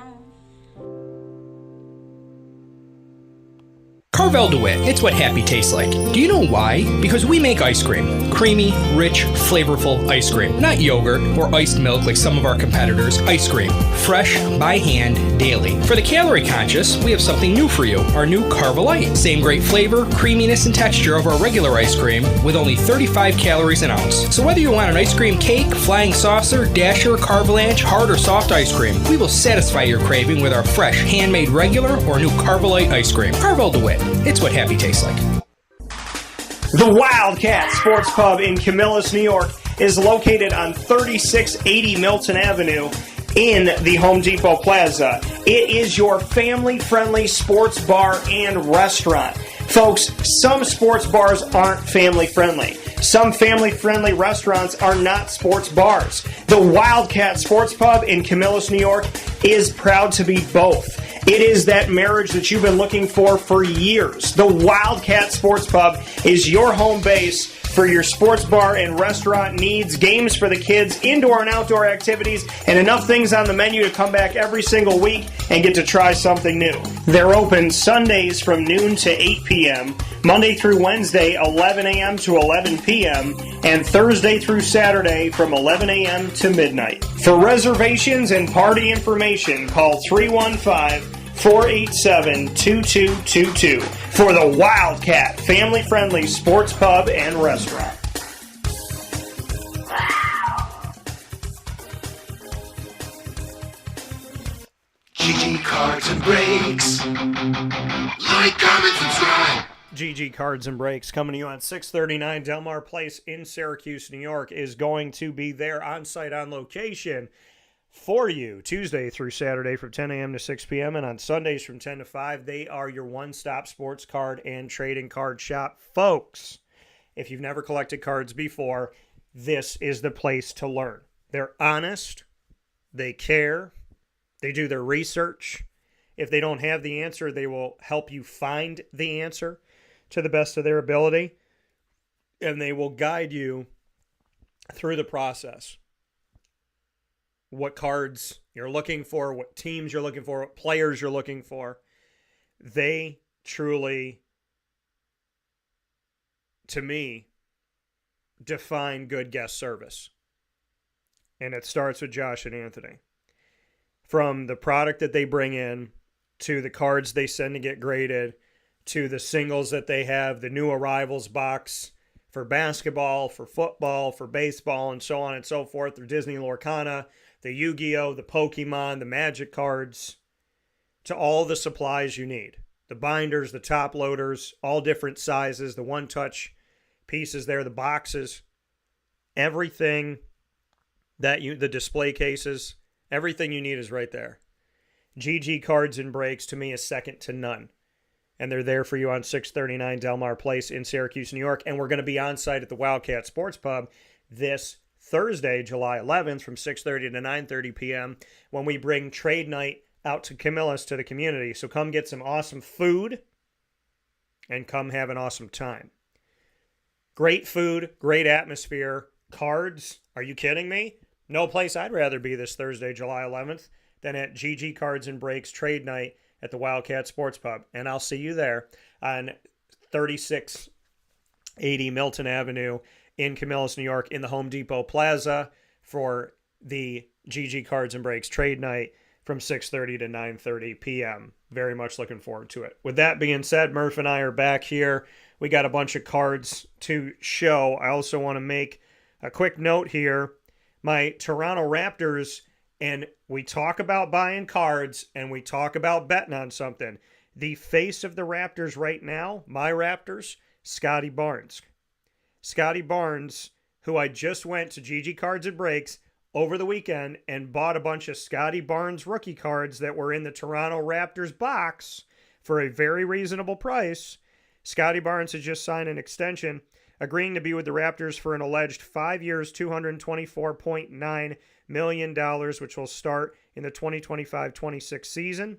Speaker 8: Carvel DeWitt, it's what happy tastes like. Do you know why? Because we make ice cream. Creamy, rich, flavorful ice cream. Not yogurt or iced milk like some of our competitors. Ice cream. Fresh, by hand, daily. For the calorie conscious, we have something new for you. Our new Carvelite. Same great flavor, creaminess, and texture of our regular ice cream with only 35 calories an ounce. So whether you want an ice cream cake, flying saucer, dasher, carvalanche, hard or soft ice cream, we will satisfy your craving with our fresh, handmade regular or new Carvelite ice cream. Carvel DeWitt. It's what happy tastes like.
Speaker 1: The Wildcat Sports Pub in Camillus, New York is located on 3680 Milton Avenue in the Home Depot Plaza. It is your family-friendly sports bar and restaurant. Folks, some sports bars aren't family-friendly. Some family-friendly restaurants are not sports bars. The Wildcat Sports Pub in Camillus, New York is proud to be both. It is that marriage that you've been looking for years. The Wildcat Sports Pub is your home base for your sports bar and restaurant needs, games for the kids, indoor and outdoor activities, and enough things on the menu to come back every single week and get to try something new. They're open Sundays from noon to 8 p.m., Monday through Wednesday, 11 a.m. to 11 p.m., and Thursday through Saturday from 11 a.m. to midnight. For reservations and party information, call 315-487-2222 for the Wildcat family-friendly sports pub and restaurant.
Speaker 9: GG Cards and Breaks. Like, comment, subscribe.
Speaker 1: GG Cards and Breaks, coming to you on 639 Delmar Place in Syracuse, New York, is going to be there on site, on location for you Tuesday through Saturday from 10 a.m. to 6 p.m. and on Sundays from 10 to 5. They are your one-stop sports card and trading card shop. Folks, if you've never collected cards before, this is the place to learn. They're honest. They care. They do their research. If they don't have the answer, they will help you find the answer to the best of their ability. And they will guide you through the process. What cards you're looking for, what teams you're looking for, what players you're looking for. They truly, to me, define good guest service. And it starts with Josh and Anthony. From the product that they bring in, to the cards they send to get graded, to the singles that they have, the new arrivals box for basketball, for football, for baseball, and so on and so forth. The Disney Lorcana, the Yu-Gi-Oh!, the Pokemon, the Magic cards, to all the supplies you need. The binders, the top loaders, all different sizes, the one-touch pieces there, the boxes, everything that the display cases, everything you need is right there. GG Cards and Breaks, to me, is second to none. And they're there for you on 639 Delmar Place in Syracuse, New York. And we're going to be on site at the Wildcat Sports Pub this Thursday, July 11th from 6:30 to 9:30 p.m. when we bring Trade Night out to Camillus to the community. So come get some awesome food and come have an awesome time. Great food, great atmosphere, cards. Are you kidding me? No place I'd rather be this Thursday, July 11th than at GG Cards and Breaks Trade Night at the Wildcat Sports Pub. And I'll see you there on 3680 Milton Avenue in Camillus, New York, in the Home Depot Plaza for the GG Cards and Breaks Trade Night from 6:30 to 9:30 p.m. Very much looking forward to it. With that being said, Murph and I are back here. We got a bunch of cards to show. I also want to make a quick note here. My Toronto Raptors, and we talk about buying cards and we talk about betting on something. The face of the Raptors right now, my Raptors, Scotty Barnes. Scotty Barnes, who I just went to GG Cards and Breaks over the weekend and bought a bunch of Scotty Barnes rookie cards that were in the Toronto Raptors box for a very reasonable price. Scotty Barnes has just signed an extension, agreeing to be with the Raptors for an alleged 5 years, $224.9 million, which will start in the 2025-26 season.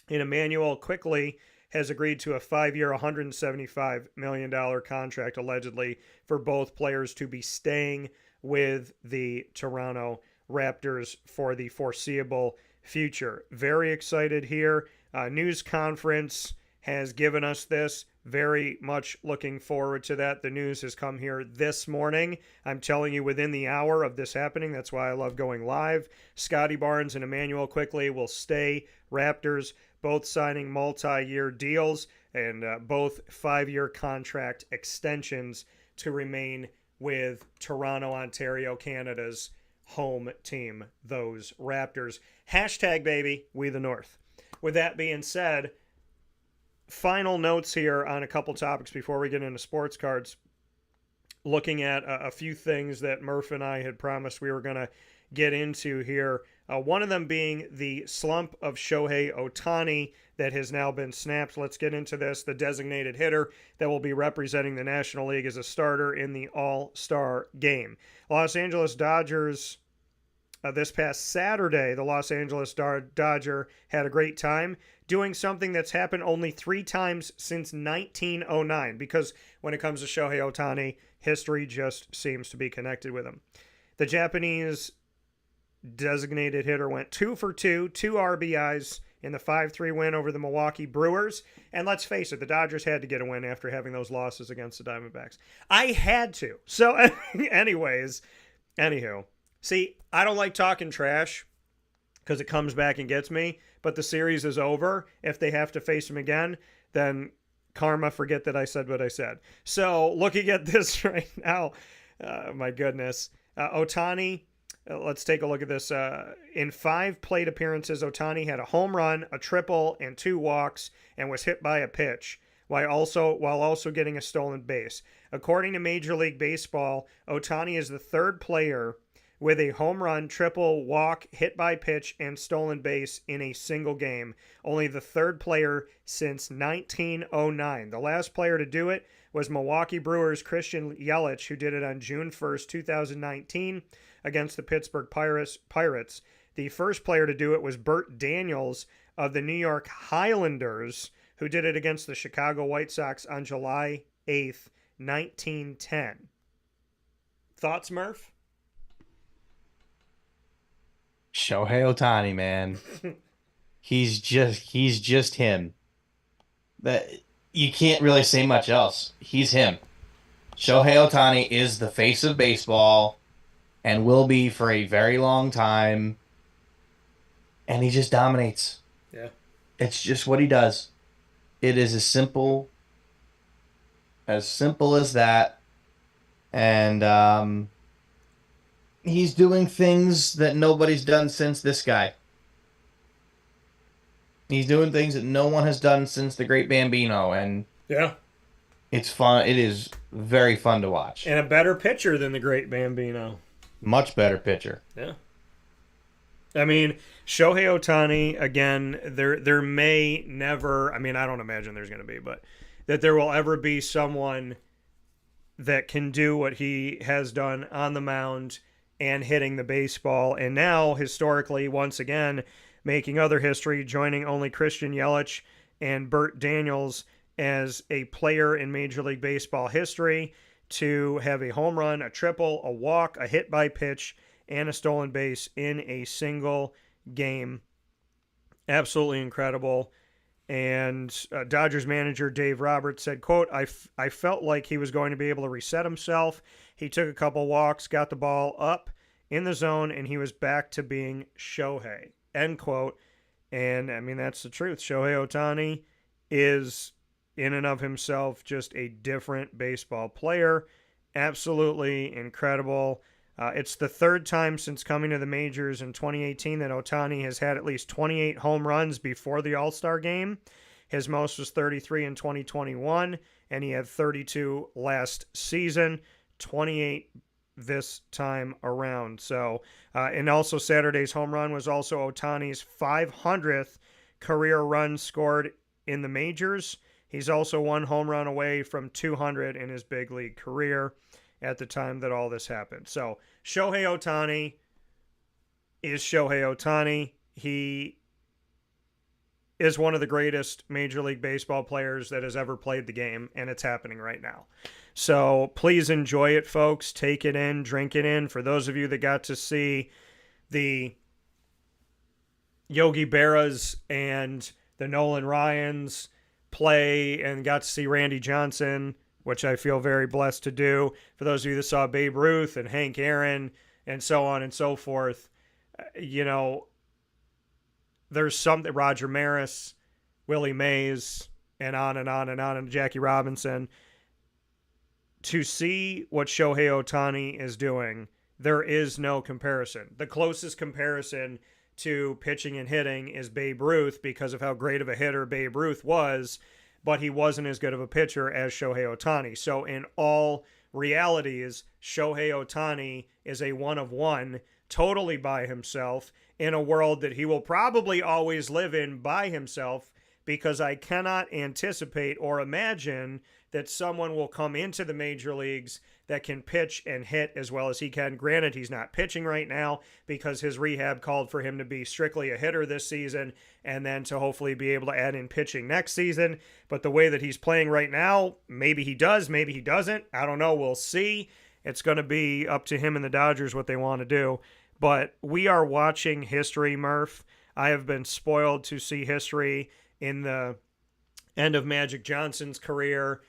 Speaker 1: And Emmanuel quickly has agreed to a 5-year, $175 million contract, allegedly, for both players to be staying with the Toronto Raptors for the foreseeable future. Very excited here. News conference has given us this. Very much looking forward to that. The news has come here this morning. I'm telling you, within the hour of this happening. That's why I love going live. Scotty Barnes and Emmanuel quickly will stay Raptors, both signing multi-year deals and both 5-year contract extensions to remain with Toronto, Ontario, Canada's home team, those Raptors. Hashtag, baby, we the North. With that being said, final notes here on a couple topics before we get into sports cards. Looking at a few things that Murph and I had promised we were going to get into here. One of them being the slump of Shohei Ohtani that has now been snapped. Let's get into this. The designated hitter that will be representing the National League as a starter in the All-Star game. Los Angeles Dodgers, this past Saturday, the Los Angeles Dodger had a great time doing something that's happened only 3 times since 1909, because when it comes to Shohei Ohtani, history just seems to be connected with him. The Japanese designated hitter went 2 for 2, 2 RBIs in the 5-3 win over the Milwaukee Brewers. And let's face it, the Dodgers had to get a win after having those losses against the Diamondbacks. I had to. So anywho, see, I don't like talking trash because it comes back and gets me, but the series is over. If they have to face him again, then karma, forget that I said what I said. So looking at this right now, my goodness, Ohtani, let's take a look at this. In 5 plate appearances, Ohtani had a home run, a triple, and 2 walks, and was hit by a pitch, while also getting a stolen base. According to Major League Baseball, Ohtani is the 3rd player with a home run, triple, walk, hit by pitch, and stolen base in a single game. Only the third player since 1909. The last player to do it was Milwaukee Brewers' Christian Yelich, who did it on June 1st, 2019 against the Pittsburgh Pirates. The first player to do it was Burt Daniels of the New York Highlanders, who did it against the Chicago White Sox on July 8th, 1910. Thoughts, Murph?
Speaker 2: Shohei Ohtani, man. He's just him. That you can't really say much else. He's him. Shohei Ohtani is the face of baseball and will be for a very long time. And he just dominates.
Speaker 1: Yeah.
Speaker 2: It's just what he does. It is as simple as that. And he's doing things that nobody's done since this guy. He's doing things that no one has done since the Great Bambino, and
Speaker 1: Yeah.
Speaker 2: it's fun. It is very fun to watch.
Speaker 1: And a better pitcher than the Great Bambino.
Speaker 2: Much better pitcher.
Speaker 1: Yeah. I mean, Shohei Ohtani, again, there may never, I mean, I don't imagine there's going to be, but that there will ever be someone that can do what he has done on the mound and hitting the baseball. And now, historically, once again, making other history, joining only Christian Yelich and Burt Daniels as a player in Major League Baseball history to have a home run, a triple, a walk, a hit by pitch, and a stolen base in a single game. Absolutely incredible. And Dodgers manager Dave Roberts said, quote, I felt like he was going to be able to reset himself. He took a couple walks, got the ball up in the zone, and he was back to being Shohei, end quote. And, I mean, that's the truth. Shohei Ohtani is, in and of himself, just a different baseball player. Absolutely incredible. It's the third time since coming to the majors in 2018 that Ohtani has had at least 28 home runs before the All-Star game. His most was 33 in 2021, and he had 32 last season, 28 this time around. So, and also Saturday's home run was also Ohtani's 500th career run scored in the majors. He's also one home run away from 200 in his big league career at the time that all this happened. So Shohei Ohtani is Shohei Ohtani. He is one of the greatest Major League Baseball players that has ever played the game, and it's happening right now. So please enjoy it, folks. Take it in, drink it in. For those of you that got to see the Yogi Berras and the Nolan Ryans play and got to see Randy Johnson, which I feel very blessed to do. For those of you that saw Babe Ruth and Hank Aaron and so on and so forth, you know, there's something, Roger Maris, Willie Mays, and on and on and on, and Jackie Robinson. To see what Shohei Ohtani is doing, there is no comparison. The closest comparison to pitching and hitting is Babe Ruth because of how great of a hitter Babe Ruth was, but he wasn't as good of a pitcher as Shohei Ohtani. So in all realities, Shohei Ohtani is a one of one, totally by himself, in a world that he will probably always live in by himself, because I cannot anticipate or imagine that someone will come into the major leagues that can pitch and hit as well as he can. Granted, he's not pitching right now because his rehab called for him to be strictly a hitter this season and then to hopefully be able to add in pitching next season. But the way that he's playing right now, maybe he does, maybe he doesn't. I don't know. We'll see. It's going to be up to him and the Dodgers what they want to do. But we are watching history, Murph. I have been spoiled to see history in the end of Magic Johnson's career,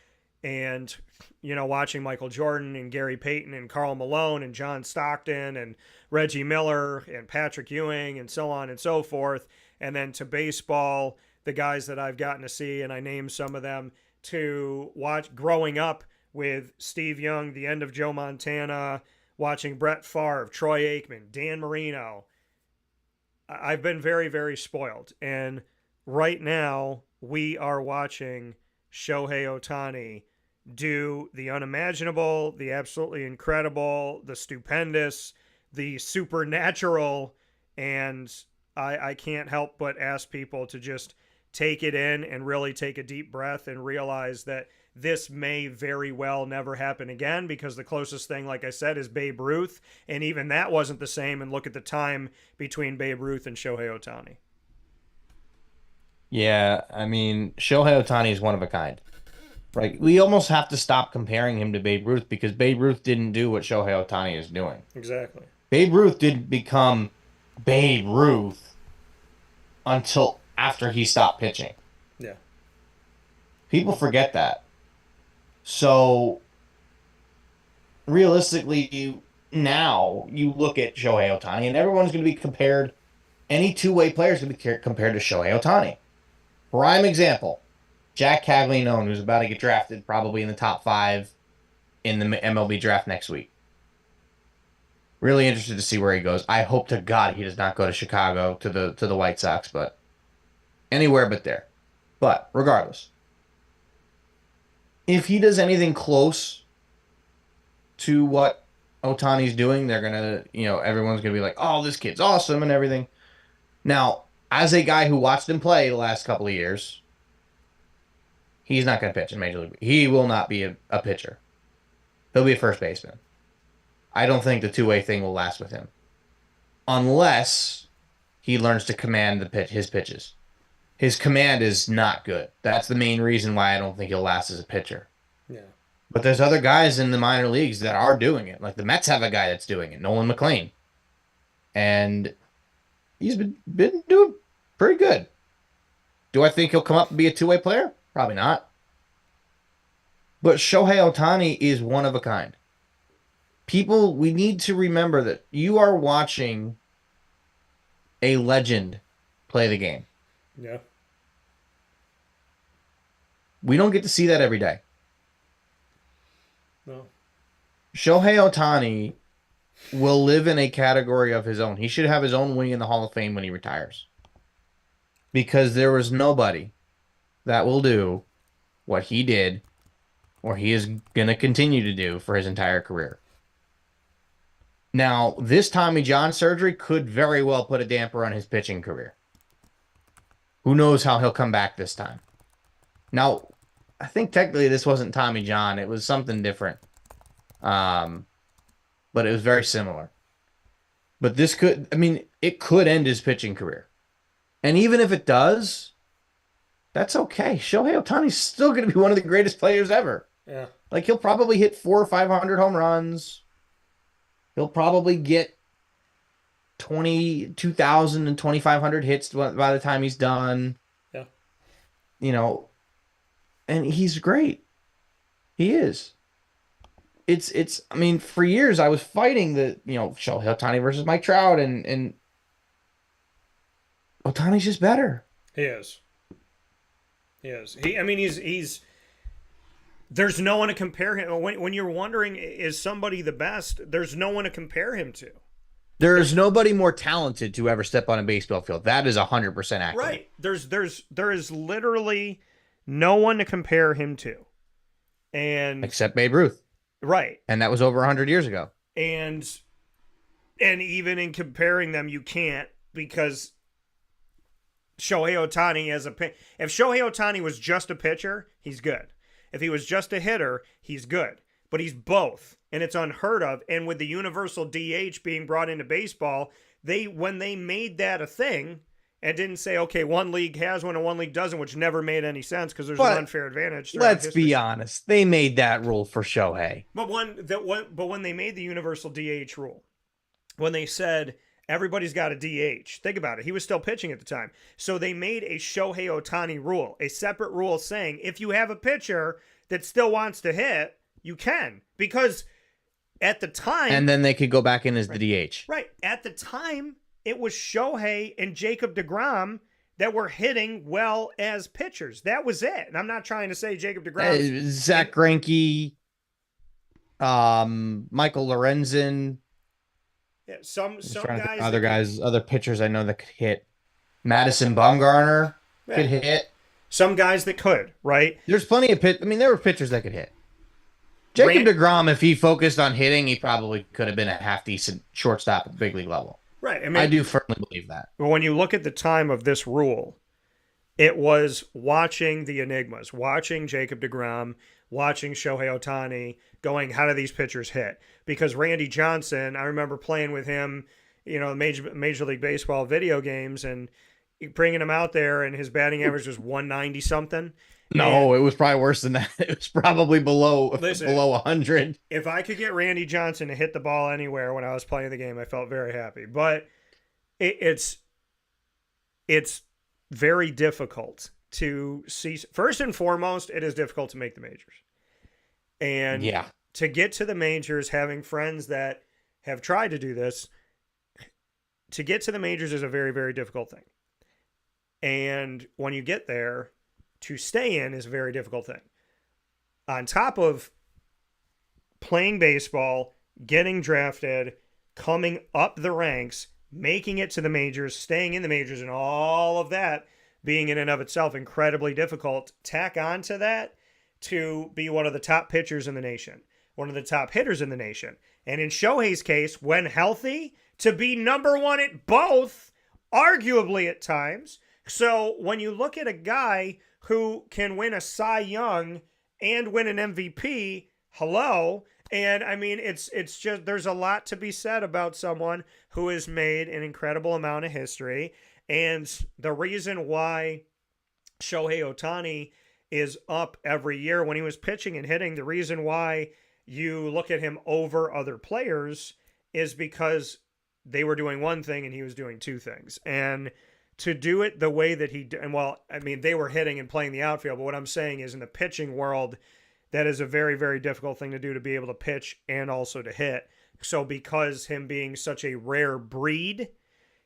Speaker 1: and, you know, watching Michael Jordan and Gary Payton and Karl Malone and John Stockton and Reggie Miller and Patrick Ewing and so on and so forth. And then to baseball, the guys that I've gotten to see, and I named some of them, to watch growing up with Steve Young, the end of Joe Montana, watching Brett Favre, Troy Aikman, Dan Marino. I've been very, very spoiled. And right now, we are watching Shohei Ohtani do the unimaginable, the absolutely incredible, the stupendous, the supernatural, and I can't help but ask people to just take it in and really take a deep breath and realize that this may very well never happen again, because the closest thing, like I said, is Babe Ruth, and even that wasn't the same, and look at the time between Babe Ruth and Shohei Ohtani.
Speaker 2: Yeah, I mean, Shohei Ohtani is one of a kind. Right? We almost have to stop comparing him to Babe Ruth, because Babe Ruth didn't do what Shohei Ohtani is doing.
Speaker 1: Exactly.
Speaker 2: Babe Ruth didn't become Babe Ruth until after he stopped pitching.
Speaker 1: Yeah.
Speaker 2: People forget that. So, realistically, now you look at Shohei Ohtani, and everyone's going to be compared, any two-way player is going to be compared to Shohei Ohtani. Prime example, Jack Caglianone, who's about to get drafted probably in the top 5 in the MLB draft next week. Really interested to see where he goes. I hope to God he does not go to Chicago to the White Sox, but anywhere but there. But regardless, if he does anything close to what Ohtani's doing, they're gonna, everyone's gonna be like, "Oh, this kid's awesome" and everything. Now, as a guy who watched him play the last couple of years, he's not going to pitch in Major League. He will not be a pitcher. He'll be a first baseman. I don't think the two-way thing will last with him, unless he learns to command his pitches. His command is not good. That's the main reason why I don't think he'll last as a pitcher.
Speaker 1: Yeah.
Speaker 2: But there's other guys in the minor leagues that are doing it. Like the Mets have a guy that's doing it, Nolan McLean. And he's been doing pretty good. Do I think he'll come up and be a two-way player? Probably not. But Shohei Ohtani is one of a kind. People, we need to remember that you are watching a legend play the game.
Speaker 1: Yeah.
Speaker 2: We don't get to see that every day.
Speaker 1: No.
Speaker 2: Shohei Ohtani will live in a category of his own. He should have his own wing in the Hall of Fame when he retires. Because there was nobody that will do what he did, or he is going to continue to do for his entire career. Now, this Tommy John surgery could very well put a damper on his pitching career. Who knows how he'll come back this time. Now, I think technically this wasn't Tommy John. It was something different. But it was very similar. But this could, it could end his pitching career. And even if it does, that's okay. Shohei Ohtani's still going to be one of the greatest players ever.
Speaker 1: Yeah.
Speaker 2: Like, he'll probably hit 400 or 500 home runs. He'll probably get 2,000 and 2,500 hits by the time he's done.
Speaker 1: Yeah.
Speaker 2: And he's great. He is. It's for years I was fighting the, Shohei Ohtani versus Mike Trout, and Ohtani's just better.
Speaker 1: He is. He's there's no one to compare him. When you're wondering, is somebody the best, there's no one to compare him to.
Speaker 2: There is nobody more talented to ever step on a baseball field. That is 100% accurate.
Speaker 1: Right. There is literally no one to compare him to. And
Speaker 2: except Babe Ruth.
Speaker 1: Right.
Speaker 2: And that was over 100 years ago.
Speaker 1: And even in comparing them, you can't, because Shohei Ohtani if Shohei Ohtani was just a pitcher, he's good. If he was just a hitter, he's good. But he's both, and it's unheard of. And with the universal DH being brought into baseball, when they made that a thing and didn't say, okay, one league has one and one league doesn't, which never made any sense because there's an unfair advantage.
Speaker 2: Let's be honest. They made that rule for Shohei.
Speaker 1: But when they made the universal DH rule, when they said everybody's got a DH, think about it. He was still pitching at the time. So they made a Shohei Ohtani rule, a separate rule saying if you have a pitcher that still wants to hit, you can. Because at the time...
Speaker 2: And then they could go back in as the DH.
Speaker 1: Right. At the time, it was Shohei and Jacob deGrom that were hitting well as pitchers. That was it. And I'm not trying to say Jacob deGrom...
Speaker 2: Zach Greinke, Michael Lorenzen...
Speaker 1: Yeah, some guys,
Speaker 2: other pitchers I know that could hit. Madison Bumgarner could hit.
Speaker 1: Some guys that could, right?
Speaker 2: There's plenty of there were pitchers that could hit. Jacob deGrom, if he focused on hitting, he probably could have been a half-decent shortstop at the big league level.
Speaker 1: Right. I mean,
Speaker 2: I do firmly believe that.
Speaker 1: when you look at the time of this rule, it was watching the enigmas, watching Jacob deGrom, watching Shohei Ohtani, going, how do these pitchers hit? Because Randy Johnson, I remember playing with him, Major League Baseball video games, and bringing him out there, and his batting average was 190 something.
Speaker 2: No, it was probably worse than that. It was probably below 100.
Speaker 1: If I could get Randy Johnson to hit the ball anywhere when I was playing the game, I felt very happy. But it's very difficult to see. First and foremost, it is difficult to make the majors. And to get to the majors, having friends that have tried to do this, to get to the majors is a very, very difficult thing. And when you get there, to stay in is a very difficult thing. On top of playing baseball, getting drafted, coming up the ranks, making it to the majors, staying in the majors, and all of that being in and of itself incredibly difficult, tack on to that to be one of the top pitchers in the nation, one of the top hitters in the nation. And in Shohei's case, when healthy, to be number one at both, arguably at times. So when you look at a guy who can win a Cy Young and win an MVP, hello. And I mean, it's just, there's a lot to be said about someone who has made an incredible amount of history. And the reason why Shohei Ohtani is up every year when he was pitching and hitting, the reason why you look at him over other players is because they were doing one thing and he was doing two things. And to do it the way that he did, and well, I mean, they were hitting and playing the outfield, but what I'm saying is in the pitching world, that is a very, very difficult thing to do, to be able to pitch and also to hit. So because him being such a rare breed,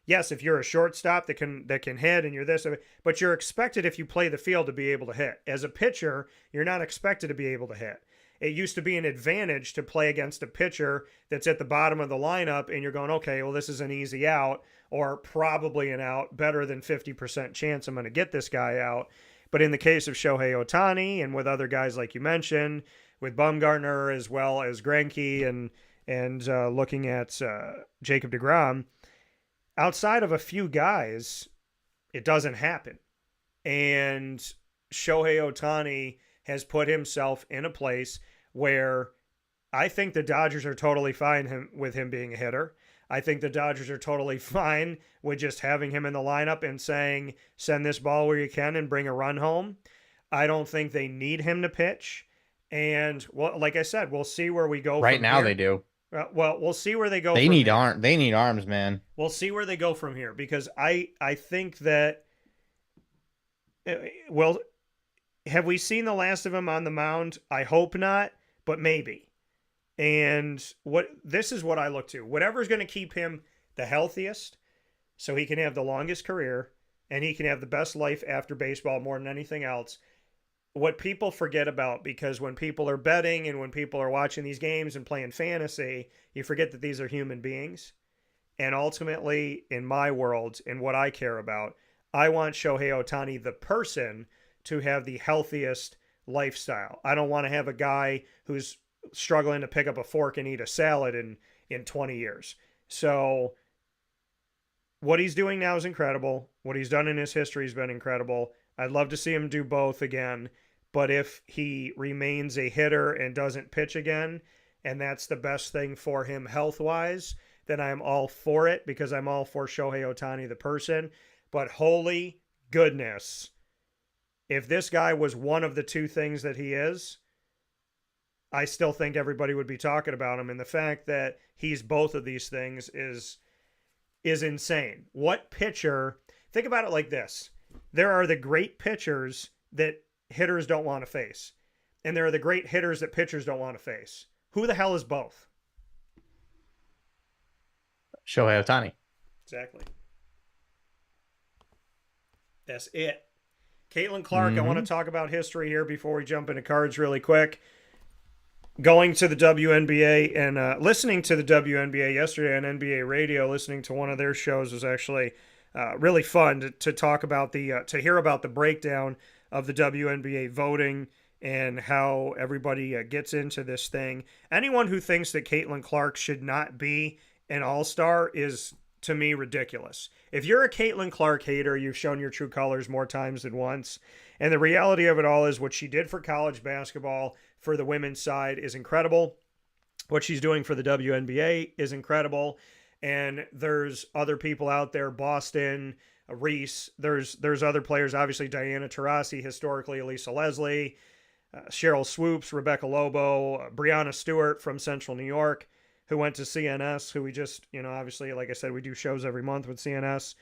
Speaker 1: yes, if you're a shortstop that can hit and you're this, but you're expected, if you play the field, to be able to hit. As a pitcher, you're not expected to be able to hit. It used to be an advantage to play against a pitcher that's at the bottom of the lineup and you're going, okay, well, this is an easy out or probably an out, better than 50% chance I'm going to get this guy out. But in the case of Shohei Ohtani and with other guys like you mentioned, with Bumgarner as well as Greinke and looking at Jacob deGrom, outside of a few guys, it doesn't happen. And Shohei Ohtani has put himself in a place where I think the Dodgers are totally fine with him being a hitter. I think the Dodgers are totally fine with just having him in the lineup and saying, send this ball where you can and bring a run home. I don't think they need him to pitch. And, well, like I said, we'll see where we go
Speaker 2: right
Speaker 1: from
Speaker 2: now
Speaker 1: here.
Speaker 2: Well, they do.
Speaker 1: Well, we'll see where they go.
Speaker 2: They need arms, man.
Speaker 1: We'll see where they go from here, because I think that, well, have we seen the last of him on the mound? I hope not, but maybe. And this is what I look to. Whatever's going to keep him the healthiest, so he can have the longest career and he can have the best life after baseball more than anything else. What people forget about, because when people are betting and when people are watching these games and playing fantasy, you forget that these are human beings. And ultimately, in my world, and what I care about, I want Shohei Ohtani, the person, to have the healthiest lifestyle. I don't want to have a guy who's struggling to pick up a fork and eat a salad in 20 years. So what he's doing now is incredible. What he's done in his history has been incredible. I'd love to see him do both again. But if he remains a hitter and doesn't pitch again, and that's the best thing for him health-wise, then I'm all for it, because I'm all for Shohei Ohtani, the person. But holy goodness, if this guy was one of the two things that he is, I still think everybody would be talking about him. And the fact that he's both of these things is insane. What pitcher, think about it like this. There are the great pitchers that hitters don't want to face. And there are the great hitters that pitchers don't want to face. Who the hell is both?
Speaker 2: Shohei Ohtani.
Speaker 1: Exactly. That's it. Caitlin Clark, I want to talk about history here before we jump into cards really quick. Going to the WNBA and listening to the WNBA yesterday on NBA radio, listening to one of their shows was actually really fun to talk about to hear about the breakdown of the WNBA voting and how everybody gets into this thing. Anyone who thinks that Caitlin Clark should not be an all-star is, to me, ridiculous. If you're a Caitlin Clark hater, you've shown your true colors more times than once. And the reality of it all is what she did for college basketball for the women's side is incredible. What she's doing for the WNBA is incredible. And there's other people out there, Boston, Reese, there's other players, obviously Diana Taurasi, historically Elisa Leslie, Cheryl Swoops, Rebecca Lobo, Brianna Stewart from Central New York, who went to CNS, who we just, obviously, like I said, we do shows every month with CNS.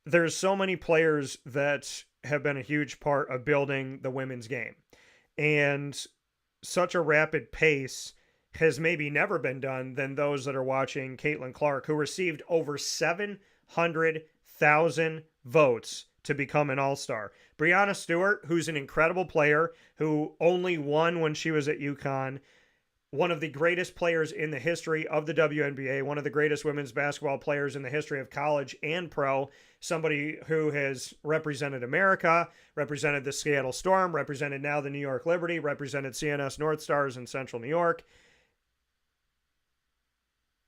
Speaker 1: There's so many players that have been a huge part of building the women's game. And such a rapid pace has maybe never been done than those that are watching Caitlin Clark, who received over 700,000 votes to become an all-star. Brianna Stewart, who's an incredible player, who only won when she was at UConn, one of the greatest players in the history of the WNBA, one of the greatest women's basketball players in the history of college and pro, somebody who has represented America, represented the Seattle Storm, represented now the New York Liberty, represented CNS North Stars in Central New York.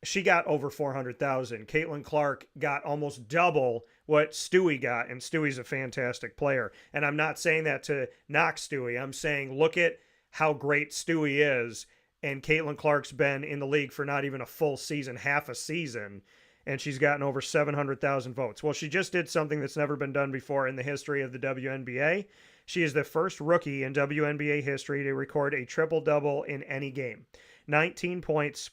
Speaker 1: She got over 400,000. Caitlin Clark got almost double what Stewie got, and Stewie's a fantastic player. And I'm not saying that to knock Stewie. I'm saying look at how great Stewie is, and Caitlin Clark's been in the league for not even a full season, half a season, and she's gotten over 700,000 votes. Well, she just did something that's never been done before in the history of the WNBA. She is the first rookie in WNBA history to record a triple-double in any game. 19 points,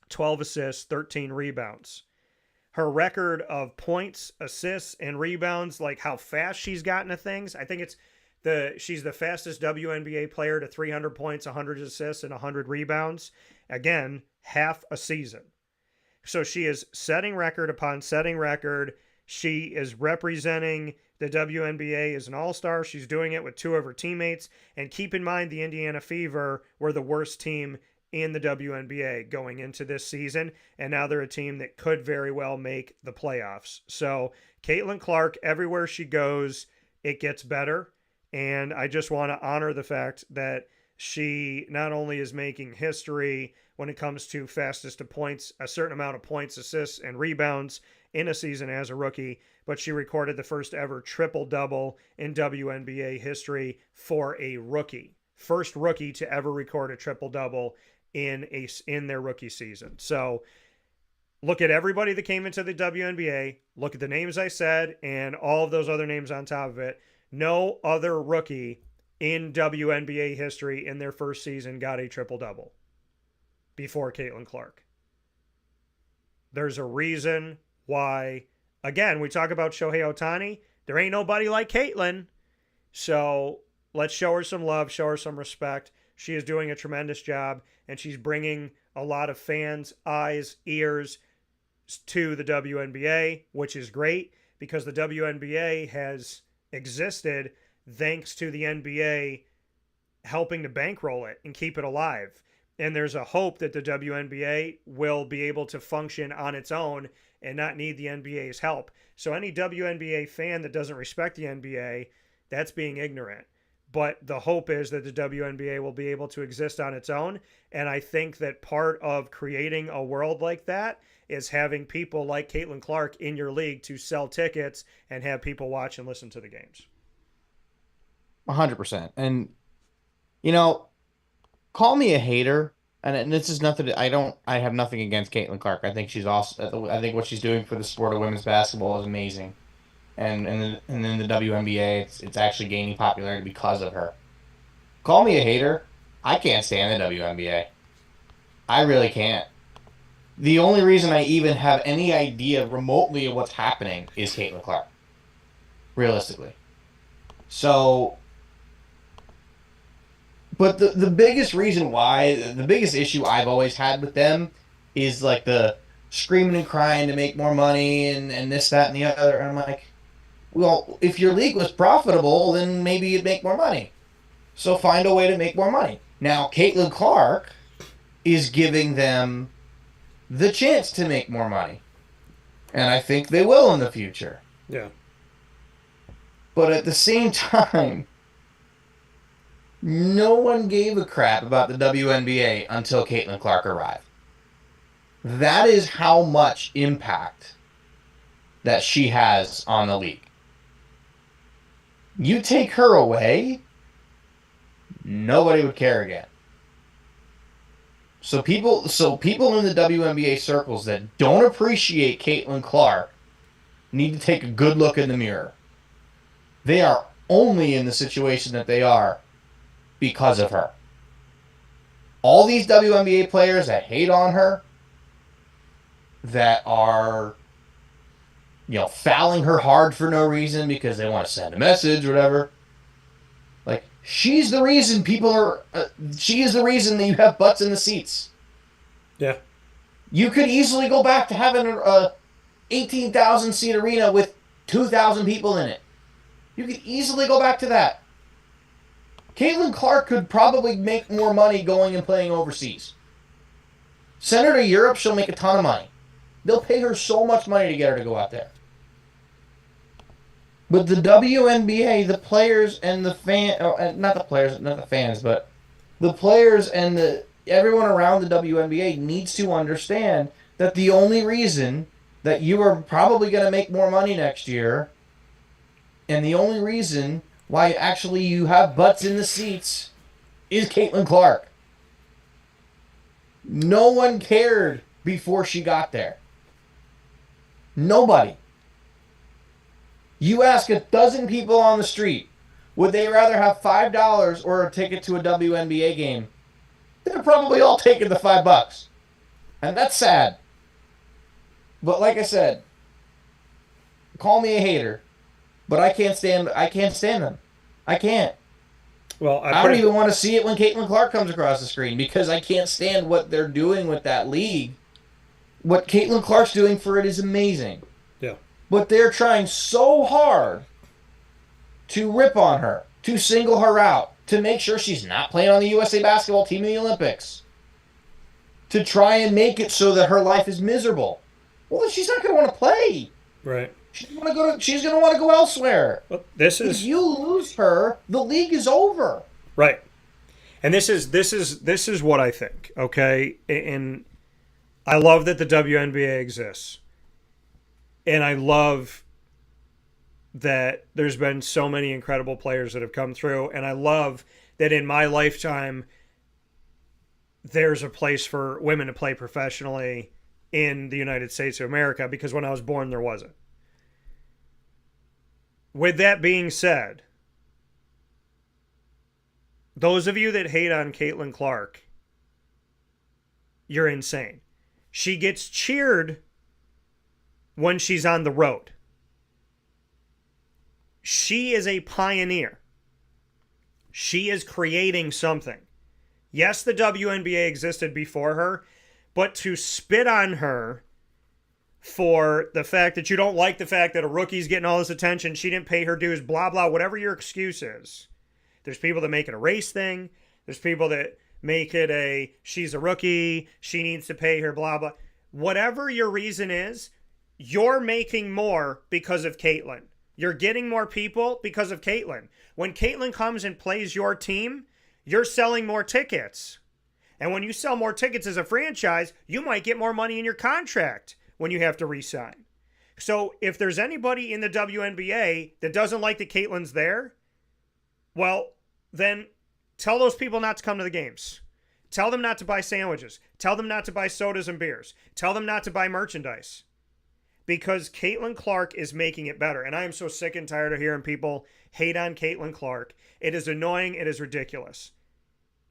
Speaker 1: 12 assists, 13 rebounds. Her record of points, assists, and rebounds, like how fast she's gotten to things, I think she's the fastest WNBA player to 300 points, 100 assists, and 100 rebounds. Again, half a season. So she is setting record upon setting record. She is representing the WNBA as an all-star. She's doing it with two of her teammates. And keep in mind, the Indiana Fever were the worst team in the WNBA going into this season, and now they're a team that could very well make the playoffs. So Caitlin Clark, everywhere she goes, it gets better, and I just want to honor the fact that she not only is making history when it comes to fastest to points, a certain amount of points, assists, and rebounds in a season as a rookie, but she recorded the first ever triple-double in WNBA history for a rookie. First rookie to ever record a triple-double in their rookie season. So look at everybody that came into the WNBA, look at the names I said, and all of those other names on top of it. No other rookie in WNBA history in their first season got a triple-double before Caitlin Clark. There's a reason why, again, we talk about Shohei Ohtani. There ain't nobody like Caitlin. So let's show her some love, show her some respect. She is doing a tremendous job, and she's bringing a lot of fans' eyes, ears to the WNBA, which is great because the WNBA has existed thanks to the NBA helping to bankroll it and keep it alive. And there's a hope that the WNBA will be able to function on its own and not need the NBA's help. So any WNBA fan that doesn't respect the NBA, that's being ignorant. But the hope is that the WNBA will be able to exist on its own. And I think that part of creating a world like that is having people like Caitlin Clark in your league to sell tickets and have people watch and listen to the games.
Speaker 2: 100%. And, call me a hater. And this is nothing. I have nothing against Caitlin Clark. I think she's awesome. I think what she's doing for the sport of women's basketball is amazing. And in the WNBA, it's actually gaining popularity because of her. Call me a hater. I can't stand the WNBA. I really can't. The only reason I even have any idea remotely of what's happening is Caitlin Clark. Realistically. So, but the biggest reason why, the biggest issue I've always had with them is like the screaming and crying to make more money and this, that, and the other. And I'm like, well, if your league was profitable, then maybe you'd make more money. So find a way to make more money. Now, Caitlin Clark is giving them the chance to make more money. And I think they will in the future.
Speaker 1: Yeah.
Speaker 2: But at the same time, No one gave a crap about the WNBA until Caitlin Clark arrived. That is how much impact that she has on the league. You take her away, nobody would care again. So people in the WNBA circles that don't appreciate Caitlin Clark need to take a good look in the mirror. They are only in the situation that they are because of her. All these WNBA players that hate on her, that are, fouling her hard for no reason because they want to send a message or whatever. Like, she's the reason she is the reason that you have butts in the seats.
Speaker 1: Yeah.
Speaker 2: You could easily go back to having a 18,000 seat arena with 2,000 people in it. You could easily go back to that. Caitlin Clark could probably make more money going and playing overseas. Send her to Europe, she'll make a ton of money. They'll pay her so much money to get her to go out there. But the WNBA, the players and the not the fans, but the players and everyone around the WNBA needs to understand that the only reason that you are probably going to make more money next year, and the only reason why actually you have butts in the seats, is Caitlin Clark. No one cared before she got there. Nobody. You ask a dozen people on the street, would they rather have $5 or a ticket to a WNBA game? They're probably all taking the $5. And that's sad. But like I said, call me a hater, but I can't stand them. I can't.
Speaker 1: Well,
Speaker 2: I don't even want to see it when Caitlin Clark comes across the screen because I can't stand what they're doing with that league. What Caitlin Clark's doing for it is amazing.
Speaker 1: Yeah.
Speaker 2: But they're trying so hard to rip on her, to single her out, to make sure she's not playing on the USA basketball team in the Olympics, to try and make it so that her life is miserable. Well, then she's not going to want to play.
Speaker 1: Right.
Speaker 2: She's going to want to go elsewhere.
Speaker 1: Well,
Speaker 2: if you lose her, the league is over.
Speaker 1: Right. And this is what I think, okay? And I love that the WNBA exists. And I love that there's been so many incredible players that have come through. And I love that in my lifetime, there's a place for women to play professionally in the United States of America, because when I was born, there wasn't. With that being said, those of you that hate on Caitlin Clark, you're insane. She gets cheered when she's on the road. She is a pioneer. She is creating something. Yes, the WNBA existed before her, but to spit on her for the fact that you don't like the fact that a rookie's getting all this attention, she didn't pay her dues, blah, blah, whatever your excuse is. There's people that make it a race thing. There's people that make it she's a rookie, she needs to pay her, blah, blah. Whatever your reason is, you're making more because of Caitlin. You're getting more people because of Caitlin. When Caitlin comes and plays your team, you're selling more tickets. And when you sell more tickets as a franchise, you might get more money in your contract when you have to re-sign. So if there's anybody in the WNBA that doesn't like that Caitlin's there, well, then tell those people not to come to the games. Tell them not to buy sandwiches. Tell them not to buy sodas and beers. Tell them not to buy merchandise. Because Caitlin Clark is making it better. And I am so sick and tired of hearing people hate on Caitlin Clark. It is annoying. It is ridiculous.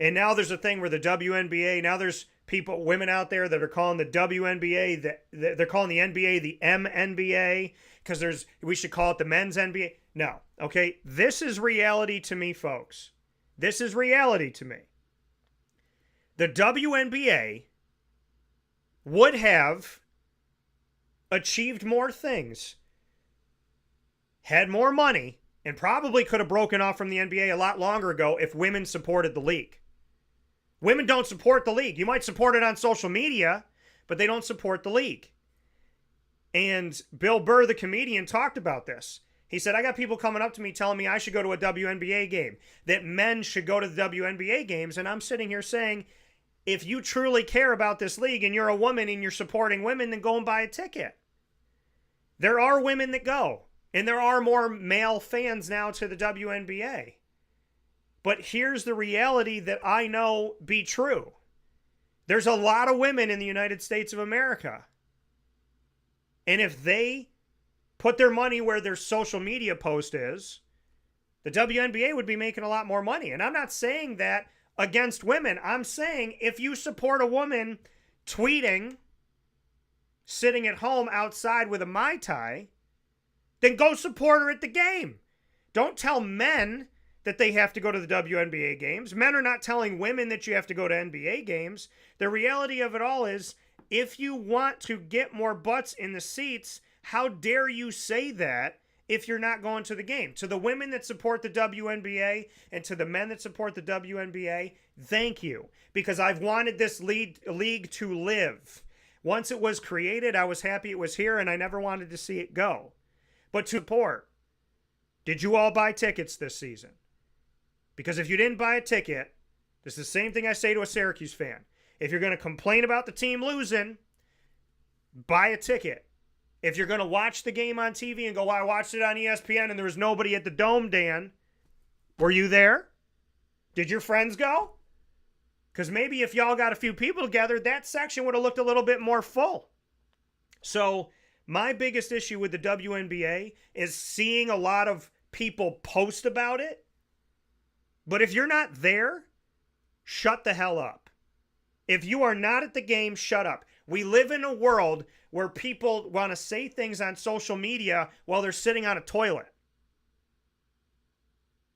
Speaker 1: And now there's a thing where the WNBA, now there's women out there that are calling the WNBA, they're calling the NBA the MNBA, because we should call it the men's NBA. No, okay? This is reality to me, folks. This is reality to me. The WNBA would have achieved more things, had more money, and probably could have broken off from the NBA a lot longer ago if women supported the league. Women don't support the league. You might support it on social media, but they don't support the league. And Bill Burr, the comedian, talked about this. He said, I got people coming up to me telling me I should go to a WNBA game, that men should go to the WNBA games. And I'm sitting here saying, if you truly care about this league and you're a woman and you're supporting women, then go and buy a ticket. There are women that go, and there are more male fans now to the WNBA. But here's the reality that I know be true. There's a lot of women in the United States of America. And if they put their money where their social media post is, the WNBA would be making a lot more money. And I'm not saying that against women. I'm saying if you support a woman tweeting, sitting at home outside with a Mai Tai, then go support her at the game. Don't tell men that they have to go to the WNBA games. Men are not telling women that you have to go to NBA games. The reality of it all is, if you want to get more butts in the seats, how dare you say that if you're not going to the game? To the women that support the WNBA and to the men that support the WNBA, thank you. Because I've wanted this league to live. Once it was created, I was happy it was here, and I never wanted to see it go. But to support, did you all buy tickets this season? Because if you didn't buy a ticket, this is the same thing I say to a Syracuse fan. If you're going to complain about the team losing, buy a ticket. If you're going to watch the game on TV and go, well, I watched it on ESPN and there was nobody at the Dome, Dan, were you there? Did your friends go? Because maybe if y'all got a few people together, that section would have looked a little bit more full. So my biggest issue with the WNBA is seeing a lot of people post about it. But if you're not there, shut the hell up. If you are not at the game, shut up. We live in a world where people want to say things on social media while they're sitting on a toilet.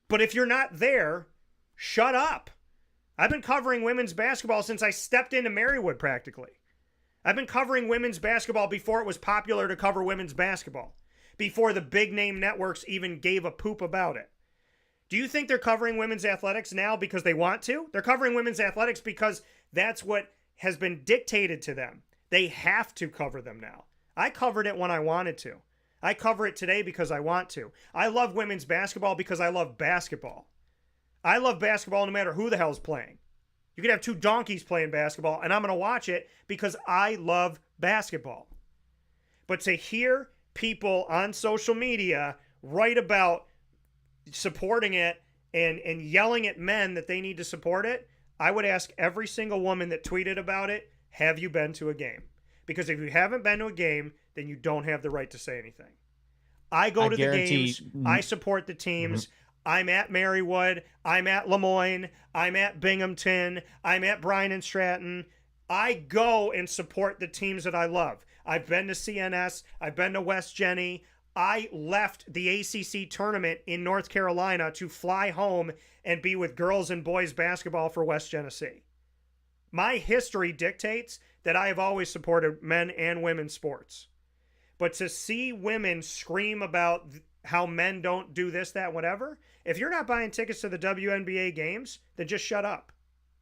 Speaker 1: But if you're not there, shut up. I've been covering women's basketball since I stepped into Marywood practically. I've been covering women's basketball before it was popular to cover women's basketball, before the big name networks even gave a poop about it. Do you think they're covering women's athletics now because they want to? They're covering women's athletics because that's what has been dictated to them. They have to cover them now. I covered it when I wanted to. I cover it today because I want to. I love women's basketball because I love basketball. I love basketball no matter who the hell's playing. You could have two donkeys playing basketball, and I'm going to watch it because I love basketball. But to hear people on social media write about supporting it and yelling at men that they need to support it, I would ask every single woman that tweeted about it, have you been to a game? Because if you haven't been to a game, then you don't have the right to say anything. I go to the games. I support the teams. Mm-hmm. I'm at Marywood. I'm at Lemoyne. I'm at Binghamton. I'm at Bryan and Stratton. I go and support the teams that I love. I've been to CNS. I've been to West Jenny. I left the ACC tournament in North Carolina to fly home and be with girls and boys basketball for West Genesee. My history dictates that I have always supported men and women's sports. But to see women scream about how men don't do this, that, whatever, if you're not buying tickets to the WNBA games, then just shut up.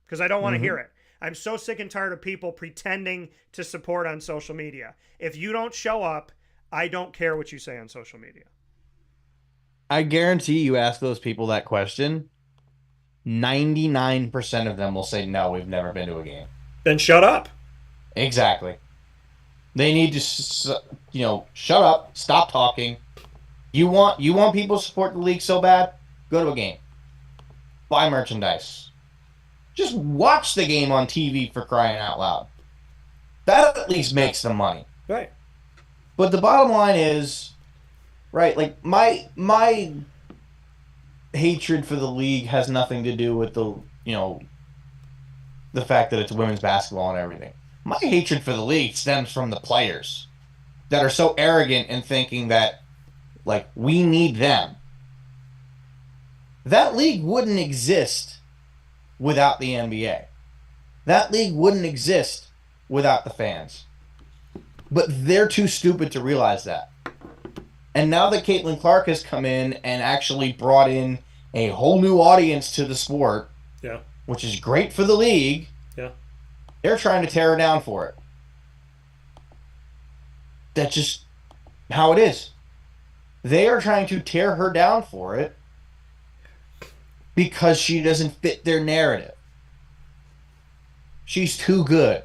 Speaker 1: Because I don't want to hear it. I'm so sick and tired of people pretending to support on social media. If you don't show up, I don't care what you say on social media.
Speaker 2: I guarantee you ask those people that question, 99% of them will say, no, we've never been to a game.
Speaker 1: Then shut up.
Speaker 2: Exactly. They need to, shut up, stop talking. You want people to support the league so bad? Go to a game. Buy merchandise. Just watch the game on TV, for crying out loud. That at least makes them money.
Speaker 1: Right.
Speaker 2: But the bottom line is, right, like my hatred for the league has nothing to do with the fact that it's women's basketball and everything. My hatred for the league stems from the players that are so arrogant in thinking that, like, we need them. That league wouldn't exist without the NBA. That league wouldn't exist without the fans. But they're too stupid to realize that. And now that Caitlin Clark has come in and actually brought in a whole new audience to the sport, which is great for the league, they're trying to tear her down for it. That's just how it is. They are trying to tear her down for it because she doesn't fit their narrative. She's too good.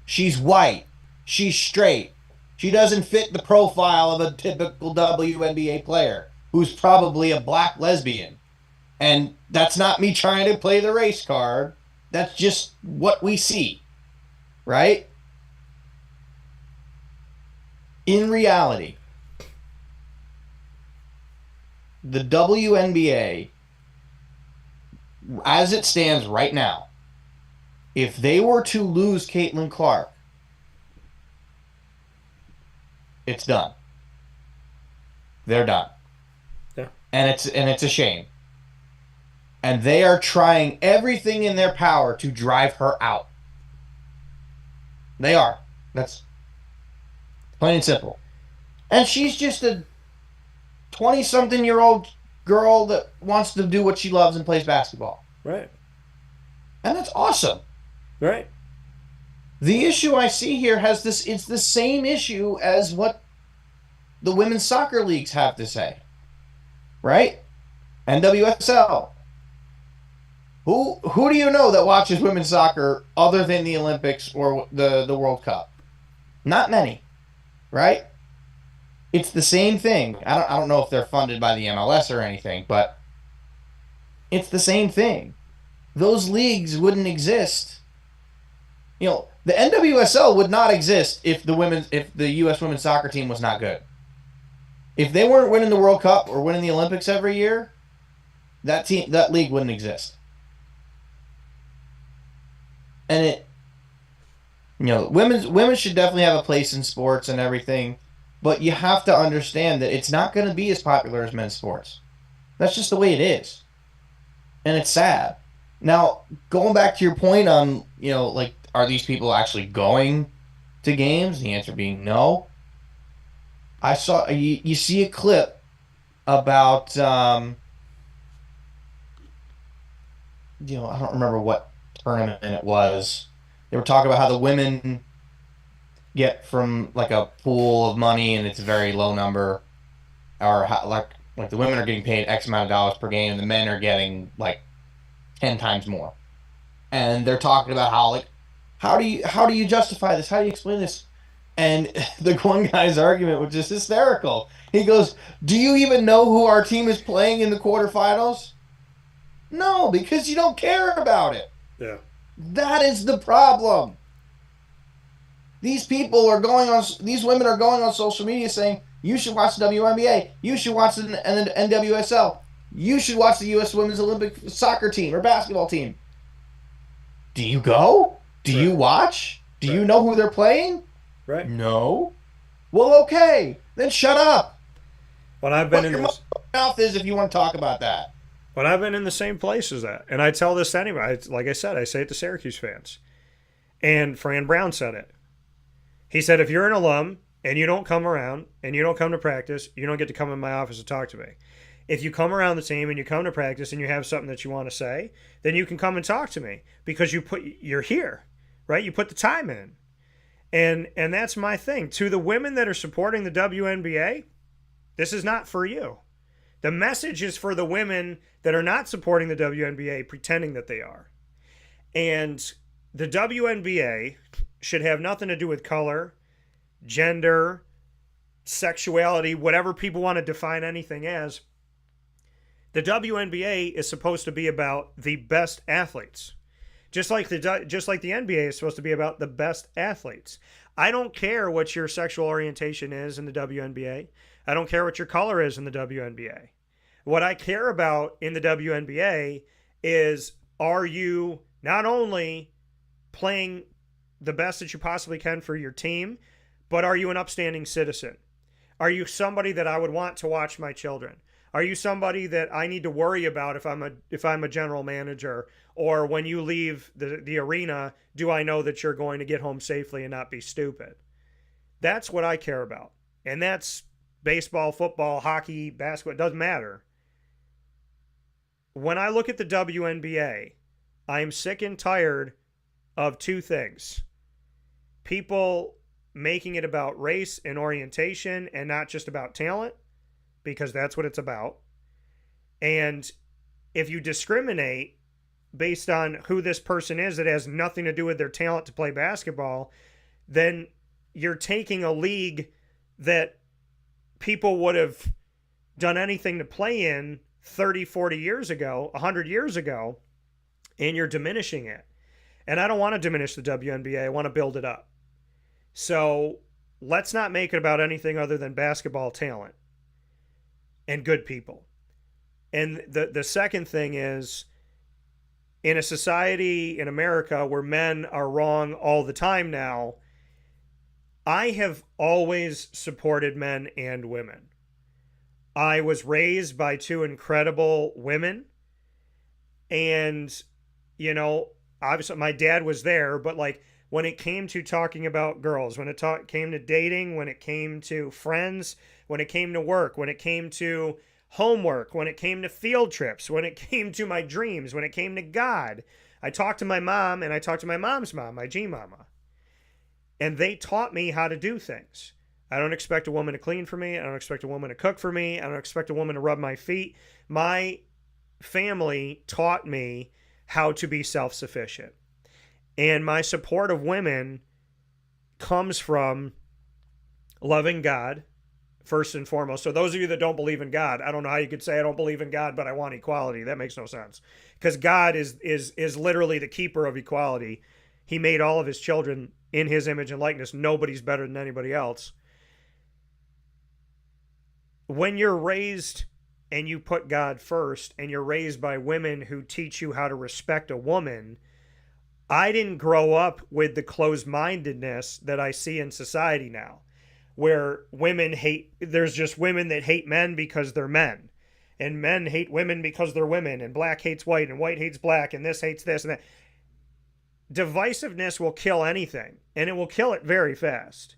Speaker 2: She's white. She's straight. She doesn't fit the profile of a typical WNBA player who's probably a black lesbian. And that's not me trying to play the race card. That's just what we see. Right? In reality, the WNBA, as it stands right now, if they were to lose Caitlin Clark, it's done. They're done.
Speaker 1: Yeah.
Speaker 2: And it's a shame. And they are trying everything in their power to drive her out. They are. That's plain and simple. And she's just a 20-something-year-old girl that wants to do what she loves and plays basketball.
Speaker 1: Right.
Speaker 2: And that's awesome.
Speaker 1: Right.
Speaker 2: The issue I see here it's the same issue as what the women's soccer leagues have to say. Right? NWSL. Who do you know that watches women's soccer other than the Olympics or the World Cup? Not many. Right? It's the same thing. I don't know if they're funded by the MLS or anything, but it's the same thing. Those leagues wouldn't exist. You know, the NWSL would not exist if the U.S. women's soccer team was not good. If they weren't winning the World Cup or winning the Olympics every year, that league wouldn't exist. And women should definitely have a place in sports and everything, but you have to understand that it's not going to be as popular as men's sports. That's just the way it is. And it's sad. Now, going back to your point on, are these people actually going to games? The answer being no. I saw, you see a clip about, I don't remember what tournament it was. They were talking about how the women get from like a pool of money and it's a very low number, or how, like the women are getting paid X amount of dollars per game and the men are getting like 10 times more. And they're talking about how do you justify this? How do you explain this? And the one guy's argument was just hysterical. He goes, "Do you even know who our team is playing in the quarterfinals?" No, because you don't care about it.
Speaker 1: Yeah.
Speaker 2: That is the problem. These women are going on social media saying, you should watch the WNBA, you should watch the NWSL, you should watch the U.S. Women's Olympic soccer team or basketball team. Do you go? Do you watch? Do you know who they're playing?
Speaker 1: Right.
Speaker 2: No. Well, okay. Then shut up.
Speaker 1: When I've been
Speaker 2: What your mouth is if you want to talk about that.
Speaker 1: When I've been in the same place as that, and I tell this to anybody, like I said, I say it to Syracuse fans. And Fran Brown said it. He said, if you're an alum and you don't come around and you don't come to practice, you don't get to come in my office and talk to me. If you come around the team and you come to practice and you have something that you want to say, then you can come and talk to me because you're here, right? You put the time in. And that's my thing. To the women that are supporting the WNBA, this is not for you. The message is for the women that are not supporting the WNBA, pretending that they are. And the WNBA should have nothing to do with color, gender, sexuality, whatever people want to define anything as. The WNBA is supposed to be about the best athletes. Just like the NBA is supposed to be about the best athletes. I don't care what your sexual orientation is in the WNBA. I don't care what your color is in the WNBA. What I care about in the WNBA is, are you not only playing the best that you possibly can for your team, but are you an upstanding citizen? Are you somebody that I would want to watch my children? Are you somebody that I need to worry about if I'm a general manager, or when you leave the arena, do I know that you're going to get home safely and not be stupid? That's what I care about. And that's baseball, football, hockey, basketball, it doesn't matter. When I look at the WNBA, I am sick and tired of two things. People making it about race and orientation and not just about talent. because that's what it's about. And if you discriminate based on who this person is that has nothing to do with their talent to play basketball, then you're taking a league that people would have done anything to play in 30, 40 years ago, 100 years ago, and you're diminishing it. And I don't want to diminish the WNBA. I want to build it up. So let's not make it about anything other than basketball talent and good people. And the second thing is, in a society in America where men are wrong all the time now, I have always supported men and women. I was raised by two incredible women. And, you know, obviously my dad was there, but like when it came to talking about girls, when it came to dating, when it came to friends, when it came to work, when it came to homework, when it came to field trips, when it came to my dreams, when it came to God, I talked to my mom and I talked to my mom's mom, my G-mama. And they taught me how to do things. I don't expect a woman to clean for me. I don't expect a woman to cook for me. I don't expect a woman to rub my feet. My family taught me how to be self-sufficient. And my support of women comes from loving God, first and foremost. So those of you that don't believe in God, I don't know how you could say I don't believe in God, but I want equality. That makes no sense. Because God is literally the keeper of equality. He made all of his children in his image and likeness. Nobody's better than anybody else. When you're raised and you put God first and you're raised by women who teach you how to respect a woman, I didn't grow up with the closed-mindedness that I see in society now, where women hate, there's just women that hate men because they're men, and men hate women because they're women, and black hates white, and white hates black, and this hates this, and that. Divisiveness will kill anything, and it will kill it very fast.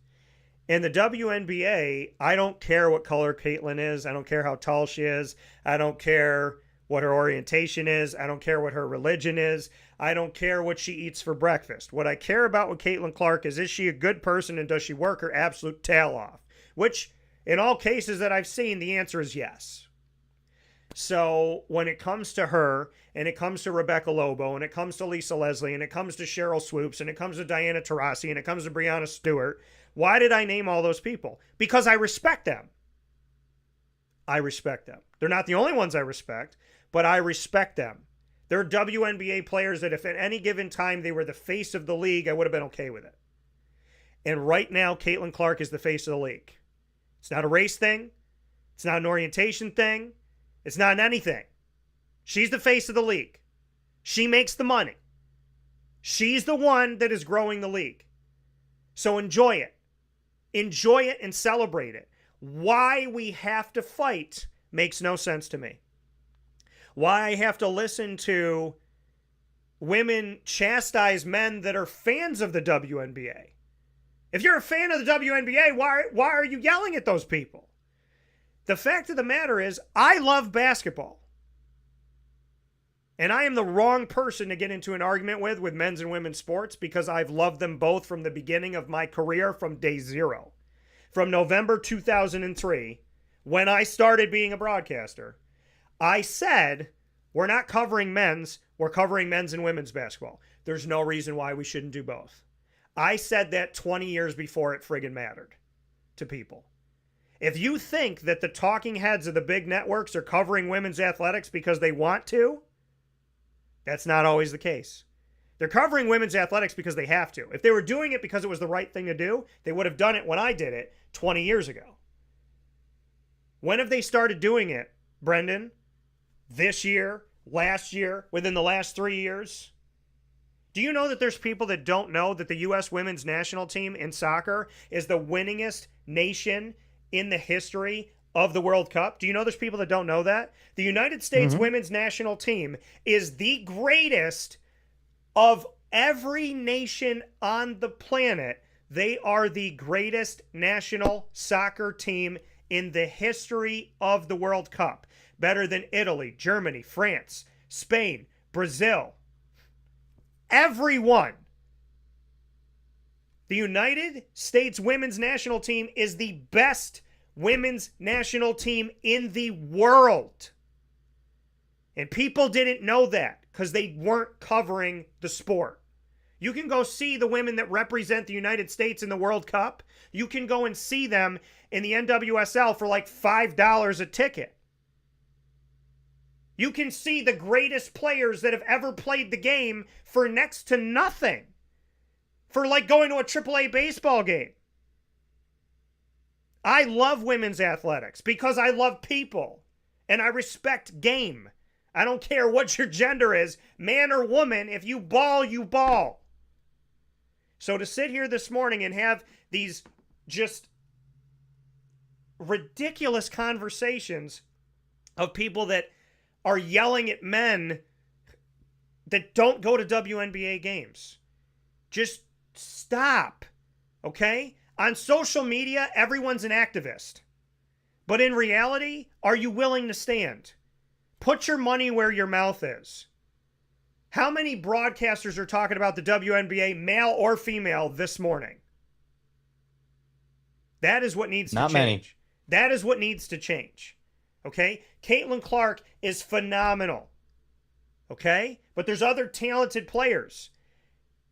Speaker 1: In the WNBA, I don't care what color Caitlyn is. I don't care how tall she is. I don't care what her orientation is. I don't care what her religion is. I don't care what she eats for breakfast. What I care about with Caitlin Clark is she a good person and does she work her absolute tail off? Which, in all cases that I've seen, the answer is yes. So when it comes to her, and it comes to Rebecca Lobo, and it comes to Lisa Leslie, and it comes to Cheryl Swoops, and it comes to Diana Taurasi, and it comes to Breanna Stewart, why did I name all those people? Because I respect them. I respect them. They're not the only ones I respect, but I respect them. They're WNBA players that if at any given time they were the face of the league, I would have been okay with it. And right now, Caitlin Clark is the face of the league. It's not a race thing. It's not an orientation thing. It's not an anything. She's the face of the league. She makes the money. She's the one that is growing the league. So enjoy it. Enjoy it and celebrate it. Why we have to fight makes no sense to me. Why I have to listen to women chastise men that are fans of the WNBA. If you're a fan of the WNBA, why are you yelling at those people? The fact of the matter is, I love basketball. And I am the wrong person to get into an argument with men's and women's sports because I've loved them both from the beginning of my career, from day zero. From November 2003, when I started being a broadcaster, I said, we're not covering men's, we're covering men's and women's basketball. There's no reason why we shouldn't do both. I said that 20 years before it friggin' mattered to people. If you think that the talking heads of the big networks are covering women's athletics because they want to, that's not always the case. They're covering women's athletics because they have to. If they were doing it because it was the right thing to do, they would have done it when I did it 20 years ago. When have they started doing it, Brendan? This year? Last year? Within the last 3 years? Do you know that there's people that don't know that the U.S. women's national team in soccer is the winningest nation in the history of the World Cup? Do you know there's people that don't know that? The United States women's national team is the greatest of every nation on the planet. They are the greatest national soccer team in the history of the World Cup. Better than Italy, Germany, France, Spain, Brazil. Everyone. The United States women's national team is the best women's national team in the world. And people didn't know that because they weren't covering the sport. You can go see the women that represent the United States in the World Cup. You can go and see them in the NWSL for like $5 a ticket. You can see the greatest players that have ever played the game for next to nothing. For like going to a AAA baseball game. I love women's athletics because I love people and I respect game. I don't care what your gender is, man or woman. If you ball, you ball. So to sit here this morning and have these just ridiculous conversations of people that are yelling at men that don't go to WNBA games. Just stop, okay? On social media, everyone's an activist. But in reality, are you willing to stand? Put your money where your mouth is. How many broadcasters are talking about the WNBA, male or female, this morning? That is what needs to change. Not many. That is what needs to change. Okay? Caitlin Clark is phenomenal. Okay? But there's other talented players.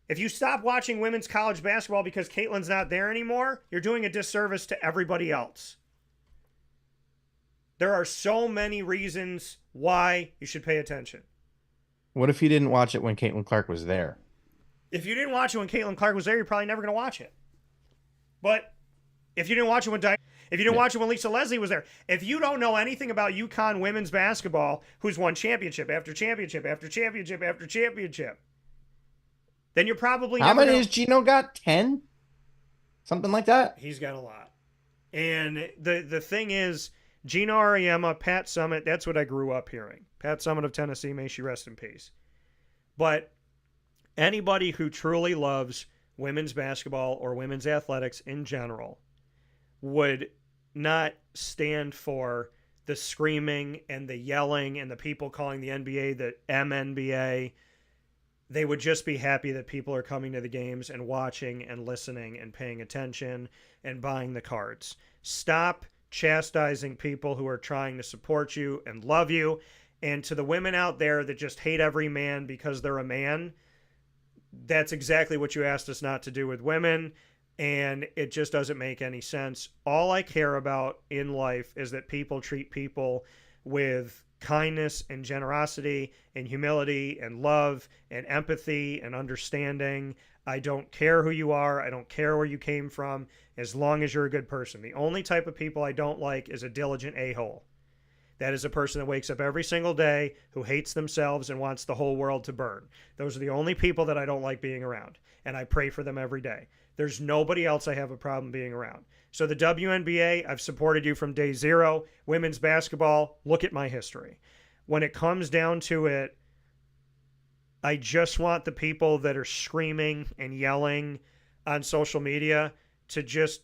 Speaker 1: If you stop watching women's college basketball because Caitlin's not there anymore, you're doing a disservice to everybody else. There are so many reasons why you should pay attention.
Speaker 2: What if you didn't watch it when Caitlin Clark was there?
Speaker 1: If you didn't watch it when Caitlin Clark was there, you're probably never going to watch it. But if you didn't watch it when Lisa Leslie was there, if you don't know anything about UConn women's basketball, who's won championship after championship after championship after championship, then you're probably
Speaker 2: How many has Gino got? 10? Something like that?
Speaker 1: He's got a lot. And the thing is, Gino Auriemma, Pat Summitt, that's what I grew up hearing. Pat Summitt of Tennessee, may she rest in peace. But anybody who truly loves women's basketball or women's athletics in general would not stand for the screaming and the yelling and the people calling the NBA the MNBA. They would just be happy that people are coming to the games and watching and listening and paying attention and buying the cards. Stop chastising people who are trying to support you and love you. And to the women out there that just hate every man because they're a man, that's exactly what you asked us not to do with women. And it just doesn't make any sense. All I care about in life is that people treat people with kindness and generosity and humility and love and empathy and understanding. I don't care who you are. I don't care where you came from, as long as you're a good person. The only type of people I don't like is a diligent a-hole. That is a person that wakes up every single day, who hates themselves and wants the whole world to burn. Those are the only people that I don't like being around, and I pray for them every day. There's nobody else I have a problem being around. So the WNBA, I've supported you from day zero. Women's basketball, look at my history. When it comes down to it, I just want the people that are screaming and yelling on social media to just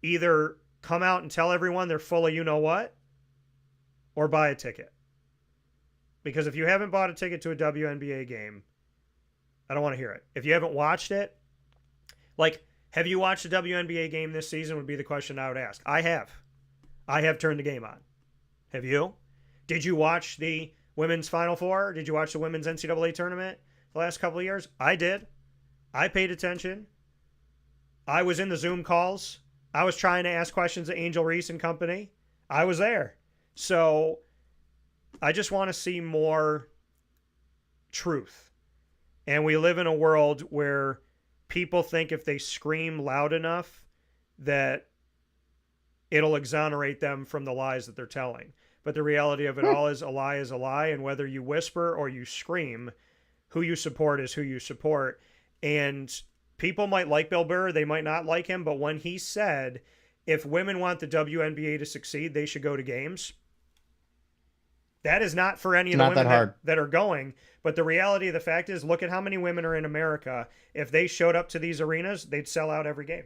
Speaker 1: either come out and tell everyone they're full of you-know-what, or buy a ticket. Because if you haven't bought a ticket to a WNBA game, I don't want to hear it. If you haven't watched it, like, have you watched a WNBA game this season would be the question I would ask. I have. I have turned the game on. Have you? Did you watch the women's Final Four? Did you watch the women's NCAA tournament the last couple of years? I did. I paid attention. I was in the Zoom calls. I was trying to ask questions to Angel Reese and company. I was there. So I just want to see more truth. And we live in a world where people think if they scream loud enough that it'll exonerate them from the lies that they're telling. But the reality of it all is a lie is a lie. And whether you whisper or you scream, who you support is who you support. And people might like Bill Burr. They might not like him. But when he said, if women want the WNBA to succeed, they should go to games. That is not for any of the women that are going. But the reality of the fact is, look at how many women are in America. If they showed up to these arenas, they'd sell out every game.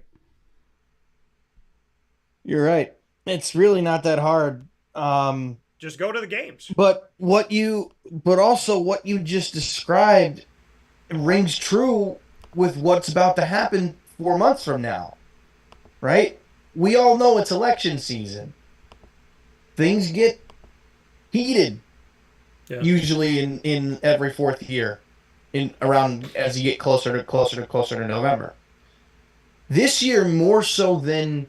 Speaker 2: You're right. It's really not that hard.
Speaker 1: Just go to the games.
Speaker 2: But also what you just described rings true with what's about to happen 4 months from now, right? we all know it's election season. Things get heated.
Speaker 1: Yeah.
Speaker 2: Usually in every fourth year, in around as you get closer to November. This year, more so than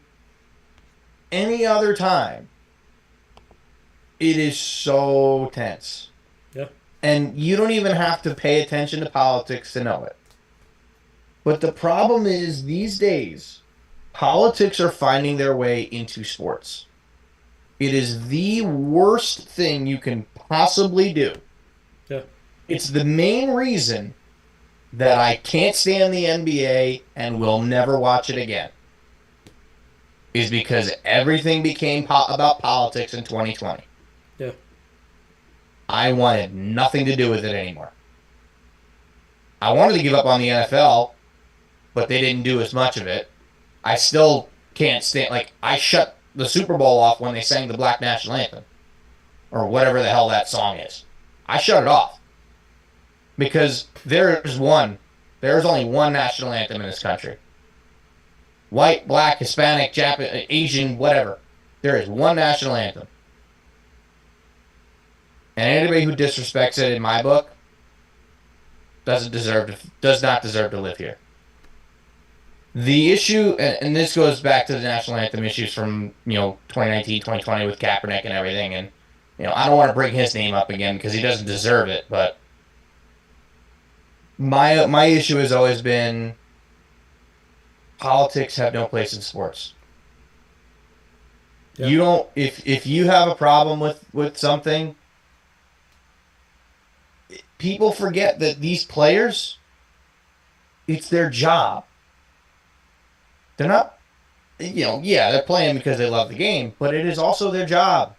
Speaker 2: any other time, it is so tense.
Speaker 1: Yeah.
Speaker 2: And you don't even have to pay attention to politics to know it. But the problem is, these days, politics are finding their way into sports. It is the worst thing you can possibly do.
Speaker 1: Yeah.
Speaker 2: It's the main reason that I can't stand the NBA and will never watch it again. Is because everything became about politics in 2020.
Speaker 1: Yeah.
Speaker 2: I wanted nothing to do with it anymore. I wanted to give up on the NFL, but they didn't do as much of it. I still can't stand, like, I shut the Super Bowl off when they sang the Black National Anthem. Or whatever the hell that song is. I shut it off. Because there's only one national anthem in this country. White, black, Hispanic, Japanese, Asian, whatever. There is one national anthem. And anybody who disrespects it, in my book, does not deserve to live here. The issue, and this goes back to the national anthem issues from 2019, 2020 with Kaepernick and everything, and I don't want to bring his name up again because he doesn't deserve it, but my issue has always been politics have no place in sports. Yeah. You don't, if you have a problem with something, people forget that these players, it's their job. They're not, they're playing because they love the game, but it is also their job.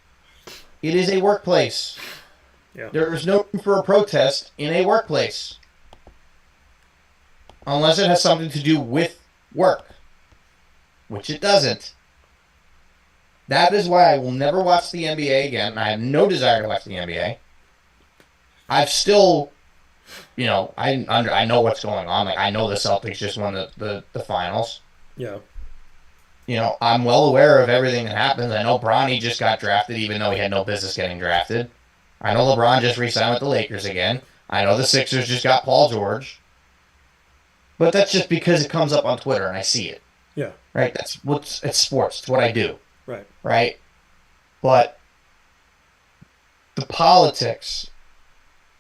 Speaker 2: It is a workplace.
Speaker 1: Yeah.
Speaker 2: There is no room for a protest in a workplace. Unless it has something to do with work. Which it doesn't. That is why I will never watch the NBA again. I have no desire to watch the NBA. I've still, I know what's going on. Like, I know the Celtics just won the finals.
Speaker 1: Yeah.
Speaker 2: I'm well aware of everything that happens. I know Bronny just got drafted even though he had no business getting drafted. I know LeBron just re-signed with the Lakers again. I know the Sixers just got Paul George. But that's just because it comes up on Twitter and I see it.
Speaker 1: Yeah.
Speaker 2: Right? It's sports. It's what I do.
Speaker 1: Right.
Speaker 2: Right? But the politics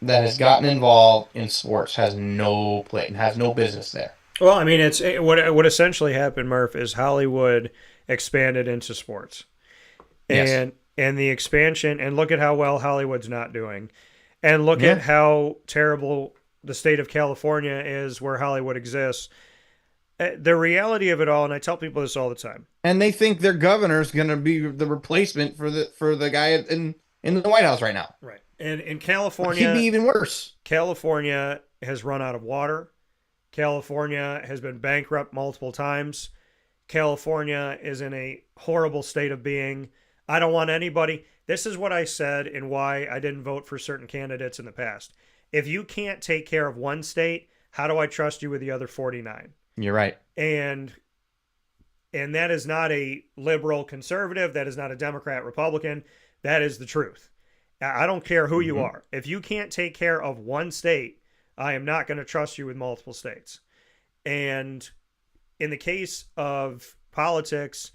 Speaker 2: that has gotten involved in sports has no place and has no business there.
Speaker 1: Well, I mean, it's what essentially happened, Murph, is Hollywood expanded into sports. And the expansion, and look at how well Hollywood's not doing. And look at how terrible the state of California is where Hollywood exists. The reality of it all, and I tell people this all the time.
Speaker 2: And they think their governor's going to be the replacement for the guy in the White House right now.
Speaker 1: Right. And in California,
Speaker 2: he'd be even worse.
Speaker 1: California has run out of water. California has been bankrupt multiple times. California is in a horrible state of being. I don't want anybody. This is what I said and why I didn't vote for certain candidates in the past. If you can't take care of one state, how do I trust you with the other 49?
Speaker 2: You're right.
Speaker 1: And that is not a liberal conservative. That is not a Democrat Republican. That is the truth. I don't care who you are. If you can't take care of one state, I am not going to trust you with multiple states. And in the case of politics,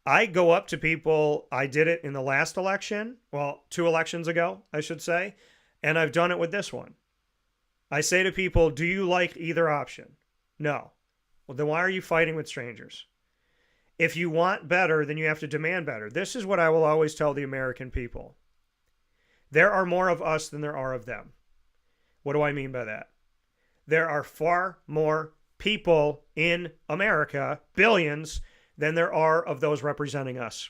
Speaker 1: I go up to people. I did it in the last election. Well, 2 elections ago, I should say. And I've done it with this one. I say to people, do you like either option? No. Well, then why are you fighting with strangers? If you want better, then you have to demand better. This is what I will always tell the American people. There are more of us than there are of them. What do I mean by that? There are far more people in America, billions, than there are of those representing us.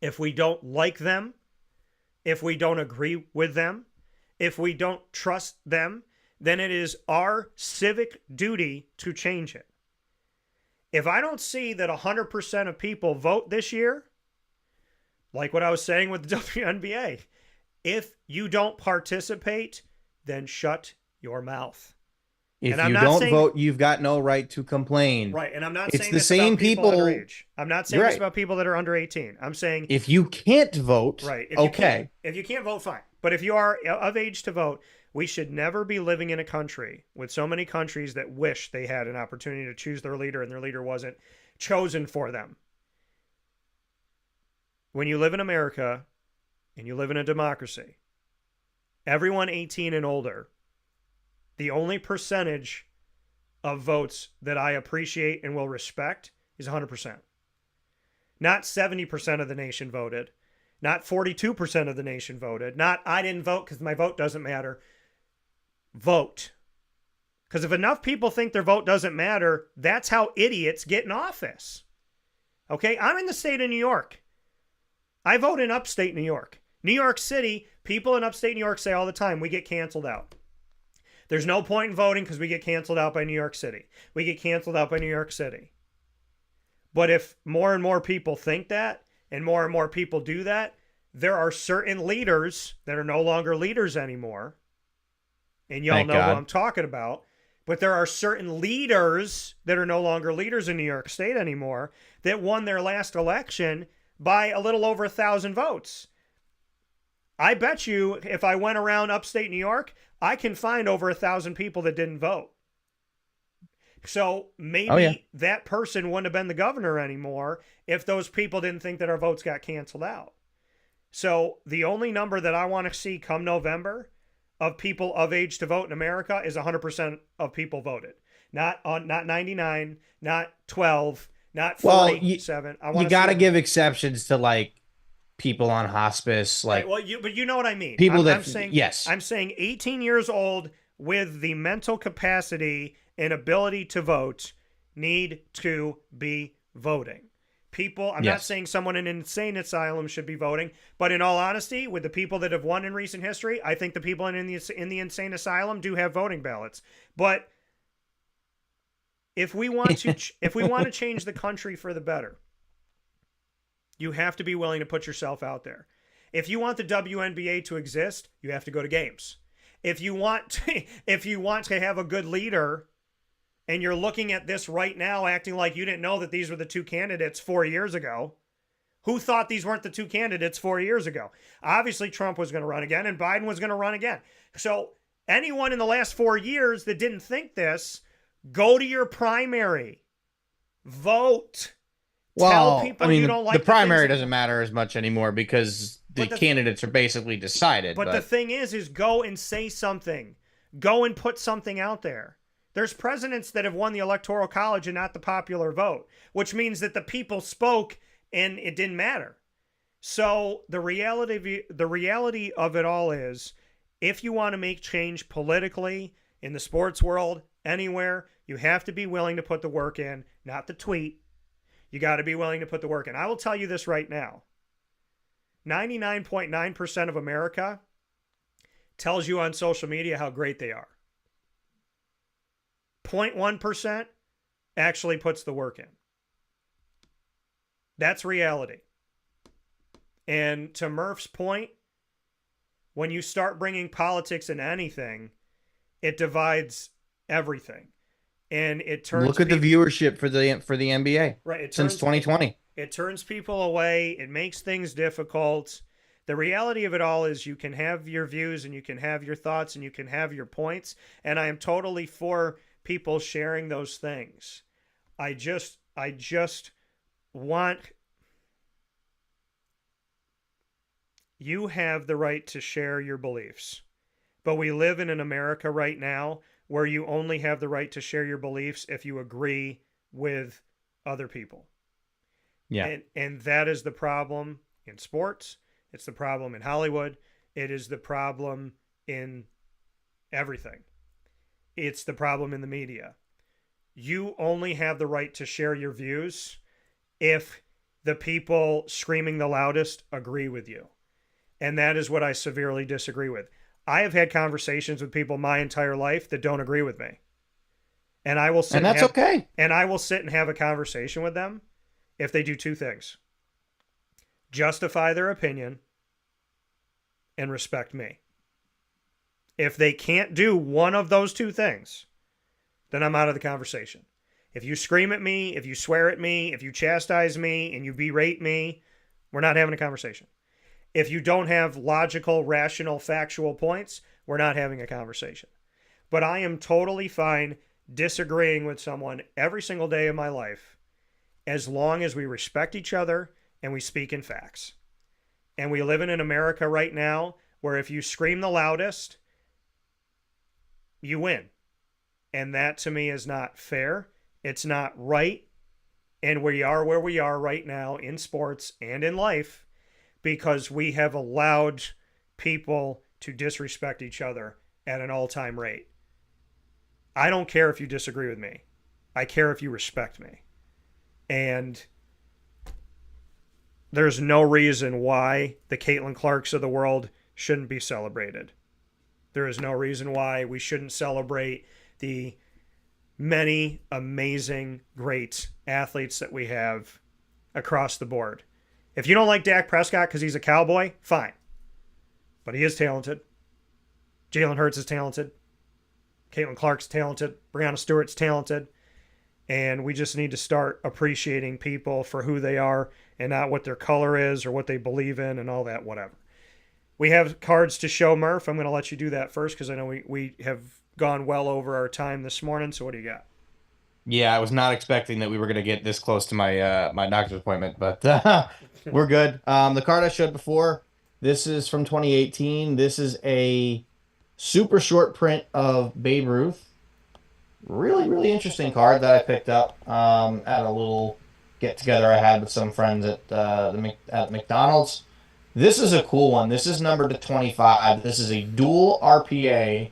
Speaker 1: If we don't like them, if we don't agree with them, if we don't trust them, then it is our civic duty to change it. If I don't see that 100% of people vote this year, like what I was saying with the WNBA, if you don't participate, then shut your mouth.
Speaker 2: If
Speaker 1: And I'm
Speaker 2: you
Speaker 1: not
Speaker 2: don't
Speaker 1: saying,
Speaker 2: vote, you've got no right to complain.
Speaker 1: right, and I'm not
Speaker 2: It's
Speaker 1: saying
Speaker 2: the
Speaker 1: this
Speaker 2: same
Speaker 1: about people
Speaker 2: people.
Speaker 1: underage. I'm not saying
Speaker 2: You're
Speaker 1: this
Speaker 2: right.
Speaker 1: about people that are under 18. I'm saying
Speaker 2: If you can't vote,
Speaker 1: right.
Speaker 2: okay.
Speaker 1: If you can't vote, fine. But if you are of age to vote, we should never be living in a country with so many countries that wish they had an opportunity to choose their leader and their leader wasn't chosen for them. When you live in America and you live in a democracy, everyone 18 and older, the only percentage of votes that I appreciate and will respect is 100%. Not 70% of the nation voted. Not 42% of the nation voted. Not I didn't vote because my vote doesn't matter. Vote. Because if enough people think their vote doesn't matter, that's how idiots get in office. Okay? I'm in the state of New York. I vote in upstate New York. New York City, people in upstate New York say all the time, we get canceled out. There's no point in voting because we get canceled out by New York City. We get canceled out by New York City. But if more and more people think that, and more people do that, there are certain leaders that are no longer leaders anymore. And y'all know who I'm talking about. But there are certain leaders that are no longer leaders in New York State anymore that won their last election by a little over 1,000 votes. I bet you if I went around upstate New York, I can find over 1,000 people that didn't vote. So maybe that person wouldn't have been the governor anymore if those people didn't think that our votes got canceled out. So the only number that I want to see come November of people of age to vote in America is 100% of people voted. Not 99, not 12, not 47.
Speaker 2: You got to give exceptions to like people on hospice, like
Speaker 1: right, but you know what I mean.
Speaker 2: People
Speaker 1: I'm saying,
Speaker 2: yes.
Speaker 1: I'm saying 18 years old with the mental capacity and ability to vote need to be voting. People, I'm not saying someone in an insane asylum should be voting, but in all honesty, with the people that have won in recent history, I think the people in the insane asylum do have voting ballots. But if we want to change the country for the better, you have to be willing to put yourself out there. If you want the WNBA to exist, you have to go to games. If you want to have a good leader, and you're looking at this right now acting like you didn't know that these were the two candidates 4 years ago. Who thought these weren't the two candidates 4 years ago? Obviously, Trump was going to run again and Biden was going to run again. So anyone in the last 4 years that didn't think this, go to your primary. Vote.
Speaker 2: Well,
Speaker 1: Tell people you don't like
Speaker 2: the primary doesn't matter as much anymore because the candidates are basically decided.
Speaker 1: But the thing is go and say something. Go and put something out there. There's presidents that have won the Electoral College and not the popular vote, which means that the people spoke and it didn't matter. So the reality of it all is, if you want to make change politically, in the sports world, anywhere, you have to be willing to put the work in, not the tweet. You got to be willing to put the work in. I will tell you this right now. 99.9% of America tells you on social media how great they are. 0.1% actually puts the work in. That's reality. And to Murph's point, when you start bringing politics into anything, it divides everything. And it turns
Speaker 2: look at the viewership for the NBA since 2020.
Speaker 1: It turns people away. It makes things difficult. The reality of it all is you can have your views and you can have your thoughts and you can have your points. And I am totally for people sharing those things. I just want you have the right to share your beliefs. But we live in an America right now where you only have the right to share your beliefs if you agree with other people.
Speaker 2: Yeah.
Speaker 1: And that is the problem in sports. It's the problem in Hollywood. It is the problem in everything. It's the problem in the media. You only have the right to share your views if the people screaming the loudest agree with you. And that is what I severely disagree with. I have had conversations with people my entire life that don't agree with me. And I will sit
Speaker 2: and that's okay.
Speaker 1: And I will sit and have a conversation with them if they do two things. Justify their opinion and respect me. If they can't do one of those two things, then I'm out of the conversation. If you scream at me, if you swear at me, if you chastise me, and you berate me, we're not having a conversation. If you don't have logical, rational, factual points, we're not having a conversation. But I am totally fine disagreeing with someone every single day of my life as long as we respect each other and we speak in facts. And we live in an America right now where if you scream the loudest, you win. And that to me is not fair. It's not right. And we are where we are right now in sports and in life because we have allowed people to disrespect each other at an all-time rate. I don't care if you disagree with me. I care if you respect me. And there's no reason why the Caitlin Clarks of the world shouldn't be celebrated. There is no reason why we shouldn't celebrate the many amazing, great athletes that we have across the board. If you don't like Dak Prescott because he's a cowboy, fine. But he is talented. Jalen Hurts is talented. Caitlin Clark's talented. Breanna Stewart's talented. And we just need to start appreciating people for who they are and not what their color is or what they believe in and all that, whatever. We have cards to show, Murph. I'm going to let you do that first because I know we have gone well over our time this morning. So what do you got?
Speaker 2: Yeah, I was not expecting that we were going to get this close to my my doctor's appointment, but we're good. The card I showed before, this is from 2018. This is a super short print of Babe Ruth. Really, really interesting card that I picked up at a little get-together I had with some friends at McDonald's. This is a cool one. This is numbered to 25. This is a dual RPA,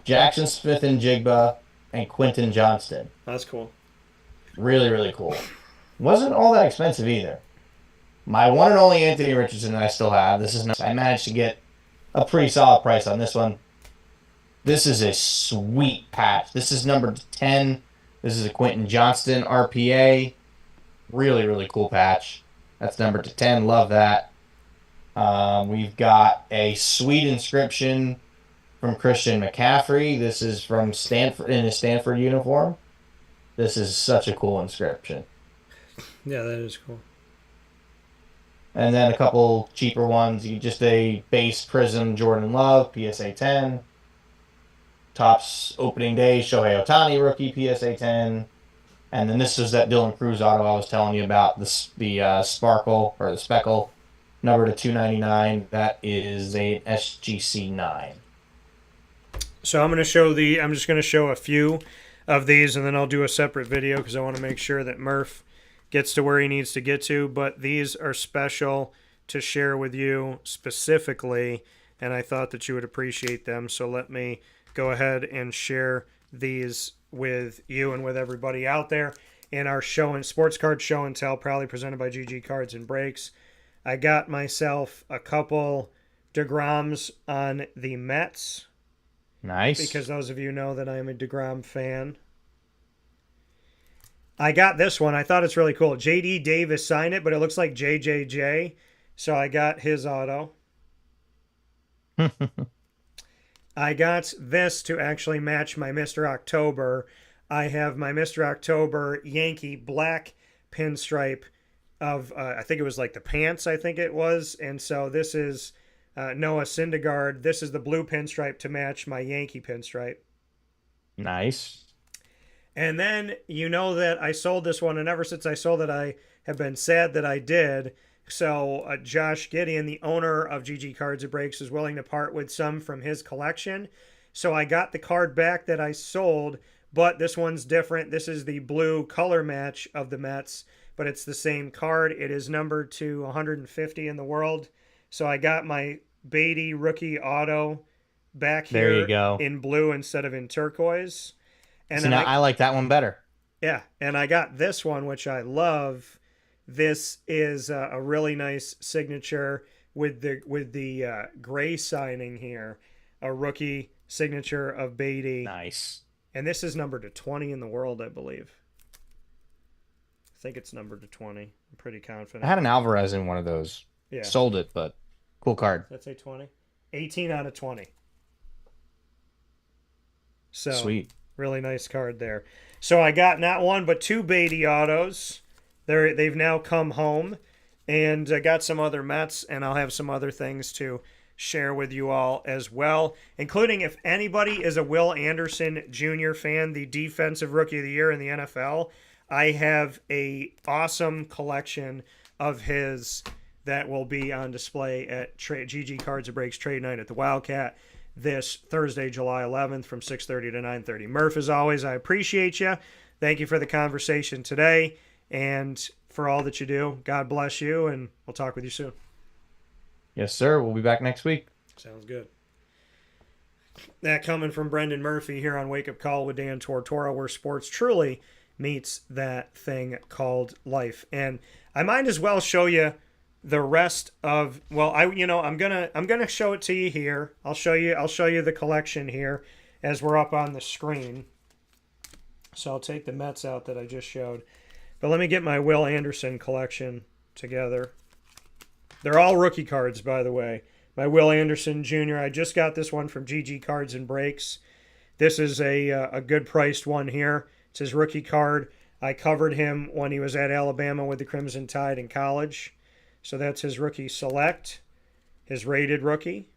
Speaker 2: Jackson Smith and Jigba, and Quentin Johnston.
Speaker 1: That's cool.
Speaker 2: Really, really cool. Wasn't all that expensive either. My one and only Anthony Richardson that I still have. I managed to get a pretty solid price on this one. This is a sweet patch. This is numbered to 10. This is a Quentin Johnston RPA. Really, really cool patch. That's numbered to 10. Love that. We've got a sweet inscription from Christian McCaffrey. This is from Stanford in his Stanford uniform. This is such a cool inscription.
Speaker 1: Yeah, that is cool.
Speaker 2: And then a couple cheaper ones. Just a base Prism Jordan Love, PSA 10. Topps opening day, Shohei Ohtani rookie, PSA 10. And then this is that Dylan Cruz auto I was telling you about, the Sparkle, or the Speckle, number to 299. That is a SGC 9.
Speaker 1: So I'm just going to show a few of these, and then I'll do a separate video because I want to make sure that Murph gets to where he needs to get to. But these are special to share with you specifically, and I thought that you would appreciate them. So let me go ahead and share these with you and with everybody out there in our sports card show and tell, proudly presented by GG Cards and Breaks. I got myself a couple DeGroms on the Mets.
Speaker 2: Nice.
Speaker 1: Because those of you know that I'm a DeGrom fan. I got this one. I thought it's really cool. J.D. Davis signed it, but it looks like JJJ. So I got his auto. I got this to actually match my Mr. October. I have my Mr. October Yankee black pinstripe of, I think it was like the pants, I think it was. And so this is Noah Syndergaard. This is the blue pinstripe to match my Yankee pinstripe.
Speaker 2: Nice.
Speaker 1: And then you know that I sold this one, and ever since I sold it, I have been sad that I did. So Josh Gideon, the owner of GG Cards and Breaks, is willing to part with some from his collection. So I got the card back that I sold, but this one's different. This is the blue color match of the Mets, but it's the same card. It is numbered to 150 in the world. So I got my Beatty rookie auto back here
Speaker 2: there you go.
Speaker 1: In blue instead of in turquoise. And
Speaker 2: so now I like that one better.
Speaker 1: Yeah, and I got this one, which I love. This is a really nice signature with the gray signing here, a rookie signature of Beatty.
Speaker 2: Nice.
Speaker 1: And this is numbered to 20 in the world, I believe. I think it's numbered to 20. I'm pretty confident.
Speaker 2: I had an Alvarez in one of those.
Speaker 1: Yeah.
Speaker 2: Sold it, but cool card.
Speaker 1: Let's say 20. 18 out of 20. So
Speaker 2: sweet.
Speaker 1: Really nice card there. So I got not one but two Beatty autos. They've now come home. And I got some other Mets, and I'll have some other things to share with you all as well, including if anybody is a Will Anderson Jr. fan, the defensive rookie of the year in the NFL, I have a awesome collection of his that will be on display at GG Cards and Breaks Trade Night at the Wildcat this Thursday, July 11th from 6:30 to 9:30. Murph, as always, I appreciate you. Thank you for the conversation today, and for all that you do. God bless you, and we'll talk with you soon.
Speaker 2: Yes, sir. We'll be back next week.
Speaker 1: Sounds good. That coming from Brendan Murphy here on Wake Up Call with Dan Tortora, where sports truly meets that thing called life. And I might as well show you the rest of, well, I'm gonna show it to you here. I'll show you the collection here as we're up on the screen. So I'll take the Mets out that I just showed. But let me get my Will Anderson collection together. They're all rookie cards, by the way. My Will Anderson Jr., I just got this one from GG Cards and Breaks. This is a good priced one here. It's his rookie card. I covered him when he was at Alabama with the Crimson Tide in college. So that's his rookie select, his rated rookie.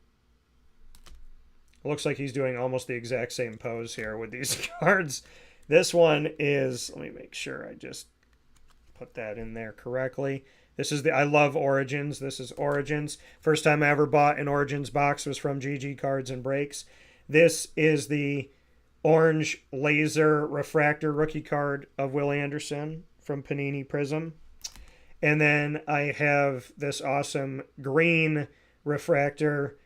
Speaker 1: It looks like he's doing almost the exact same pose here with these cards. This one is, let me make sure I just put that in there correctly. This is I love Origins. This is Origins. First time I ever bought an Origins box was from GG Cards and Breaks. This is the orange laser refractor rookie card of Will Anderson from Panini Prism. And then I have this awesome green refractor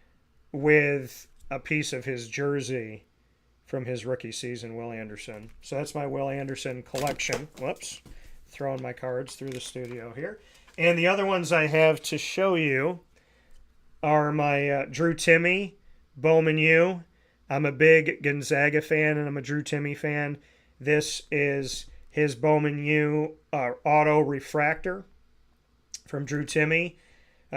Speaker 1: with a piece of his jersey from his rookie season, Will Anderson. So that's my Will Anderson collection. Whoops. Throwing my cards through the studio here. And the other ones I have to show you are my Drew Timme, Bowman U. I'm a big Gonzaga fan, and I'm a Drew Timme fan. This is his Bowman U auto refractor from Drew Timme.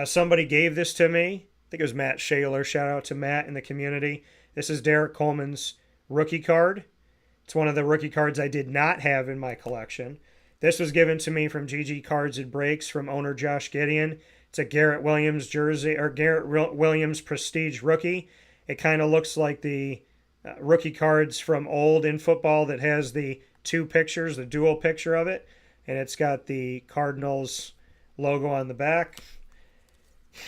Speaker 1: Somebody gave this to me. I think it was Matt Shaler. Shout out to Matt in the community. This is Derek Coleman's rookie card. It's one of the rookie cards I did not have in my collection. This was given to me from GG Cards and Breaks from owner Josh Gideon. It's a Garrett Williams jersey, or Garrett Williams Prestige rookie. It kind of looks like the rookie cards from old in football that has the two pictures, the dual picture of it. And it's got the Cardinals logo on the back.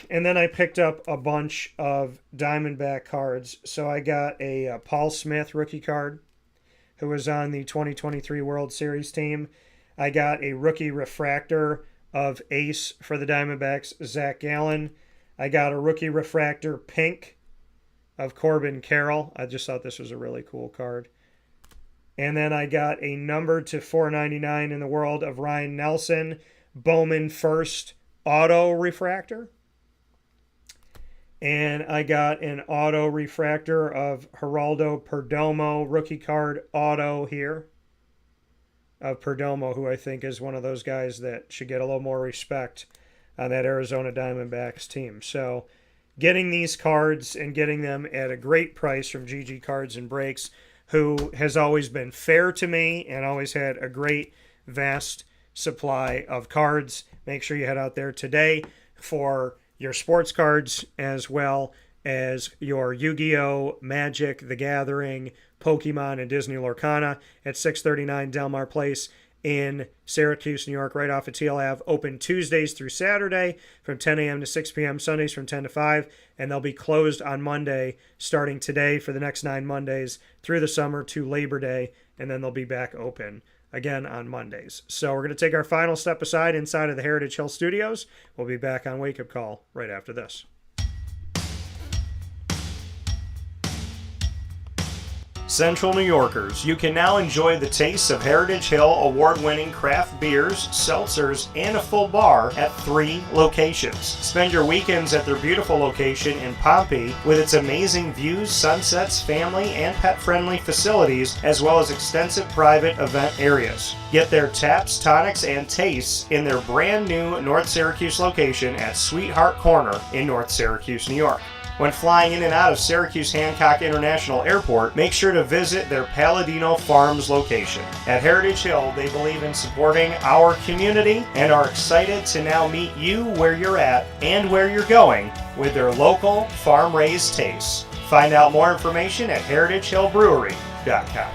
Speaker 1: And then I picked up a bunch of Diamondback cards. So I got a Paul Smith rookie card, who was on the 2023 World Series team. I got a rookie refractor of Ace for the Diamondbacks, Zach Gallen. I got a rookie refractor pink of Corbin Carroll. I just thought this was a really cool card. And then I got a numbered to 499 in the world of Ryan Nelson, Bowman first auto refractor. And I got an auto refractor of Geraldo Perdomo rookie card auto here of Perdomo, who I think is one of those guys that should get a little more respect on that Arizona Diamondbacks team. So getting these cards and getting them at a great price from GG Cards and Breaks, who has always been fair to me and always had a great, vast supply of cards. Make sure you head out there today for your sports cards as well as your Yu-Gi-Oh!, Magic, The Gathering, Pokemon, and Disney Lorcana at 639 Delmar Place in Syracuse, New York, right off of Teal Ave. Open Tuesdays through Saturday from 10 a.m. to 6 p.m., Sundays from 10 to 5, and they'll be closed on Monday starting today for the next 9 Mondays through the summer to Labor Day, and then they'll be back open again on Mondays. So we're going to take our final step aside inside of the Heritage Hill Studios. We'll be back on Wake Up Call right after this. Central New Yorkers, you can now enjoy the taste of Heritage Hill award-winning craft beers, seltzers, and a full bar at 3 locations. Spend your weekends at their beautiful location in Pompey with its amazing views, sunsets, family, and pet-friendly facilities, as well as extensive private event areas. Get their taps, tonics, and tastes in their brand new North Syracuse location at Sweetheart Corner in North Syracuse, New York. When flying in and out of Syracuse Hancock International Airport, make sure to visit their Palladino Farms location. At Heritage Hill, they believe in supporting our community and are excited to now meet you where you're at and where you're going with their local farm-raised tastes. Find out more information at heritagehillbrewery.com.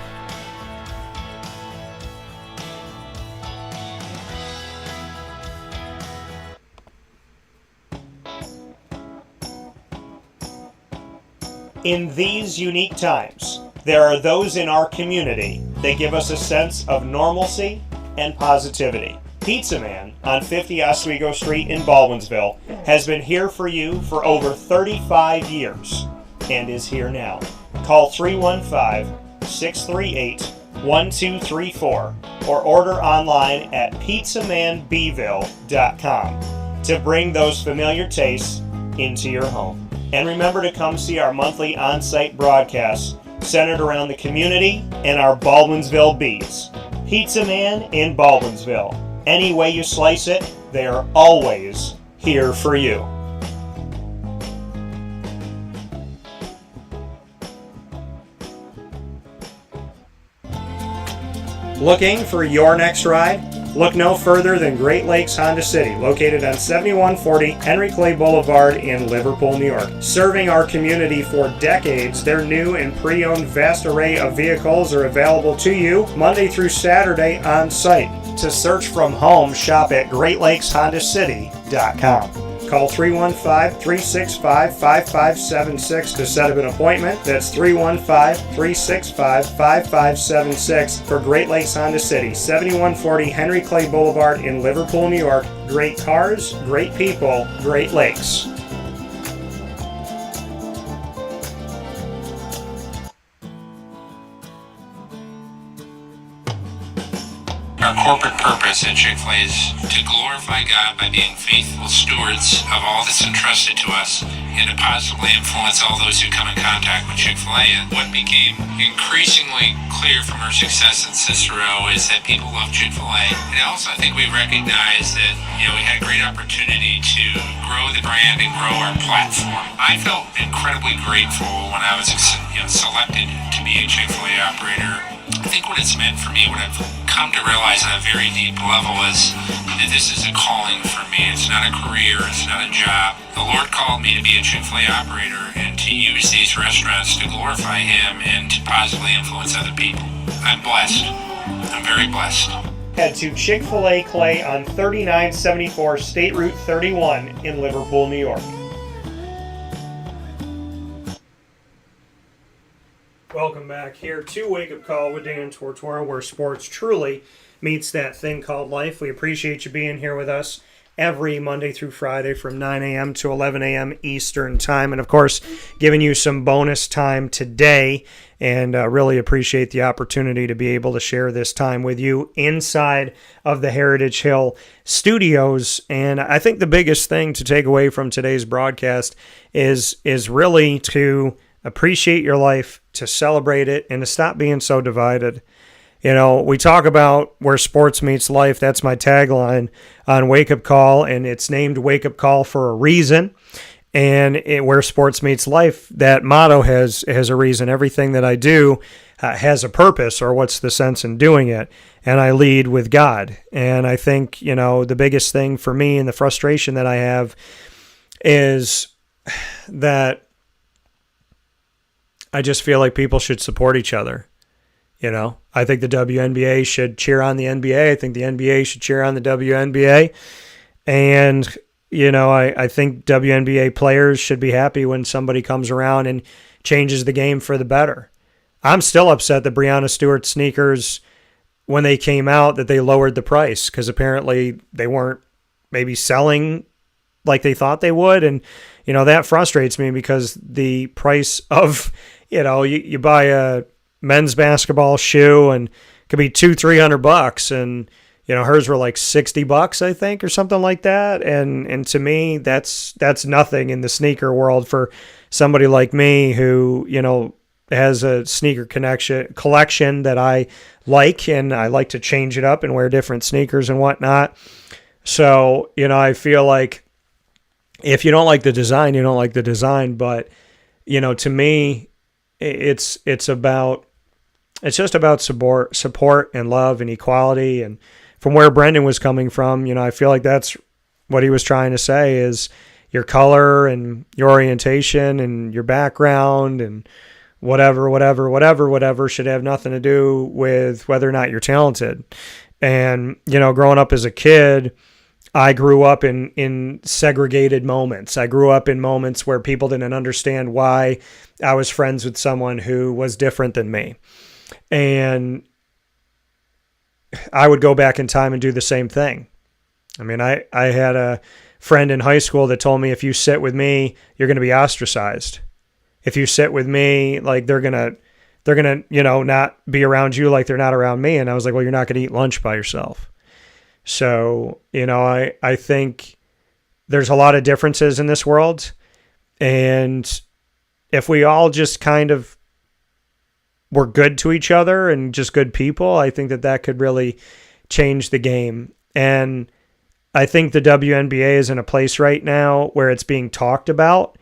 Speaker 1: In these unique times, there are those in our community that give us a sense of normalcy and positivity. Pizza Man on 50 Oswego Street in Baldwinsville has been here for you for over 35 years and is here now. Call 315-638-1234 or order online at pizzamanbville.com to bring those familiar tastes into your home. And remember to come see our monthly on-site broadcasts centered around the community and our Baldwinsville beats. Pizza Man in Baldwinsville. Any way you slice it, they are always here for you. Looking for your next ride? Look no further than Great Lakes Honda City, located on 7140 Henry Clay Boulevard in Liverpool, New York. Serving our community for decades, their new and pre-owned vast array of vehicles are available to you Monday through Saturday on site. To search from home, shop at GreatLakesHondaCity.com. Call 315-365-5576 to set up an appointment. That's 315-365-5576 for Great Lakes Honda City, 7140 Henry Clay Boulevard in Liverpool, New York. Great cars, great people, Great Lakes.
Speaker 10: Our corporate purpose at Chick-fil-A is to glorify God by being faithful stewards of all that's entrusted to us and to positively influence all those who come in contact with Chick-fil-A. And what became increasingly clear from our success in Cicero is that people love Chick-fil-A. And also I think we recognize that, we had a great opportunity to grow the brand and grow our platform. I felt incredibly grateful when I was selected to be a Chick-fil-A operator. I think what it's meant for me, what I've come to realize on a very deep level is that this is a calling for me. It's not a career, it's not a job. The Lord called me to be a Chick-fil-A operator and to use these restaurants to glorify Him and to positively influence other people. I'm blessed. I'm very blessed.
Speaker 1: Head to Chick-fil-A Clay on 3974 State Route 31 in Liverpool, New York. Welcome back here to Wake Up Call with Dan Tortora, where sports truly meets that thing called life. We appreciate you being here with us every Monday through Friday from 9 a.m. to 11 a.m. Eastern Time. And, of course, giving you some bonus time today, and really appreciate the opportunity to be able to share this time with you inside of the Heritage Hill studios. And I think the biggest thing to take away from today's broadcast is really to appreciate your life, to celebrate it, and to stop being so divided. We talk about where sports meets life. That's my tagline on Wake Up Call, and it's named Wake Up Call for a reason. And where sports meets life, that motto has a reason. Everything that I do has a purpose, or what's the sense in doing it? And I lead with God. And I think, the biggest thing for me and the frustration that I have is that I just feel like people should support each other. I think the WNBA should cheer on the NBA. I think the NBA should cheer on the WNBA. And, I think WNBA players should be happy when somebody comes around and changes the game for the better. I'm still upset that Breanna Stewart sneakers, when they came out, that they lowered the price because apparently they weren't maybe selling like they thought they would. And, that frustrates me because the price of, you buy a men's basketball shoe and it could be $200-$300 and hers were like $60 I think or something like that, and to me that's nothing in the sneaker world for somebody like me who has a sneaker collection that I like, and I like to change it up and wear different sneakers and whatnot. So I feel like if you don't like the design, you don't like the design. But, to me, it's just about support and love and equality. And from where Brendan was coming from, I feel like that's what he was trying to say is your color and your orientation and your background and whatever should have nothing to do with whether or not you're talented. And, growing up as a kid, I grew up in segregated moments. I grew up in moments where people didn't understand why I was friends with someone who was different than me. And I would go back in time and do the same thing. I mean, I had a friend in high school that told me, if you sit with me, you're going to be ostracized. If you sit with me, like they're going to, not be around you like they're not around me. And I was like, well, you're not going to eat lunch by yourself. So, I think there's a lot of differences in this world. And if we all just kind of were good to each other and just good people, I think that could really change the game. And I think the WNBA is in a place right now where it's being talked about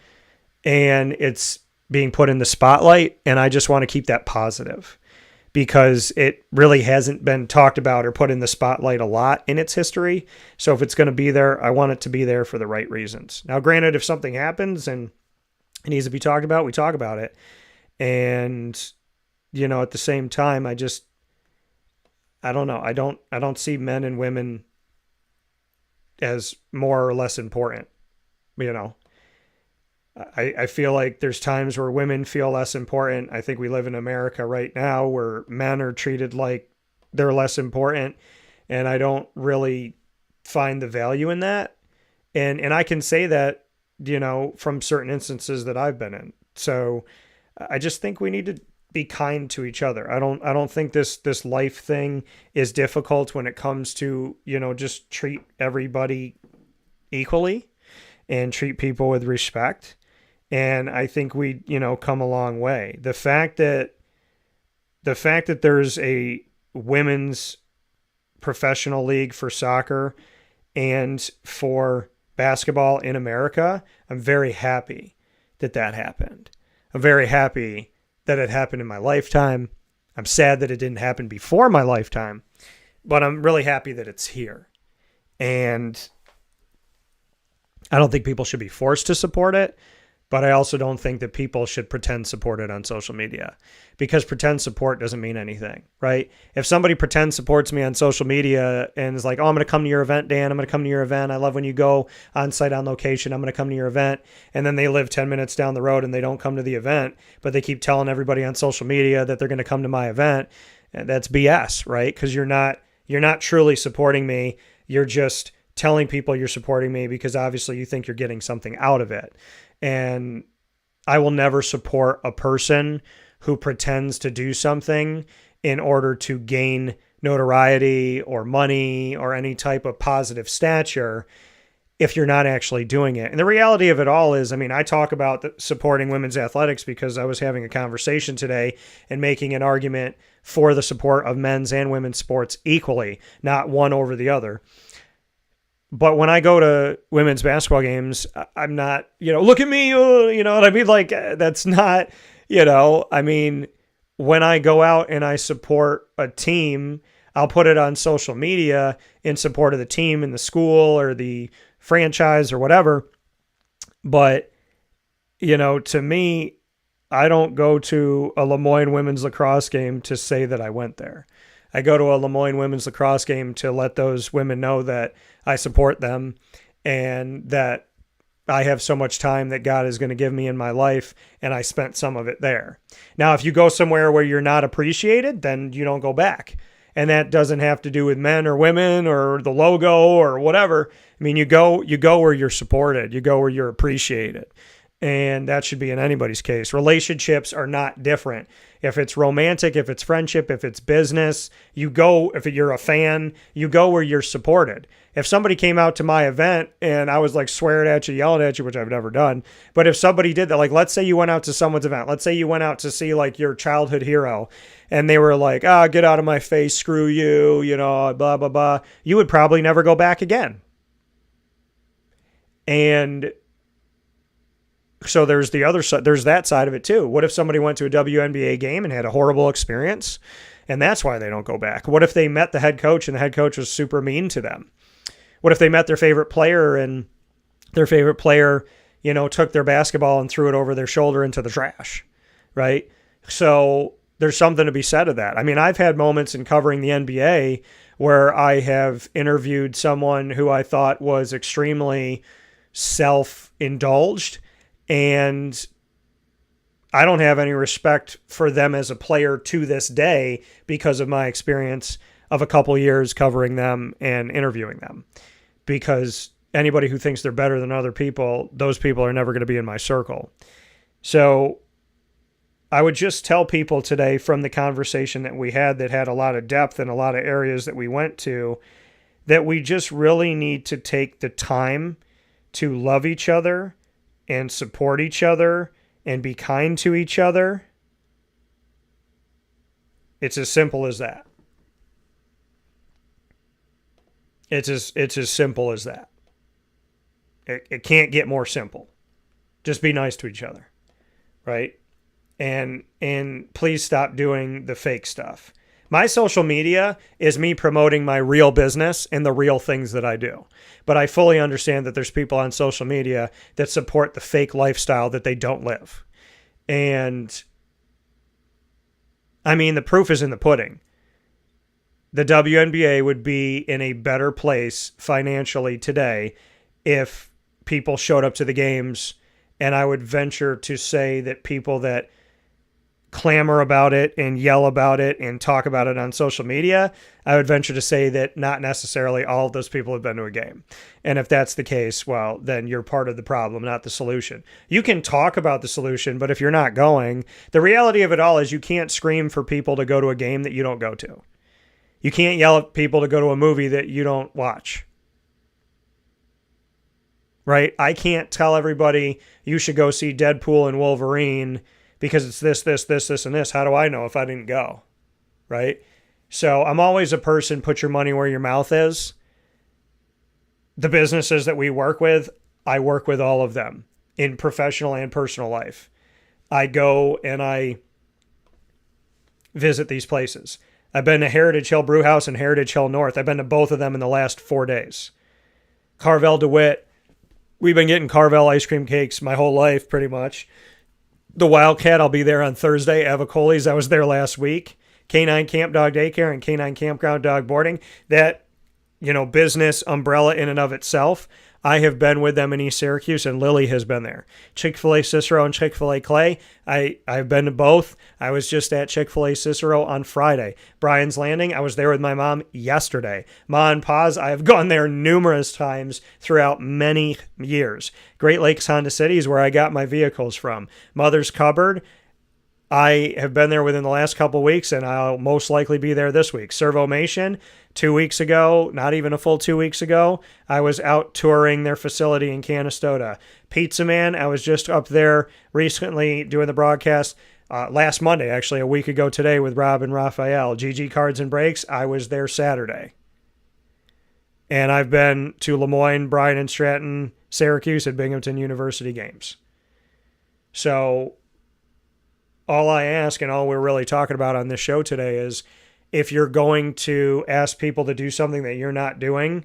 Speaker 1: and it's being put in the spotlight. And I just want to keep that positive, because it really hasn't been talked about or put in the spotlight a lot in its history. So if it's going to be there, I want it to be there for the right reasons. Now, granted, if something happens and it needs to be talked about, we talk about it. And, at the same time, I don't know. I don't see men and women as more or less important. I feel like there's times where women feel less important. I think we live in America right now where men are treated like they're less important. And I don't really find the value in that. And I can say that, from certain instances that I've been in. So I just think we need to be kind to each other. I don't think this life thing is difficult when it comes to, just treat everybody equally and treat people with respect. And I think we, come a long way. The fact that there's a women's professional league for soccer and for basketball in America, I'm very happy that happened. I'm very happy that it happened in my lifetime. I'm sad that it didn't happen before my lifetime, but I'm really happy that it's here. And I don't think people should be forced to support it, but I also don't think that people should pretend support it on social media, because pretend support doesn't mean anything, right? If somebody pretend supports me on social media and is like, oh, I'm going to come to your event, Dan, I'm going to come to your event. I love when you go on site on location. I'm going to come to your event. And then they live 10 minutes down the road and they don't come to the event, but they keep telling everybody on social media that they're going to come to my event. That's BS, right? Because you're not truly supporting me. You're just telling people you're supporting me because obviously you think you're getting something out of it. And I will never support a person who pretends to do something in order to gain notoriety or money or any type of positive stature if you're not actually doing it. And the reality of it all is, I talk about supporting women's athletics because I was having a conversation today and making an argument for the support of men's and women's sports equally, not one over the other. But when I go to women's basketball games, I'm not, look at me, what I mean? Like, that's not, when I go out and I support a team, I'll put it on social media in support of the team and the school or the franchise or whatever. But, to me, I don't go to a Lemoyne women's lacrosse game to say that I went there. I go to a Lemoyne women's lacrosse game to let those women know that I support them and that I have so much time that God is going to give me in my life, and I spent some of it there. Now, if you go somewhere where you're not appreciated, then you don't go back. And that doesn't have to do with men or women or the logo or whatever. You go where you're supported. You go where you're appreciated. And that should be in anybody's case. Relationships are not different. If it's romantic, if it's friendship, if it's business, if you're a fan, you go where you're supported. If somebody came out to my event and I was like swearing at you, yelling at you, which I've never done, but if somebody did that, like let's say you went out to someone's event, let's say you went out to see like your childhood hero and they were like, get out of my face, screw you, blah, blah, blah, you would probably never go back again. And So there's the other side. There's that side of it too. What if somebody went to a WNBA game and had a horrible experience, and that's why they don't go back? What if they met the head coach and the head coach was super mean to them? What if they met their favorite player and their favorite player, took their basketball and threw it over their shoulder into the trash, right? So there's something to be said of that. I mean, I've had moments in covering the NBA where I have interviewed someone who I thought was extremely self-indulged, and I don't have any respect for them as a player to this day because of my experience of a couple years covering them and interviewing them. Because anybody who thinks they're better than other people, those people are never going to be in my circle. So I would just tell people today from the conversation that we had that had a lot of depth and a lot of areas that we went to, that we just really need to take the time to love each other and support each other and be kind to each other. It's as simple as that. It's as simple as that. It can't get more simple. Just be nice to each other, right? And please stop doing the fake stuff. My social media is me promoting my real business and the real things that I do. But I fully understand that there's people on social media that support the fake lifestyle that they don't live. And I mean, the proof is in the pudding. The WNBA would be in a better place financially today if people showed up to the games, and I would venture to say that people that clamor about it and yell about it and talk about it on social media, I would venture to say that not necessarily all of those people have been to a game. And if that's the case, well, then you're part of the problem, not the solution. You can talk about the solution, but if you're not going, the reality of it all is you can't scream for people to go to a game that you don't go to. You can't yell at people to go to a movie that you don't watch. Right? I can't tell everybody you should go see Deadpool and Wolverine because it's this, and this. How do I know if I didn't go? Right? So I'm always a person, put your money where your mouth is. The businesses that we work with, I work with all of them in professional and personal life. I go and I visit these places. I've been to Heritage Hill Brewhouse and Heritage Hill North. I've been to both of them in the last 4 days. Carvel DeWitt. We've been getting Carvel ice cream cakes my whole life, pretty much. The Wildcat, I'll be there on Thursday. Avicoli's, I was there last week. Canine Camp Dog Daycare and Canine Campground Dog Boarding. That, business umbrella in and of itself. I have been with them in East Syracuse, and Lily has been there. Chick-fil-A Cicero and Chick-fil-A Clay, I've been to both. I was just at Chick-fil-A Cicero on Friday. Brian's Landing, I was there with my mom yesterday. Ma and Pa's, I have gone there numerous times throughout many years. Great Lakes Honda City is where I got my vehicles from. Mother's Cupboard, I have been there within the last couple weeks, and I'll most likely be there this week. Servomation, 2 weeks ago, not even a full 2 weeks ago, I was out touring their facility in Canastota. Pizza Man, I was just up there recently doing the broadcast last Monday, actually, a week ago today with Rob and Raphael. GG Cards and Breaks, I was there Saturday. And I've been to Lemoyne, Bryan and Stratton, Syracuse, and Binghamton University games. So all I ask and all we're really talking about on this show today is if you're going to ask people to do something that you're not doing,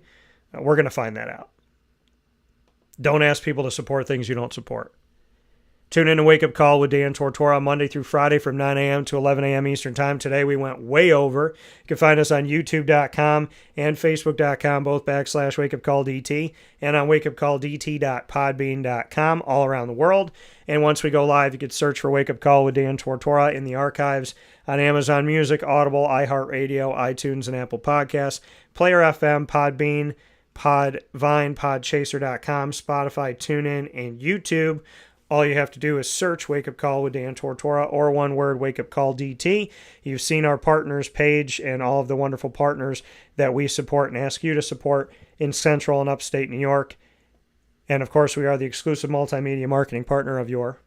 Speaker 1: we're going to find that out. Don't ask people to support things you don't support. Tune in to Wake Up Call with Dan Tortora Monday through Friday from 9 a.m. to 11 a.m. Eastern Time. Today we went way over. You can find us on youtube.com and facebook.com, both /WakeUpCallDT, and on wakeupcalldt.podbean.com all around the world. And once we go live, you can search for Wake Up Call with Dan Tortora in the archives on Amazon Music, Audible, iHeartRadio, iTunes, and Apple Podcasts, Player FM, Podbean, Podvine, Podchaser.com, Spotify, TuneIn, and YouTube. All you have to do is search Wake Up Call with Dan Tortora, or one word, Wake Up Call DT. You've seen our partners page and all of the wonderful partners that we support and ask you to support in Central and Upstate New York. And of course, we are the exclusive multimedia marketing partner of your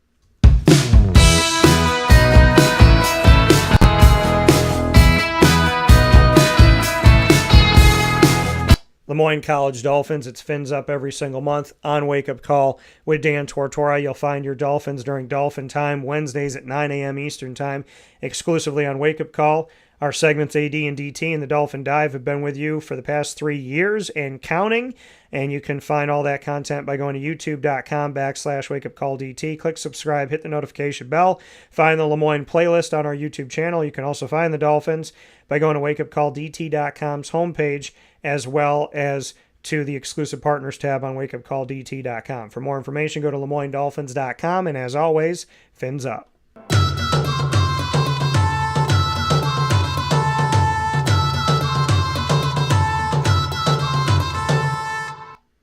Speaker 1: Lemoyne College Dolphins. It's Fins Up every single month on Wake Up Call with Dan Tortora. You'll find your Dolphins during Dolphin Time, Wednesdays at 9 a.m. Eastern Time, exclusively on Wake Up Call. Our segments AD and DT and the Dolphin Dive have been with you for the past 3 years and counting. And you can find all that content by going to youtube.com/wakeupcalldt. Click subscribe, hit the notification bell. Find the Lemoyne playlist on our YouTube channel. You can also find the Dolphins by going to wakeupcalldt.com's homepage, as well as to the exclusive partners tab on wakeupcalldt.com. For more information, go to lemoynedolphins.com. And as always, fins up.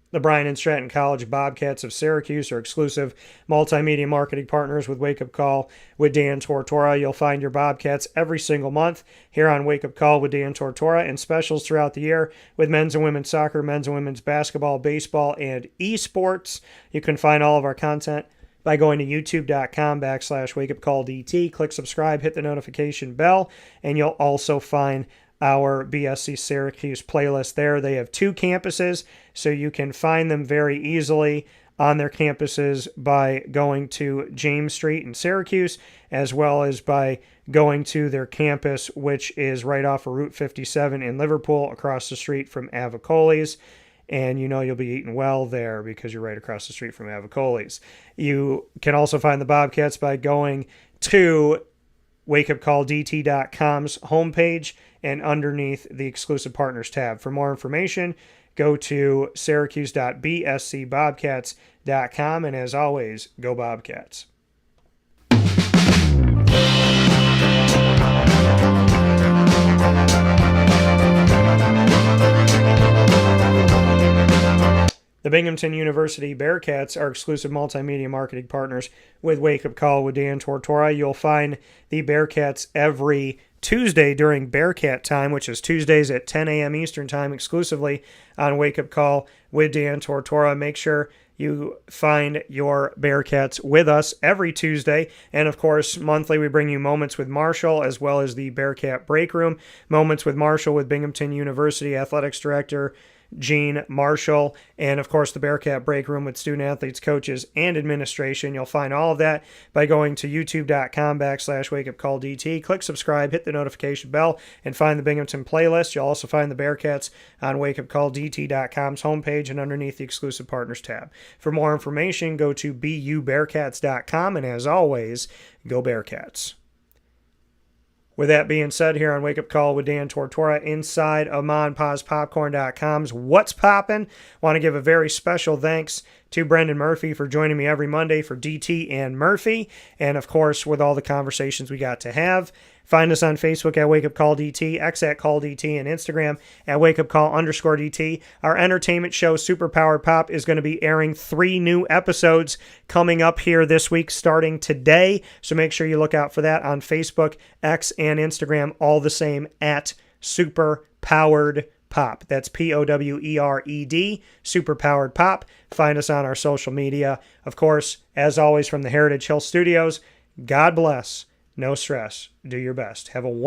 Speaker 1: The Bryan and Stratton College Bobcats of Syracuse are exclusive multimedia marketing partners with Wake Up Call with Dan Tortora. You'll find your Bobcats every single month here on Wake Up Call with Dan Tortora, and specials throughout the year with men's and women's soccer, men's and women's basketball, baseball, and esports. You can find all of our content by going to youtube.com/wakeupcalldt. Click subscribe, hit the notification bell, and you'll also find our BSC Syracuse playlist there. They have 2 campuses, so you can find them very easily on their campuses by going to James Street in Syracuse, as well as by going to their campus, which is right off of Route 57 in Liverpool, across the street from Avicoli's. And you know you'll be eating well there because you're right across the street from Avicoli's. You can also find the Bobcats by going to wakeupcalldt.com's homepage and underneath the exclusive partners tab. For more information, go to syracuse.bscbobcats.com. And as always, go Bobcats. The Binghamton University Bearcats are exclusive multimedia marketing partners with Wake Up Call with Dan Tortora. You'll find the Bearcats every Tuesday during Bearcat Time, which is Tuesdays at 10 a.m. Eastern Time, exclusively on Wake Up Call with Dan Tortora. Make sure you find your Bearcats with us every Tuesday. And, of course, monthly we bring you Moments with Marshall, as well as the Bearcat Break Room. Moments with Marshall with Binghamton University Athletics Director Gene Marshall, and of course the Bearcat Break Room with student athletes, coaches, and administration. You'll find all of that by going to youtube.com/wakeupcalldt. Click subscribe, hit the notification bell, and find the Binghamton playlist. You'll also find the Bearcats on wakeupcalldt.com's homepage and underneath the exclusive partners tab. For more information, go to bubearcats.com, and as always, go Bearcats. With that being said, here on Wake Up Call with Dan Tortora inside of MonPazPopcorn.com's What's Poppin', want to give a very special thanks to Brendan Murphy for joining me every Monday for DT and Murphy, and of course with all the conversations we got to have. Find us on Facebook at Wake Up Call DT, X at Call DT, and Instagram at Wake Up Call _DT. Our entertainment show, Super Powered Pop, is going to be airing 3 new episodes coming up here this week, starting today. So make sure you look out for that on Facebook, X, and Instagram, all the same at Super Powered Pop. That's POWERED, Super Powered Pop. Find us on our social media. Of course, as always, from the Heritage Hill Studios, God bless. No stress. Do your best. Have a wonderful